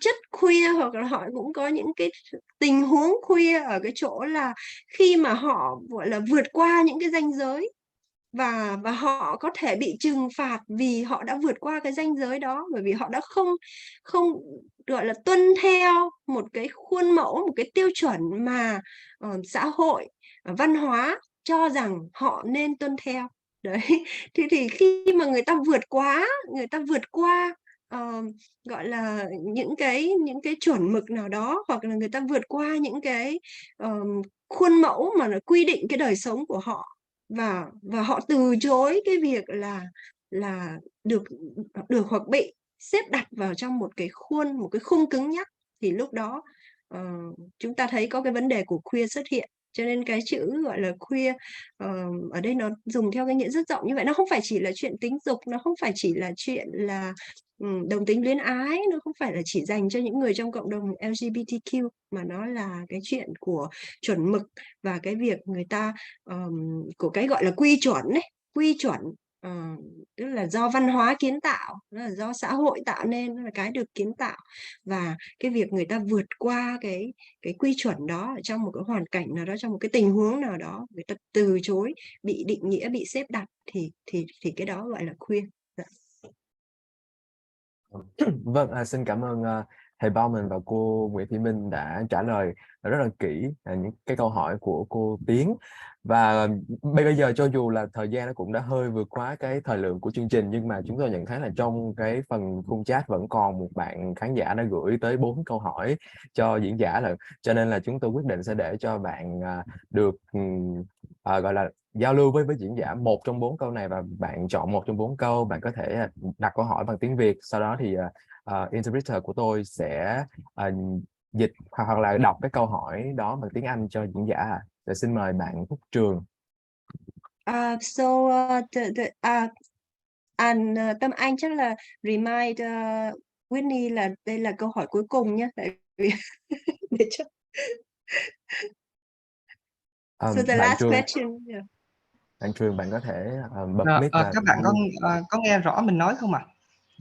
chất queer, hoặc là họ cũng có những cái tình huống queer ở cái chỗ là khi mà họ gọi là vượt qua những cái ranh giới, và họ có thể bị trừng phạt vì họ đã vượt qua cái ranh giới đó, bởi vì họ đã không gọi là tuân theo một cái khuôn mẫu, một cái tiêu chuẩn mà xã hội, văn hóa cho rằng họ nên tuân theo. Đấy, thì khi mà người ta vượt qua gọi là những cái chuẩn mực nào đó, hoặc là người ta vượt qua những cái khuôn mẫu mà nó quy định cái đời sống của họ, và họ từ chối cái việc là được hoặc bị xếp đặt vào trong một cái khung cứng nhắc, thì lúc đó chúng ta thấy có cái vấn đề của queer xuất hiện. Cho nên cái chữ gọi là queer ở đây nó dùng theo cái nghĩa rất rộng như vậy. Nó không phải chỉ là chuyện tính dục, nó không phải chỉ là chuyện là đồng tính luyến ái, nó không phải là chỉ dành cho những người trong cộng đồng LGBTQ, mà nó là cái chuyện của chuẩn mực, và cái việc người ta của cái gọi là quy chuẩn, tức là do văn hóa kiến tạo, là do xã hội tạo nên, là cái được kiến tạo, và cái việc người ta vượt qua cái quy chuẩn đó ở trong một cái hoàn cảnh nào đó, trong một cái tình huống nào đó, người ta từ chối bị định nghĩa, bị xếp đặt, thì cái đó gọi là queer. Vâng, xin cảm ơn thầy Bauman và cô Nguyễn Thị Minh đã trả lời rất là kỹ những cái câu hỏi của cô Tiến. Và bây giờ cho dù là thời gian nó cũng đã hơi vượt quá cái thời lượng của chương trình, nhưng mà chúng tôi nhận thấy là trong cái phần khung chat vẫn còn một bạn khán giả đã gửi tới 4 câu hỏi cho diễn giả, là cho nên là chúng tôi quyết định sẽ để cho bạn được gọi là giao lưu với diễn giả một trong 4 câu này, và bạn chọn một trong 4 câu. Bạn có thể đặt câu hỏi bằng tiếng Việt, sau đó thì interpreter của tôi sẽ dịch hoặc là đọc cái câu hỏi đó bằng tiếng Anh cho diễn giả. Để xin mời bạn Phúc Trường. Tâm Anh chắc là remind Whitney là đây là câu hỏi cuối cùng nhé, tại vì để cho so the Bạn last Trương, question. Yeah. bạn Trương, bạn có thể bật mic và Các bạn có nghe rõ mình nói không ạ?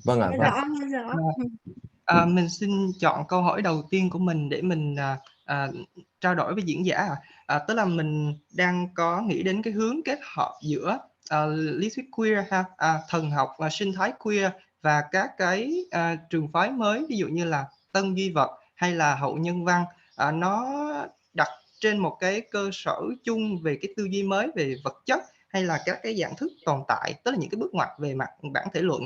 vâng ạ, Nghe vâng. rõ, nghe rõ. Mình xin chọn câu hỏi đầu tiên của mình để mình trao đổi với diễn giả. Tức là mình đang có nghĩ đến cái hướng kết hợp giữa lý thuyết queer thần học và sinh thái queer và các cái trường phái mới, ví dụ như là tân duy vật hay là hậu nhân văn. Nó đặt trên một cái cơ sở chung về cái tư duy mới về vật chất hay là các cái dạng thức tồn tại, tức là những cái bước ngoặt về mặt bản thể luận.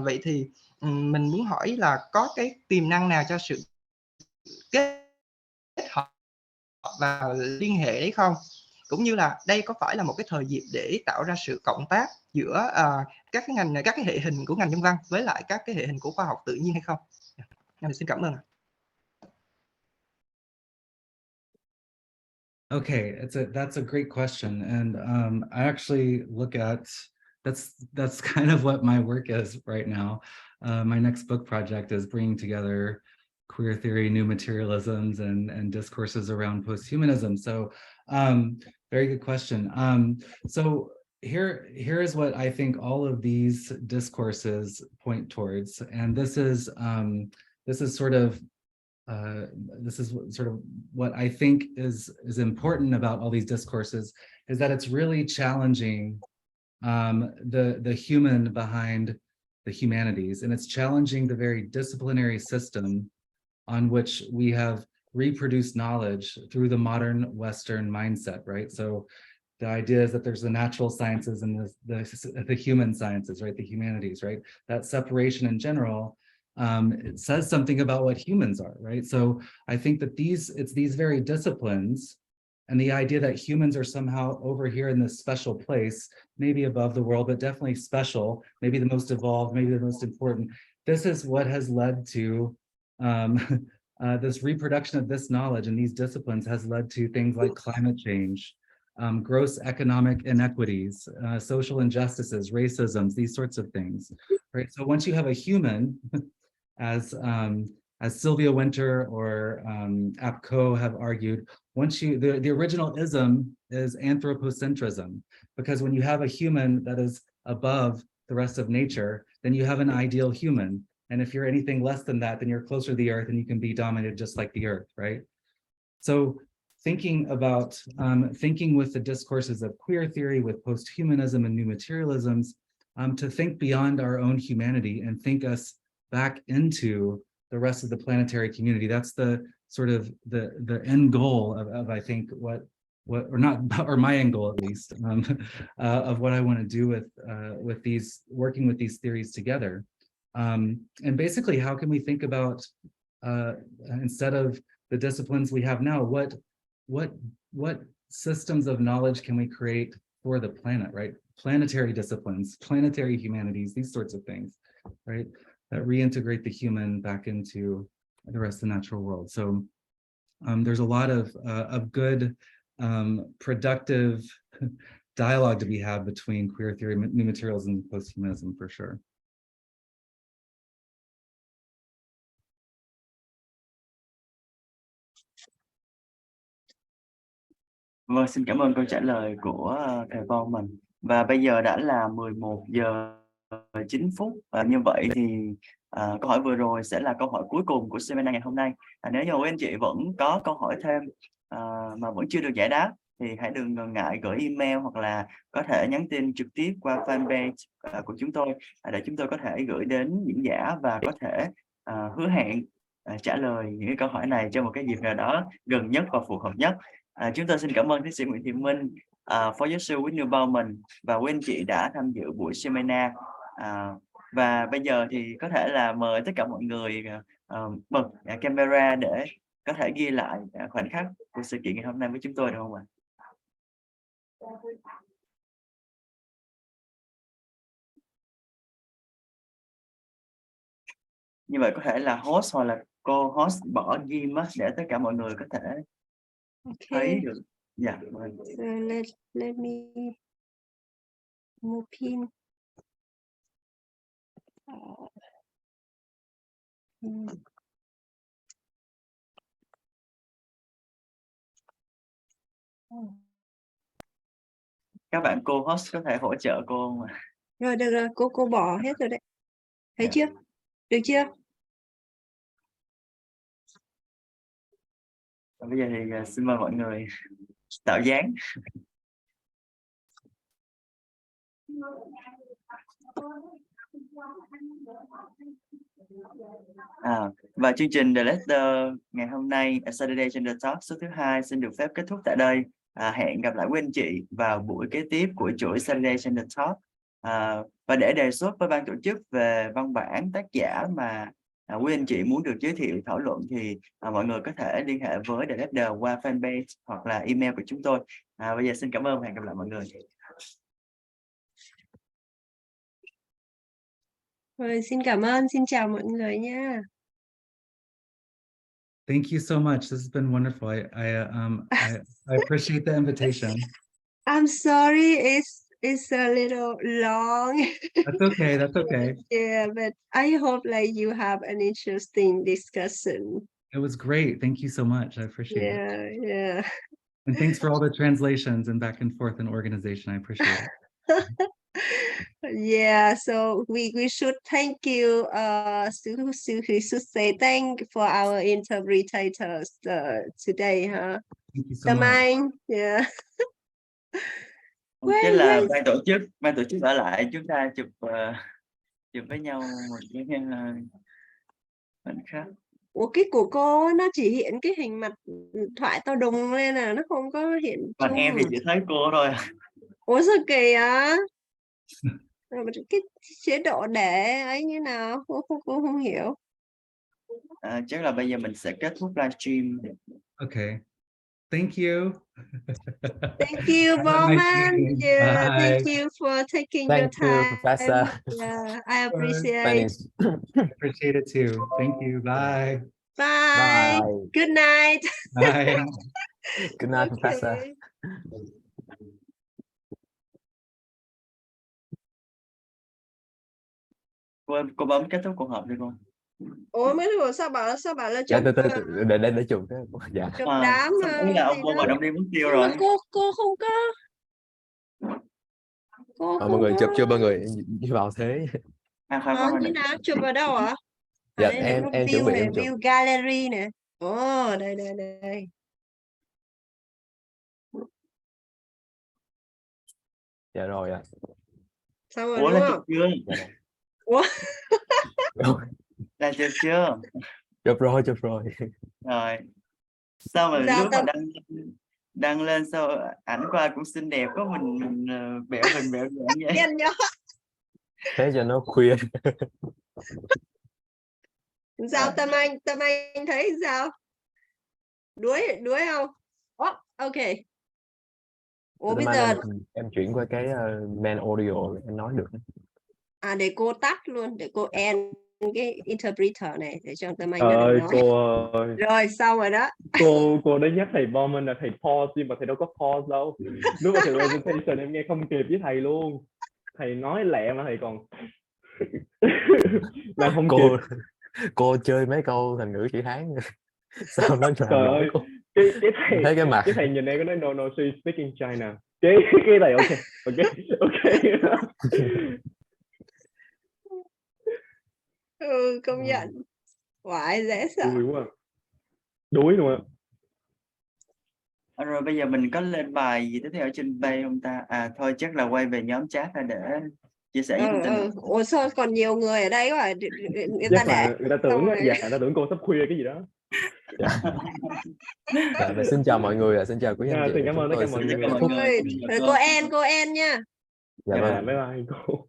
Vậy thì mình muốn hỏi là có cái tiềm năng nào cho sự kết hợp và liên hệ đấy không? Cũng như là đây có phải là một cái thời dịp để tạo ra sự cộng tác giữa các cái ngành, các cái hệ hình của ngành nhân văn với lại các cái hệ hình của khoa học tự nhiên hay không? Mình xin cảm ơn. Okay, that's a great question, and I actually look at that's kind of what my work is right now. My next book project is bringing together queer theory, new materialisms, and discourses around posthumanism. So, very good question. So here is what I think all of these discourses point towards, and this is sort of what I think is important about all these discourses, is that it's really challenging the human behind the humanities, and it's challenging the very disciplinary system on which we have reproduced knowledge through the modern Western mindset, right? So the idea is that there's the natural sciences and the human sciences, right? The humanities, right? That separation in general, it says something about what humans are, right? So I think that it's these very disciplines, and the idea that humans are somehow over here in this special place, maybe above the world, but definitely special, maybe the most evolved, maybe the most important. This is what has led to this reproduction of this knowledge and these disciplines has led to things like climate change, gross economic inequities, social injustices, racisms, these sorts of things, right? So once you have a human, as Sylvia Winter or Apco have argued, once you, the original ism is anthropocentrism, because when you have a human that is above the rest of nature, then you have an ideal human. And if you're anything less than that, then you're closer to the earth and you can be dominated just like the earth, right? So thinking about, thinking with the discourses of queer theory, with posthumanism and new materialisms, to think beyond our own humanity and think us back into the rest of the planetary community. That's the sort of the end goal of I think what or not, or my end goal at least, of what I want to do with these, working with these theories together. And basically, how can we think about, instead of the disciplines we have now, what systems of knowledge can we create for the planet, right? Planetary disciplines, planetary humanities, these sorts of things, right? That reintegrate the human back into the rest of the natural world. So there's a lot of good, productive dialogue to be had between queer theory, new materials, and posthumanism for sure. Vâng, xin cảm ơn câu trả lời của thầy Von mình. Và bây giờ đã là 11 giờ 9 phút. Và như vậy thì câu hỏi vừa rồi sẽ là câu hỏi cuối cùng của seminar ngày hôm nay. Nếu như quý anh chị vẫn có câu hỏi thêm mà vẫn chưa được giải đáp, thì hãy đừng ngần ngại gửi email hoặc là có thể nhắn tin trực tiếp qua fanpage của chúng tôi, để chúng tôi có thể gửi đến diễn giả và có thể hứa hẹn trả lời những câu hỏi này trong một cái dịp nào đó gần nhất và phù hợp nhất. Chúng tôi xin cảm ơn tiến sĩ Nguyễn Thị Minh, phó giáo sư Whitney Bauman và quý anh chị đã tham dự buổi seminar. Và bây giờ thì có thể là mời tất cả mọi người bật camera để có thể ghi lại khoảnh khắc của sự kiện ngày hôm nay với chúng tôi, được không ạ? Như vậy có thể là host hoặc là co-host bỏ ghim để tất cả mọi người có thể thấy được. Dạ. Let me Một pin. Các bạn cô host có thể hỗ trợ cô không ạ? Rồi được rồi, cô bỏ hết rồi đấy. Thấy Dạ. chưa? Được chưa? Và bây giờ thì xin mời mọi người tạo dáng. Và chương trình The Letter ngày hôm nay Saturday Gender Talk số thứ 2 xin được phép kết thúc tại đây. Hẹn gặp lại quý anh chị vào buổi kế tiếp của chuỗi Saturday Gender Talk. Và để đề xuất với ban tổ chức về văn bản tác giả mà quý anh chị muốn được giới thiệu thảo luận thì mọi người có thể liên hệ với The Letter qua fanpage hoặc là email của chúng tôi. Bây giờ xin cảm ơn và hẹn gặp lại mọi người. Rồi, xin cảm ơn, xin chào mọi người nha. Thank you so much. This has been wonderful. I appreciate the invitation. I'm sorry, it's a little long. That's okay. That's okay. Yeah, but I hope like you have an interesting discussion. It was great. Thank you so much. I appreciate it. Yeah. And thanks for all the translations and back and forth and organization. I appreciate it. Yeah, so we should thank you. We should say thank for our interpreters today, huh? Thank you so Tâm much. Anh, yeah. Thế là ban tổ chức ở lại chúng ta chụp với nhau một cái khoảnh khắc. Ủa cái của cô nó chỉ hiện cái hình mặt thoại to đùng lên là nó không có hiện Còn chung. em thì chỉ thấy cô thôi. Ủa sao kỳ á? Cái chế độ để ấy như nào? Cô không hiểu. Chắc là bây giờ mình sẽ kết thúc livestream. Okay. Thank you. Thank you, Have a nice Bowman. evening. Yeah, Bye. thank you for taking your Thank you, time. Professor. Yeah, I Bye. appreciate. Appreciate it too. Thank you. Bye. Bye. Bye. Good night. Bye. Good night, Professor. Okay. Cô bấm kết thúc cuộc họp đi cô. Ủa mấy đứa sao bảo là Dạ, chụp để chụp cái. Dạ. chụp đám Sắp tới là ông gì vô đó. gọi ông đi mất tiêu Nhưng mà rồi. cô không có. Cô Mọi không người có. chụp chưa mọi người đi vào thế. Khoan. Như nào chụp ở đâu ạ? Dạ, Đây này, em chuẩn view bị này, em chụp. view gallery nè. Ồ, đây. Dạ rồi ạ. Xong rồi Ủa đúng là không? chụp chưa? Ủa? Là chụp chưa? Chụp rồi. Rồi. Sao mà Sao lúc mà đăng lên sao ảnh qua cũng xinh đẹp có mình bẹo hình bẹo dạng vậy. Đen nhá. Thế cho nó khuya. Sao Tâm Anh thấy sao? Đuối không? Oh, ok. Ủa bây giờ em chuyển qua cái main audio em nói được. để cô tắt luôn, để cô end cái interpreter này để cho Tâm Anh Trời nó được ơi nói. cô ơi, Rồi xong rồi đó. cô đã nhắc thầy Bowman là thầy pause nhưng mà thầy đâu có pause đâu. Lúc mà thầy presentation em nghe không kịp với thầy luôn. Thầy nói lẹ mà thầy còn làm không kịp. Cô chơi mấy câu thành ngữ chữ Hán sao nó Trời nổi ơi, cô. cái thầy Thấy cái mặt. cái thầy nhìn em có nói no she speaking China. Cái thầy ok. Công nhận. Quải dễ sợ. Đuối quá. Đuối luôn ạ. Rồi bây giờ mình có lên bài gì tiếp theo ở trên page không ta? Thôi chắc là quay về nhóm chat ra để chia sẻ thông tin. Ủa sao còn nhiều người ở đây quá người ta Chắc là người ta tưởng rồi. người ta tưởng cô sắp khuya cái gì đó. Dạ, và xin chào mọi người, xin chào quý anh chị. Xin cảm ơn tất cả mọi người. Rồi cô En nha. Dạ vâng. Bye bye cô.